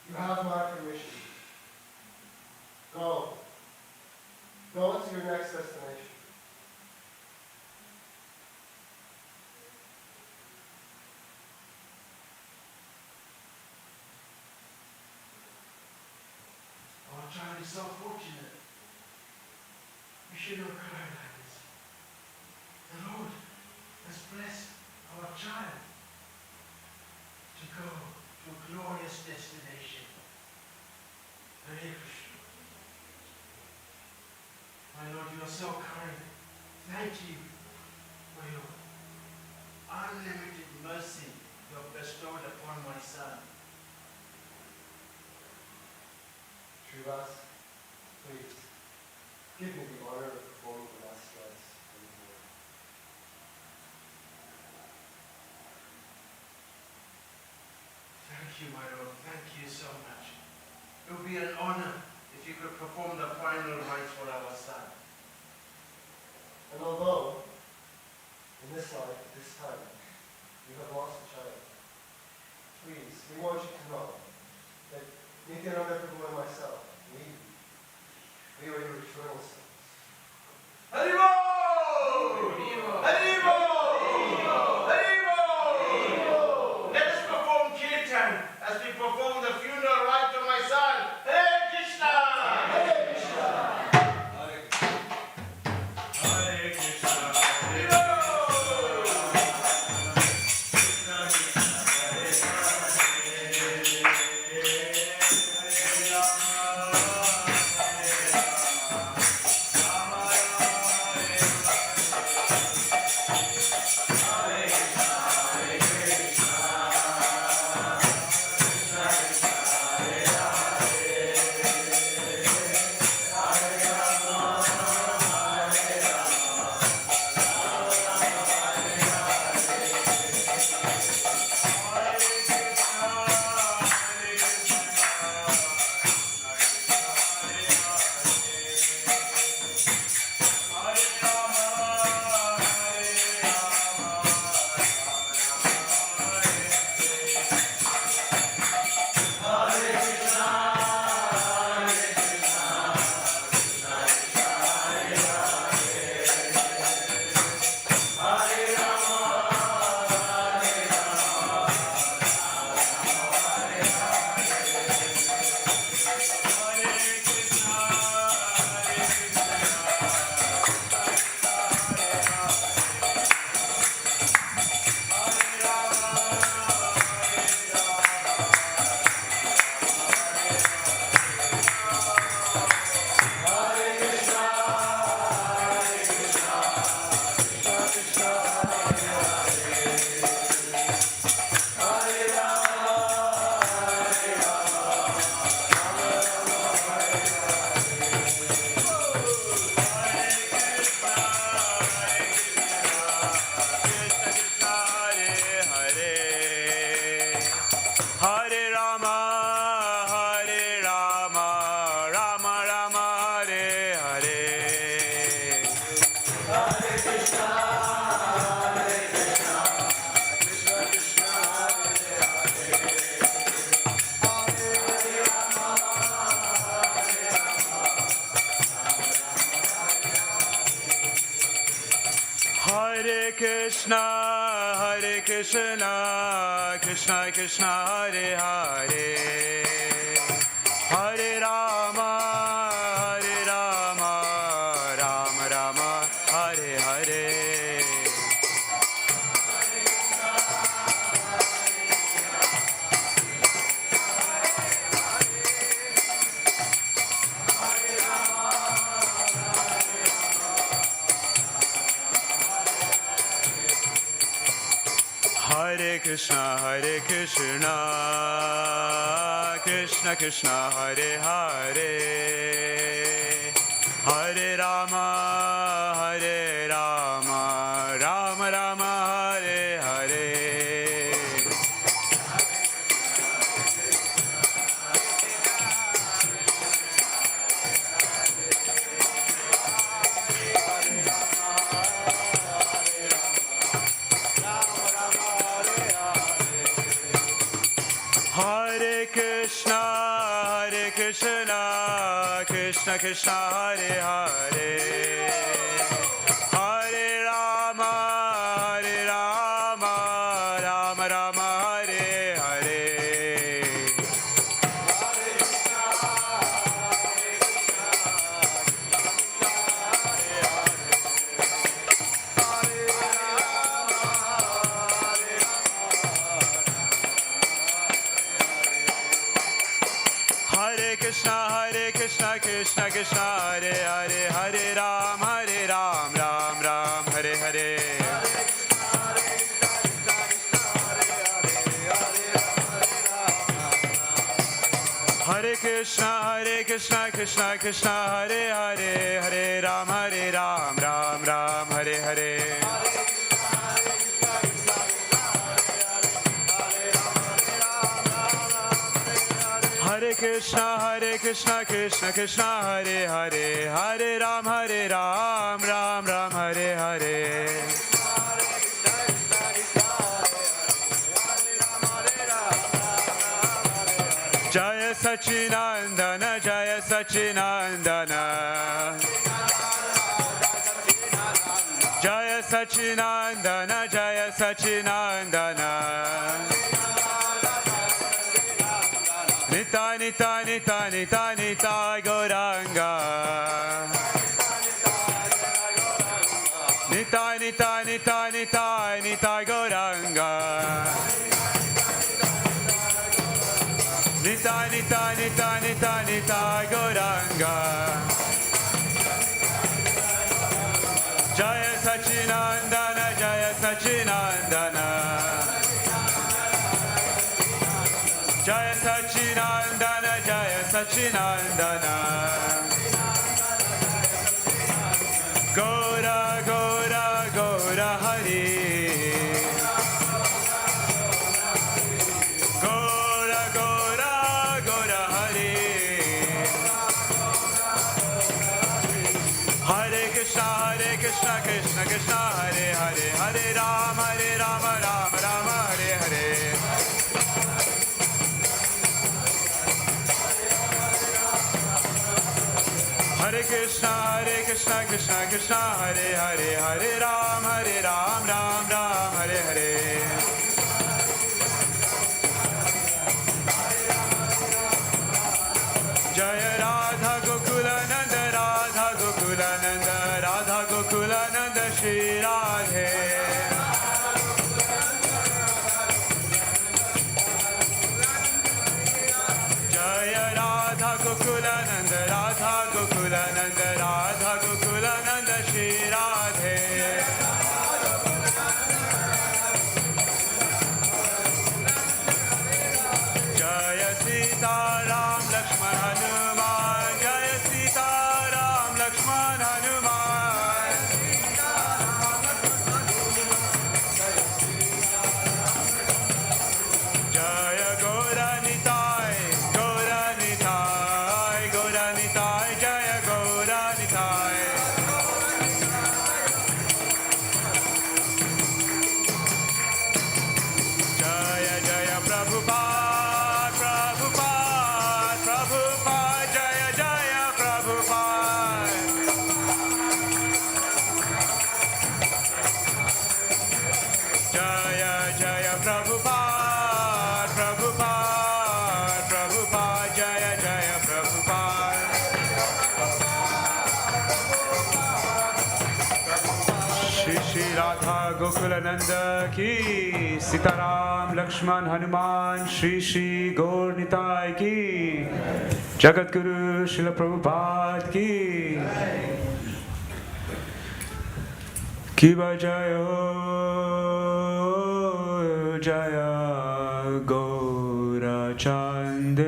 You have my permission. Go. Go to your next destination. Our child is so fortunate. We should not cry like this. The Lord has blessed our child to go to a glorious destination. Hare Krishna. My Lord, you are so kind. Thank you for your unlimited mercy you have bestowed upon my son. Shivas, please, give me the honor of performing the last rites for the Lord. Thank you, my Lord. Thank you so much. It would be an honor if you could perform the final rites for our son. And although, in this life, at this time, you have lost a child, please, we want you to know that Nityananda Prabhu and myself, we are your eternal sons. Harimo! Harimo! Harimo! Let us perform kirtan as we perform the funeral rite of my son. Hare Krishna! Hare Krishna! Hare Krishna! Hare Krishna, Krishna Krishna, Hare Hare, Hare Rama, Rama Rama, Hare Hare. Hare Krishna, Krishna Krishna, Hare Hare, Hare Rama, Rama Rama, Hare Hare. Krishna, Krishna Krishna, Hare Hare, Hare Rama, Rama Rama, Hare Hare. Hare Krishna, Krishna Krishna, Hare Hare, Hare Ram, Ram Ram, Hare Hare. Hare Krishna, Krishna Krishna, Hare Hare, Hare Ram, Ram Ram, Hare Hare. Hare Krishna, Krishna Krishna, Hare Hare, Hare Ram, Ram Ram, Hare Hare. Jaya Sachinandana, Jaya Sachinandana, Jaya Sachinandana, Jaya Sachinandana. Nita Nita Nita Nita Nita Gauranga, Nita Nita Nita Nita Nita Gauranga, Nita Nita Nita Nita Nita Gauranga. Jaya Sachinandana, Jaya Sachinandana, Jaya Sachinandana, Jaya Sachinandana. Gaura Gaura Gaura Hari, Gaura Gaura Gaura Hari. Hare Krishna, Krishna Krishna, Hare Hare, Hare Rama, Rama Rama, Hare Hare. Hare Krishna, Krishna Krishna, Hare Hare, Hare Ram, Ram Ram, Hare Hare. Jaya Radha Gokula Nanda, Radha Gokula Nanda, Radha Gokula Nanda, Shri Radhe. Jaya Radha Gokula Nanda, Radha Gokula Nanda, Radha Gokula Nanda, Shri Radhe. Jaya Sita Ram Lakshman Hanuman, Jaya Sita Ram Lakshman Hanuman. Jaya Gaura Nitai, Gaura Nitai, Gaura Nitai, Jaya Gaura Nitai. Jaya Jaya Prabhupada, Prabhupada, Prabhupada, Jaya Jaya Prabhupada. Jaya Jaya Prabhupada, Prabhupada, Prabhupada, Jaya Jaya Prabhupada. Shri Shri Radha Gokulananda ki, Sitaram Lakshman Hanuman, Shri Shri Gaur Nitai ki, Jagat Guru Srila Prabhupada ki. Kiba Jayo Jaya Gaura Chande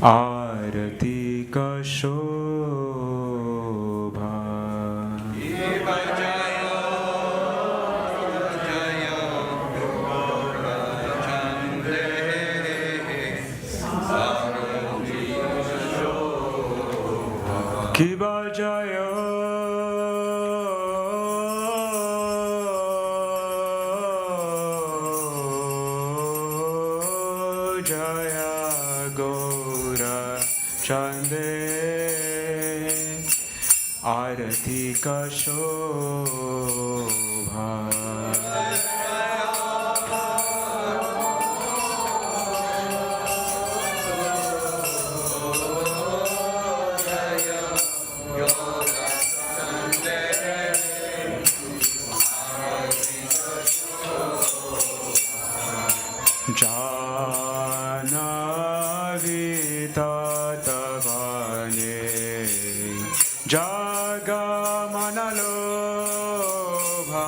Arati Ka Shobha. Kiba Jayo Jaya Gaura Chande Arati Ka Shobha. Kiba Jayo Jaya चंदे आरती का शोभा Janavi tatavane jagamanalobha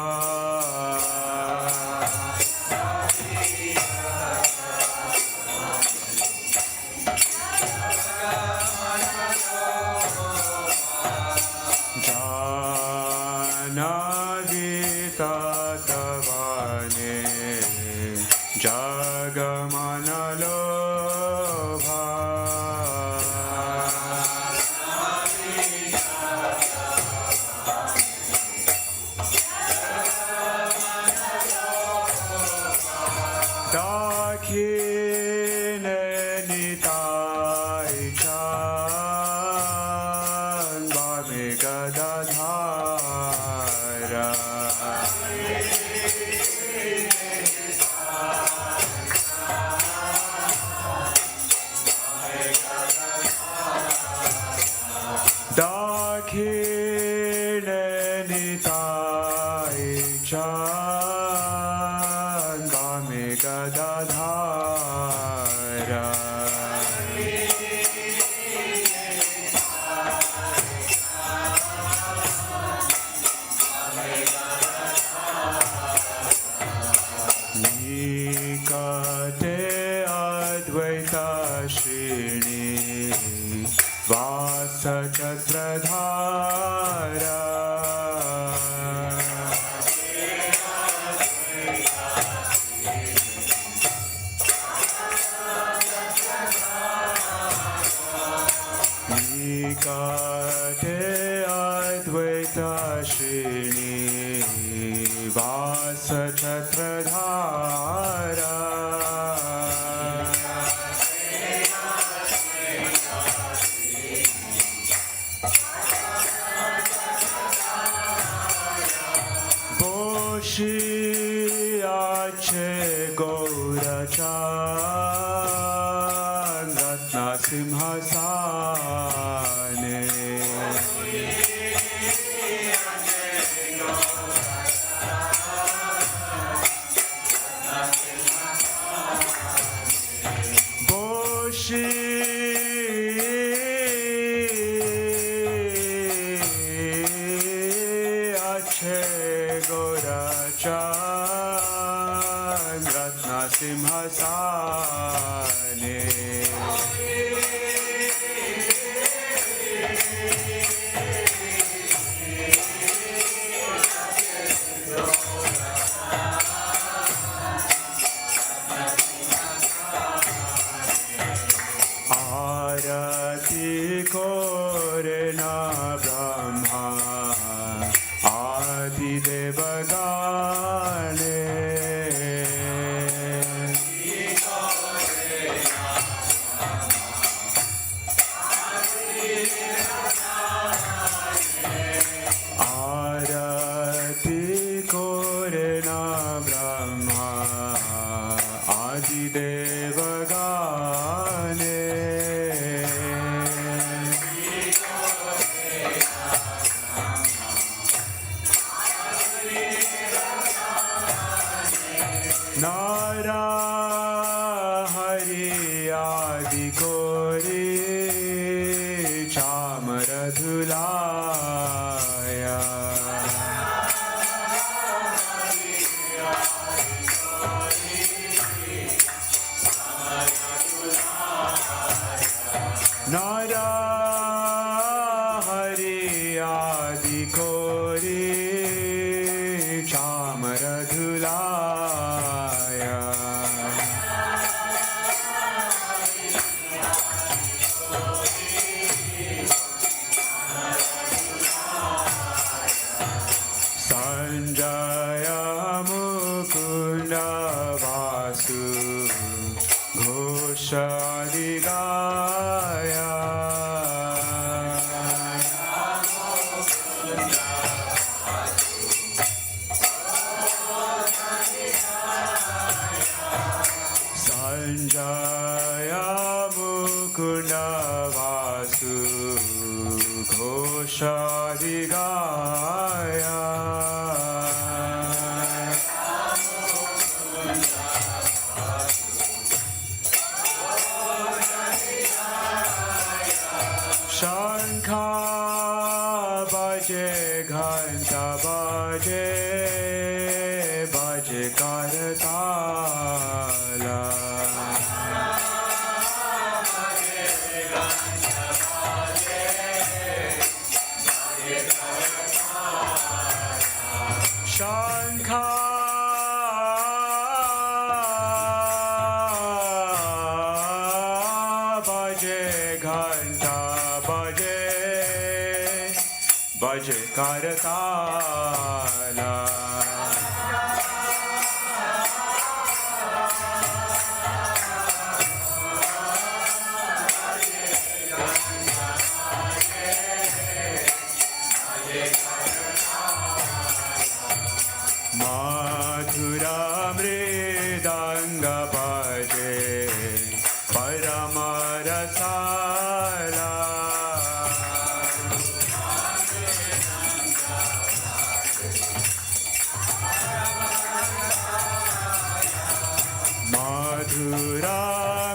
Janavi tatavane Jagamanalobha Dakhine nitai chan Bhave gadadhara Dakhine nitai chan Bhave gadadhara Nikate advaita shrini Vasa Chatradhara Nikate advaita shrini Vasa Chatradhara Boshi ache Gaurachan Ratna Simhasane Boshi ache Gaurachan Ratna Simhasane Arati korena Brahma Adi Devagane Arati korena Brahma Adi Devagane Nara Hari Adi Kori Chamaradhulaya Nara Hari Adi Kori Chamaradhulaya Sanjaya Mukunda Vasu Ghoshadigaya घंटा बाजे बाजे करताला शंखा बाजे घंटा बाजे बाजे करताला मधुरा मृदंग बाजे परम रसाला मधुरा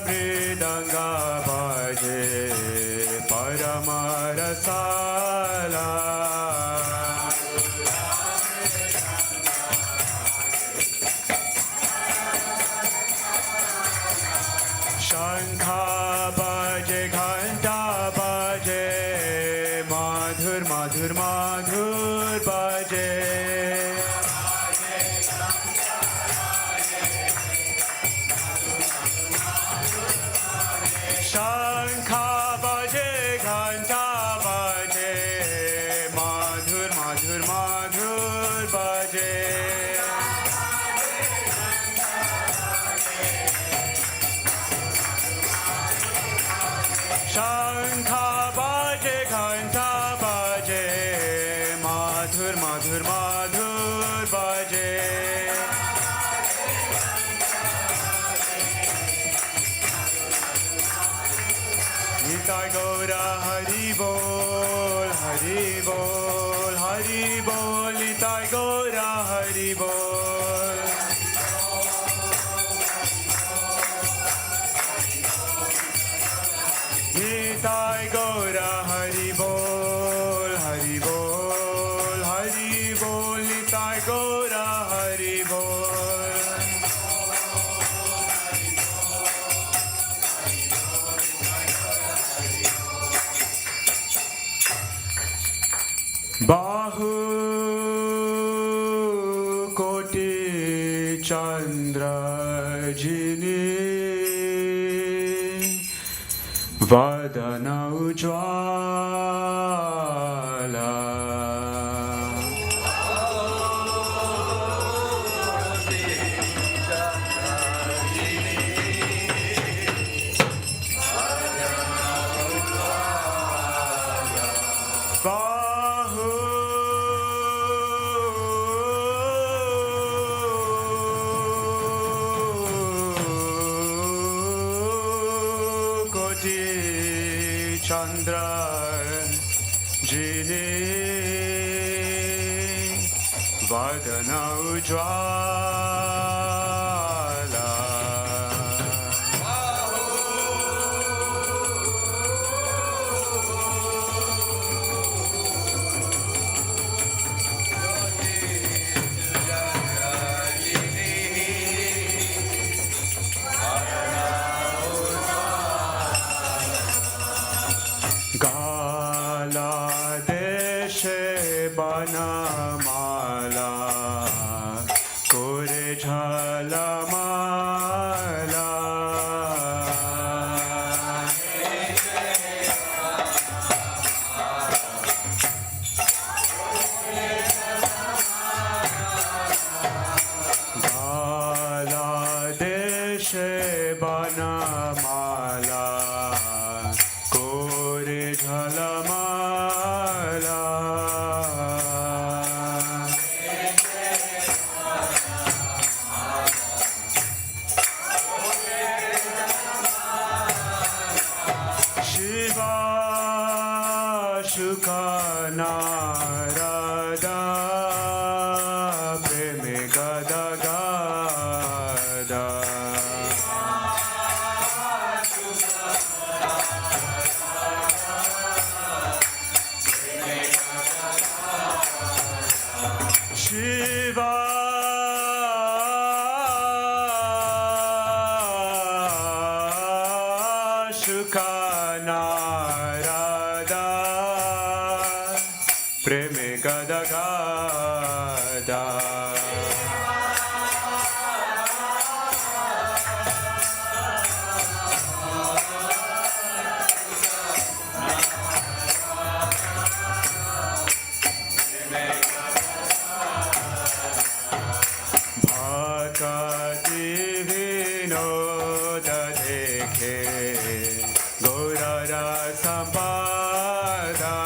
मृदंग बाजे परम रसाला शंखा बाजे घंटा बाजे मधुर मधुर मधुर बाजे शंखा बाजे घंटा बाजे मधुर मधुर मधुर बाजे शंखा बाजे घंटा बाजे मधुर मधुर मधुर बाजे निताय गौरा हरि बोल हरि बोल हरि बोल निताय गौरा हरि बोल निताय गौरा हरि बोल हरि बोल हरि बोल निताय गौरा हरि बोल बाहु कोटि चंद्र जिनी वदन उज्ज्वला बाहु कोटि चंद्र जिने वदन उज्ज्वला गाला देशे बनमाला कोरे झलमाला गाला देशे बनमाला कोरे झलमाला Shiva Shuka Narada Preme Gada Gada Bhakti Vinoda Dekhe Gaurara Sampada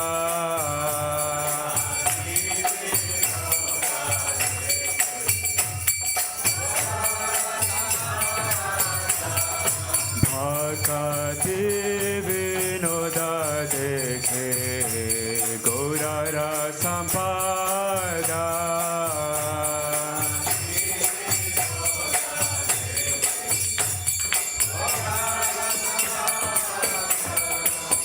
Bhakti Vinoda Dekhe Gaurara Sampada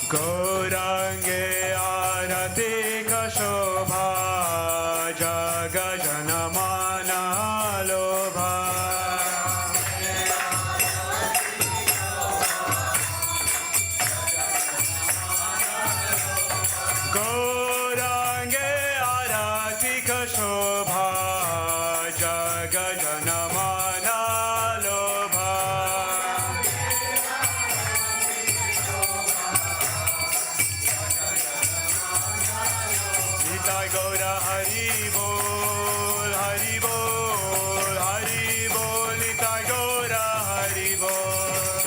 Gaurange Aratika Shobha Jaga Janamana Lobha Gaurange Aratika Shobha Jaga Janamana Lobha Nitai Gaura Hari Bol, Hari Bol, Hari Bol, Nitai Gaura Hari Bol.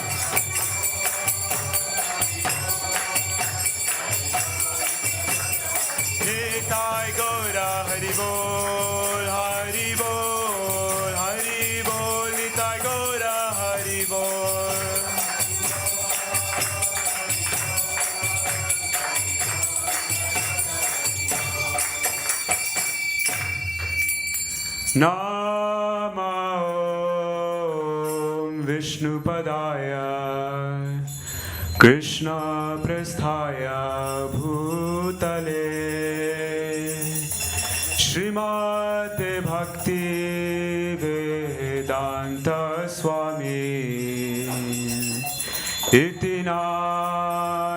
Nitai Gaura Hari Bol, Hari Bol, Hari Bol, Nitai Gaura Hari Bol. Nama Om Vishnupadaya Krishna Prasthaya Bhutale Srimate Bhakti Vedanta Swami Iti Namine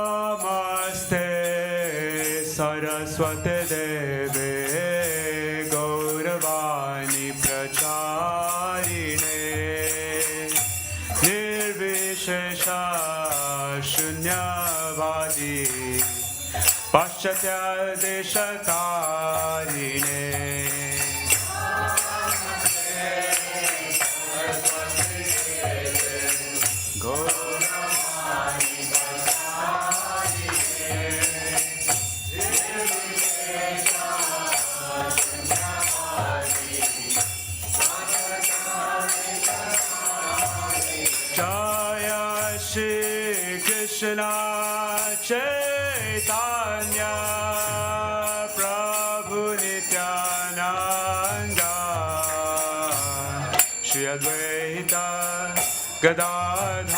Namaste Saraswate Deve Gauravani Pracharine Nirvishesha Shunyavadi Paschatya Deshatarine Jaya Shri Krishna Chaitanya Prabhu Nityananda Shri Advaita Gadadhar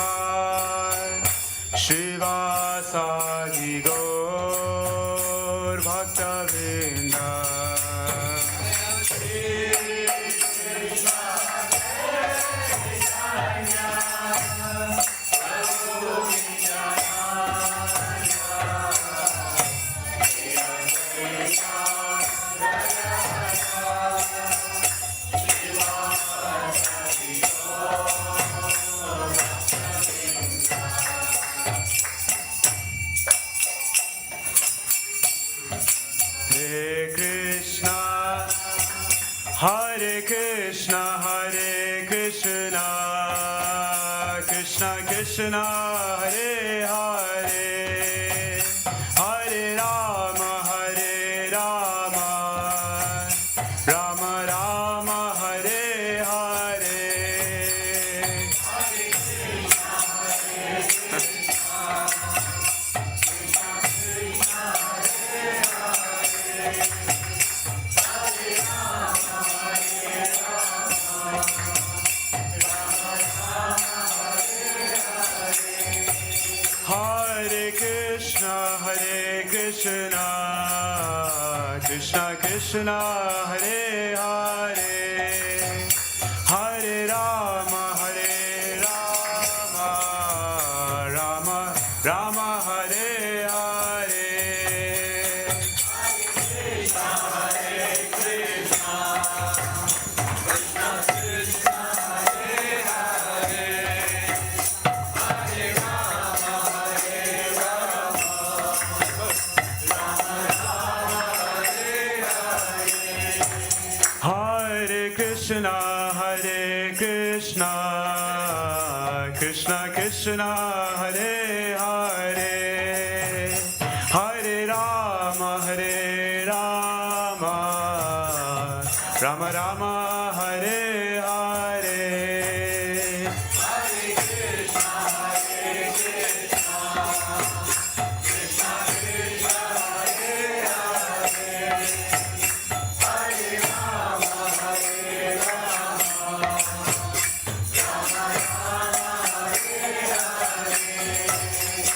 Shivasadi Gaur Bhaktivedanta Hare Krishna, Krishna Krishna, Hare Hare, Hare Rama, Rama Rama, Hare Hare. Krishna, Krishna Krishna, Hare Hare, Hare Rama, Rama Rama, Hare Hare. Hare Krishna, Krishna Krishna, Hare Hare, Hare Rama, Rama Rama, Hare Hare.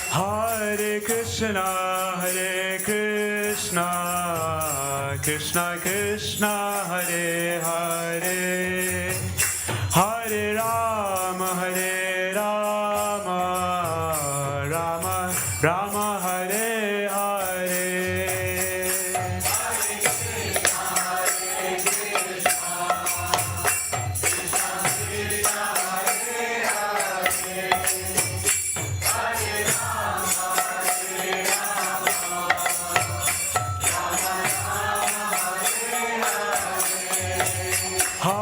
Hare Krishna, Krishna Krishna, Hare Hare, Hare Rama, Rama Rama, Hare Hare. Hare Krishna, Krishna Krishna, Hare Hare, Hare Rama, Rama Rama, Hare Hare. Hare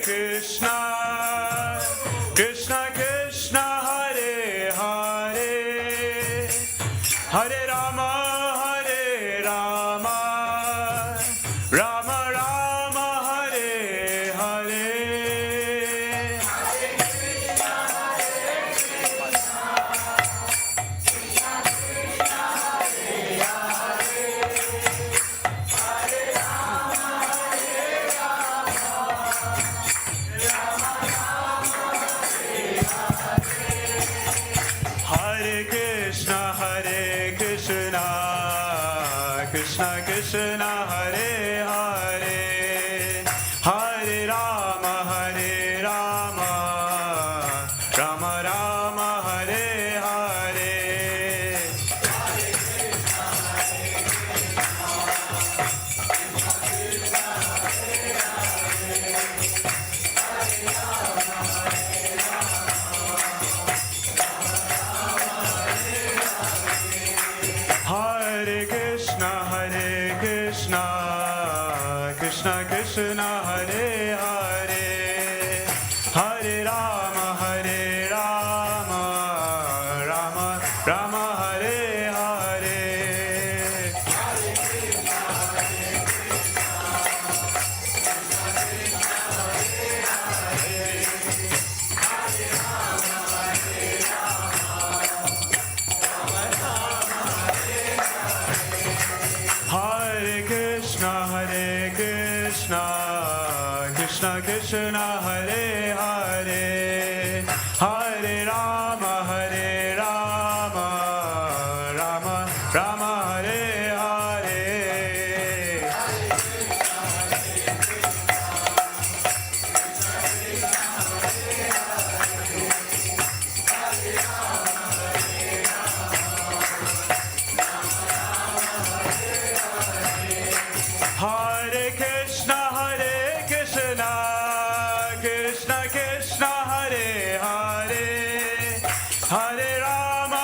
Krishna, Krishna Krishna, Hare Hare, Hare Rama, Rama Rama, Hare Hare. Hare Krishna, Krishna Krishna, Hare Hare, Hare Rama, Rama Rama, Hare Hare. Hare Krishna, Krishna Krishna, Hare Hare, Hare Rama, Rama Rama, Hare Hare. Hare Krishna, Krishna Krishna, Hare Hare, Hare Rama, Rama Rama, Hare Hare. Hare Krishna, Krishna Krishna, Hare Hare, Hare Rama,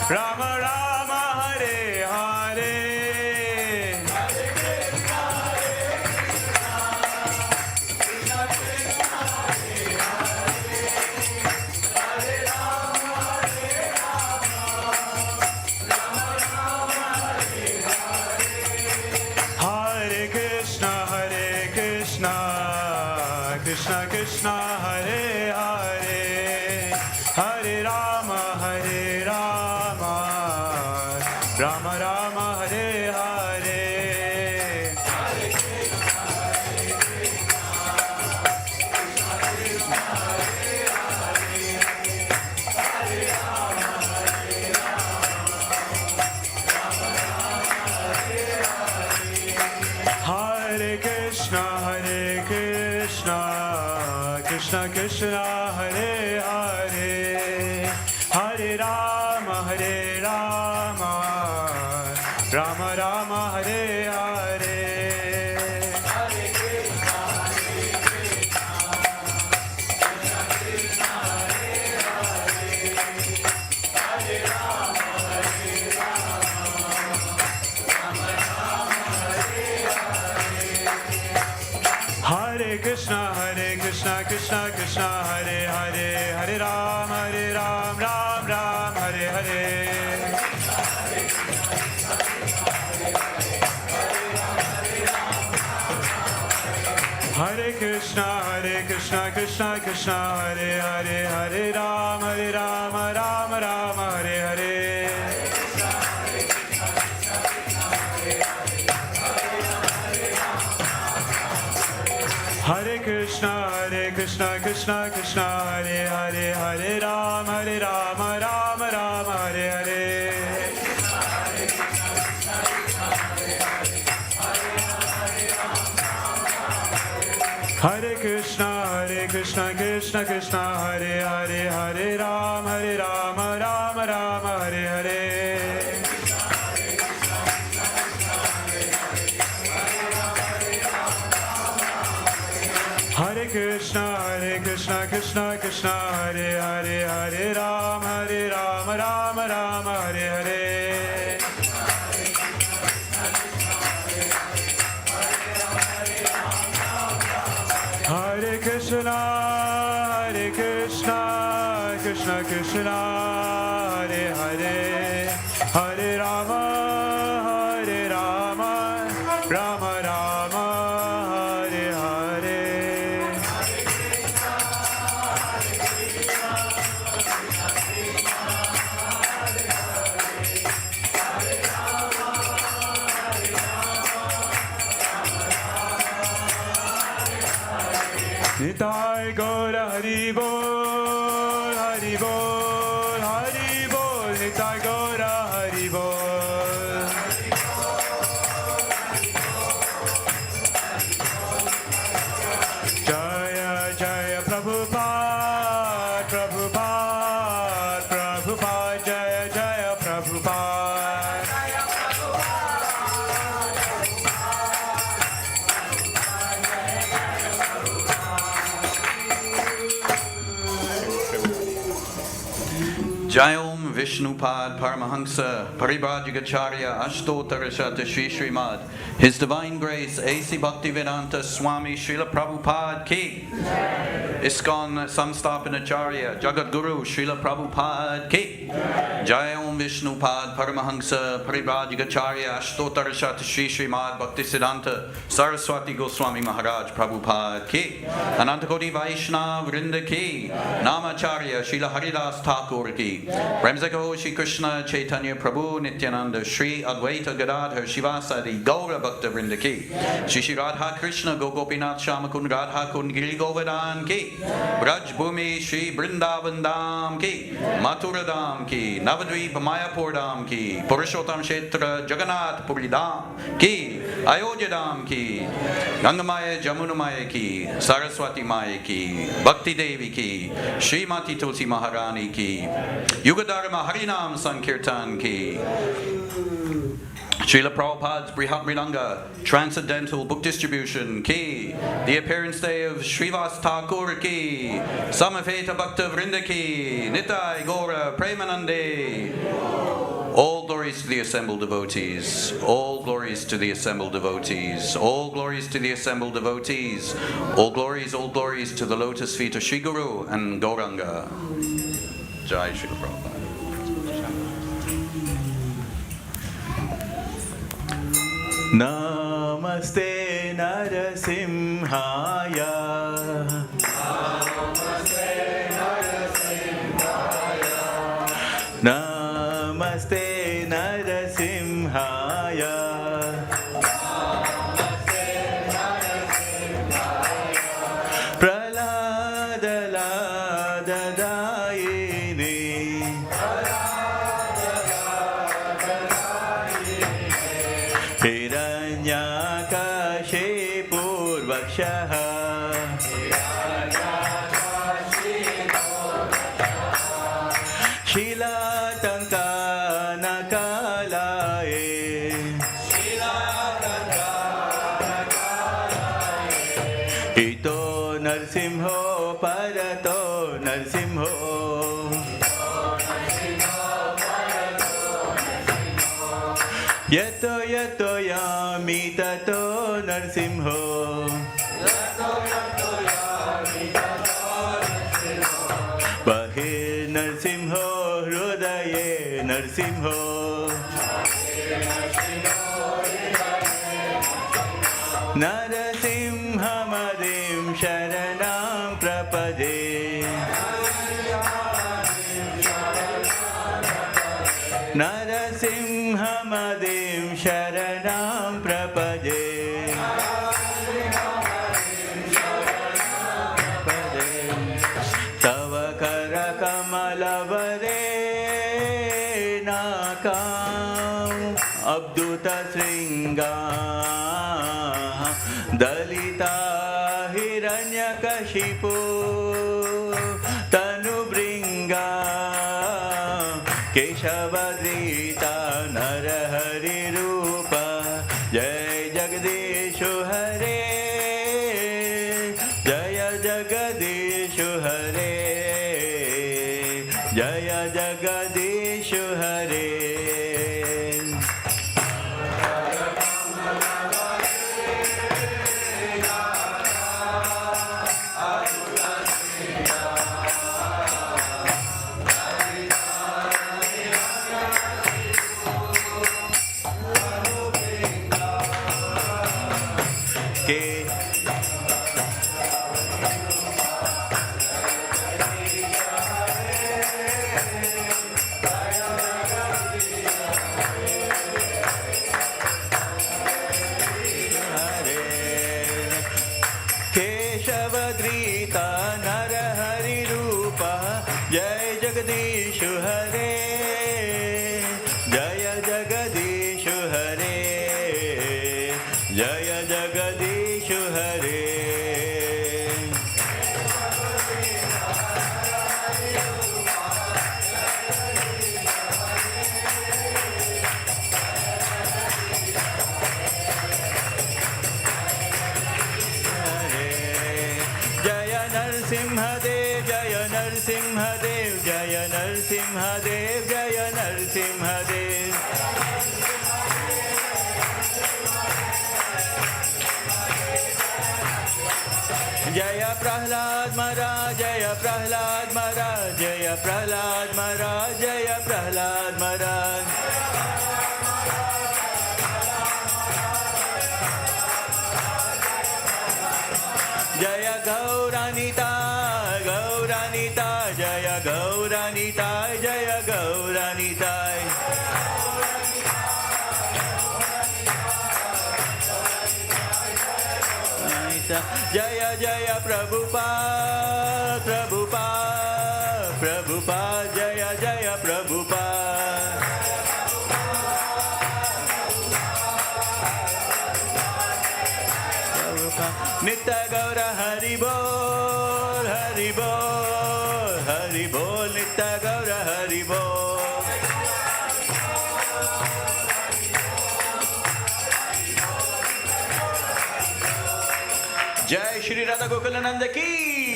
Rama Rama, Hare Hare. Hare Rama, Rama Rama, Hare Hare. Hare Krishna, Krishna Krishna, Hare Hare, Hare Rama, Rama Rama, Hare Hare. Hare Krishna, Krishna Krishna, Hare Hare, Hare Ram, Ram Ram, Hare Hare. Hare Krishna, Krishna Krishna, Hare Hare, Hare Ram, Ram Ram, Hare Hare. Hare Krishna, Krishna Krishna, Hare Hare, Hare Ram, Ram Ram, Hare Hare. Hare Krishna, Krishna Krishna, Hare Hare, Hare Ram, Ram Ram, Hare Hare. Hare Krishna, Krishna Krishna, Hare Hare, Hare Ram, Ram Ram, Hare Hare. Hare Krishna, Krishna Krishna, Hare Hare, Hare Rama, Rama Rama, Hare Hare. Nitai Gaura Hari Bol, Hari Bol, Hari Bol, Nitai Gaura Hari Bol. Jaya Jaya Prabhupada, Prabhupada, Prabhupada, Jaya Jaya Prabhupada. Jayom Vishnupad Paramahansa Paribhajagacharya Ashtotarashata Shri Srimad His Divine Grace A.C. Bhaktivedanta Swami Srila Prabhupada Ki ISKCON Samstapanacharya Jagat Guru Srila Prabhupada Ki Jayom Vishnupad Paramahansa Paribhajagacharya Ashtotarashata Shri Srimad Bhaktisiddhanta Saraswati Goswami Maharaj Prabhupada Ki Anantakoti Vaishnava Vrinda Ki Namacharya Srila Haridas Takur Ki Ramzako Shri Krishna Chaitanya Prabhu Nityananda Shri Advaita Gadadhar Shivasadi Gaura Bhakta Vrinda Ki Shri Radha Krishna Gopinath Shamakun Radha Kun Giri Govardhan Ki Braj Bhumi Shri Brindavan Dham Ki Mathura Dham Ki Navadvip Mayapur Dham Ki Purushottam Kshetra Jagannath Puri Dham Ki Ayodhya Dham Ki Gangamaya Jamunamaya Ki Saraswati Maya Ki Bhakti Devi Ki Srimati Tulsi Maharani Ki Yugadharma Harinam Sankirtan Ki Srila Prabhupada's Brihat Mridanga Transcendental Book Distribution Ki The Appearance Day of Shivas Takur Ki Samaveta Bhakta Vrinda Ki Nitai Gora Premanande. All glories to the assembled devotees. All glories to the assembled devotees. All glories to the assembled devotees. All glories to the lotus feet of Shri Guru and Gauranga. Jai Srila Prabhupada. Namaste Narasimhaya. Namaste Narasimhaya. Namaste Narasimhaya. Praladadayini. Hiranyakashipurvakshaha. Shilatankanakalaye. Ito Narsimho Parato Narsimho. Yato yato yami tato Narsimho. Bahir Narsimho Hrudaye Narsimho. Narasimhamadim Sharanam Prapade. Narasimhamadim Sharanam Prapade. Tava Karakamalavare Nakam Abduta Sringa Dalita Hiranyakashipu Tanubringa Keshavadrita Narahari Rupa Jai Jagadishu Hare Jaya Jagadishu Hare Jaya Jagadishu Hare. Keshavadrita Narahari Rupa Jai Jagadishu Hare Jaya Jagadishu Hare Jaya Jagadishu Hare. Jaya Narsimhadev, Jaya Narsimhadev, Jaya Narsimhadev, Jaya Narsimhadev. Jaya Prahlad Maharaj, Jaya Prahlad Maharaj, Jaya Prahlad Maharaj, Jaya Prahlad Maharaj. Jaya Gauranita, Gauranita, Jaya Gauranita, Jaya Gauranita. Jaya Jaya Prabhupada, Prabhupada, Prabhupada, Jaya Jaya Prabhupada. Nitya Gaura Hari Bol, Hari Bol, Hari Bol, Nitya Gaura Hari Bol. Jai Shri Radha Gokulananda ki,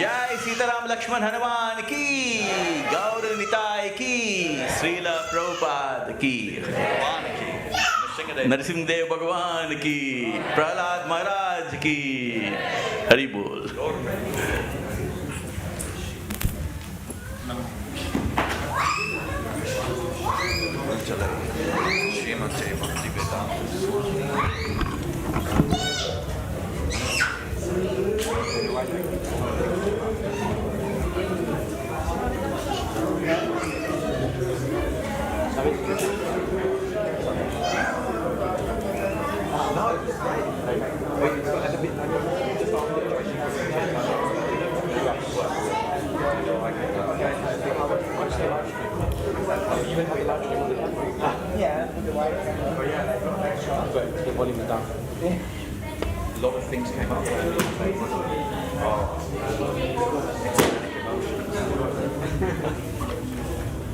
Jai Sitaram Lakshman Hanuman ki, Gaur Nitai ki, Srila Prabhupada ki, Narasimhadev Bhagavan ki, Prahlad Maharaj ki, Hari Bol. Srimate Bhaktivedanta Manor. But the volume is down. A lot of things came up.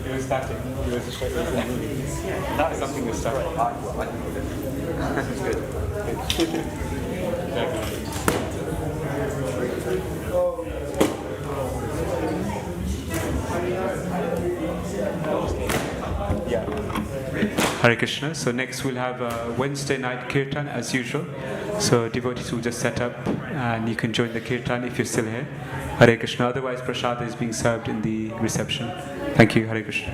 It was static. It was a straight That's something that's static. It's good. Good. Hare Krishna. So next we'll have a Wednesday night kirtan as usual. So devotees will just set up and you can join the kirtan if you're still here. Hare Krishna. Otherwise prasada is being served in the reception. Thank you. Hare Krishna.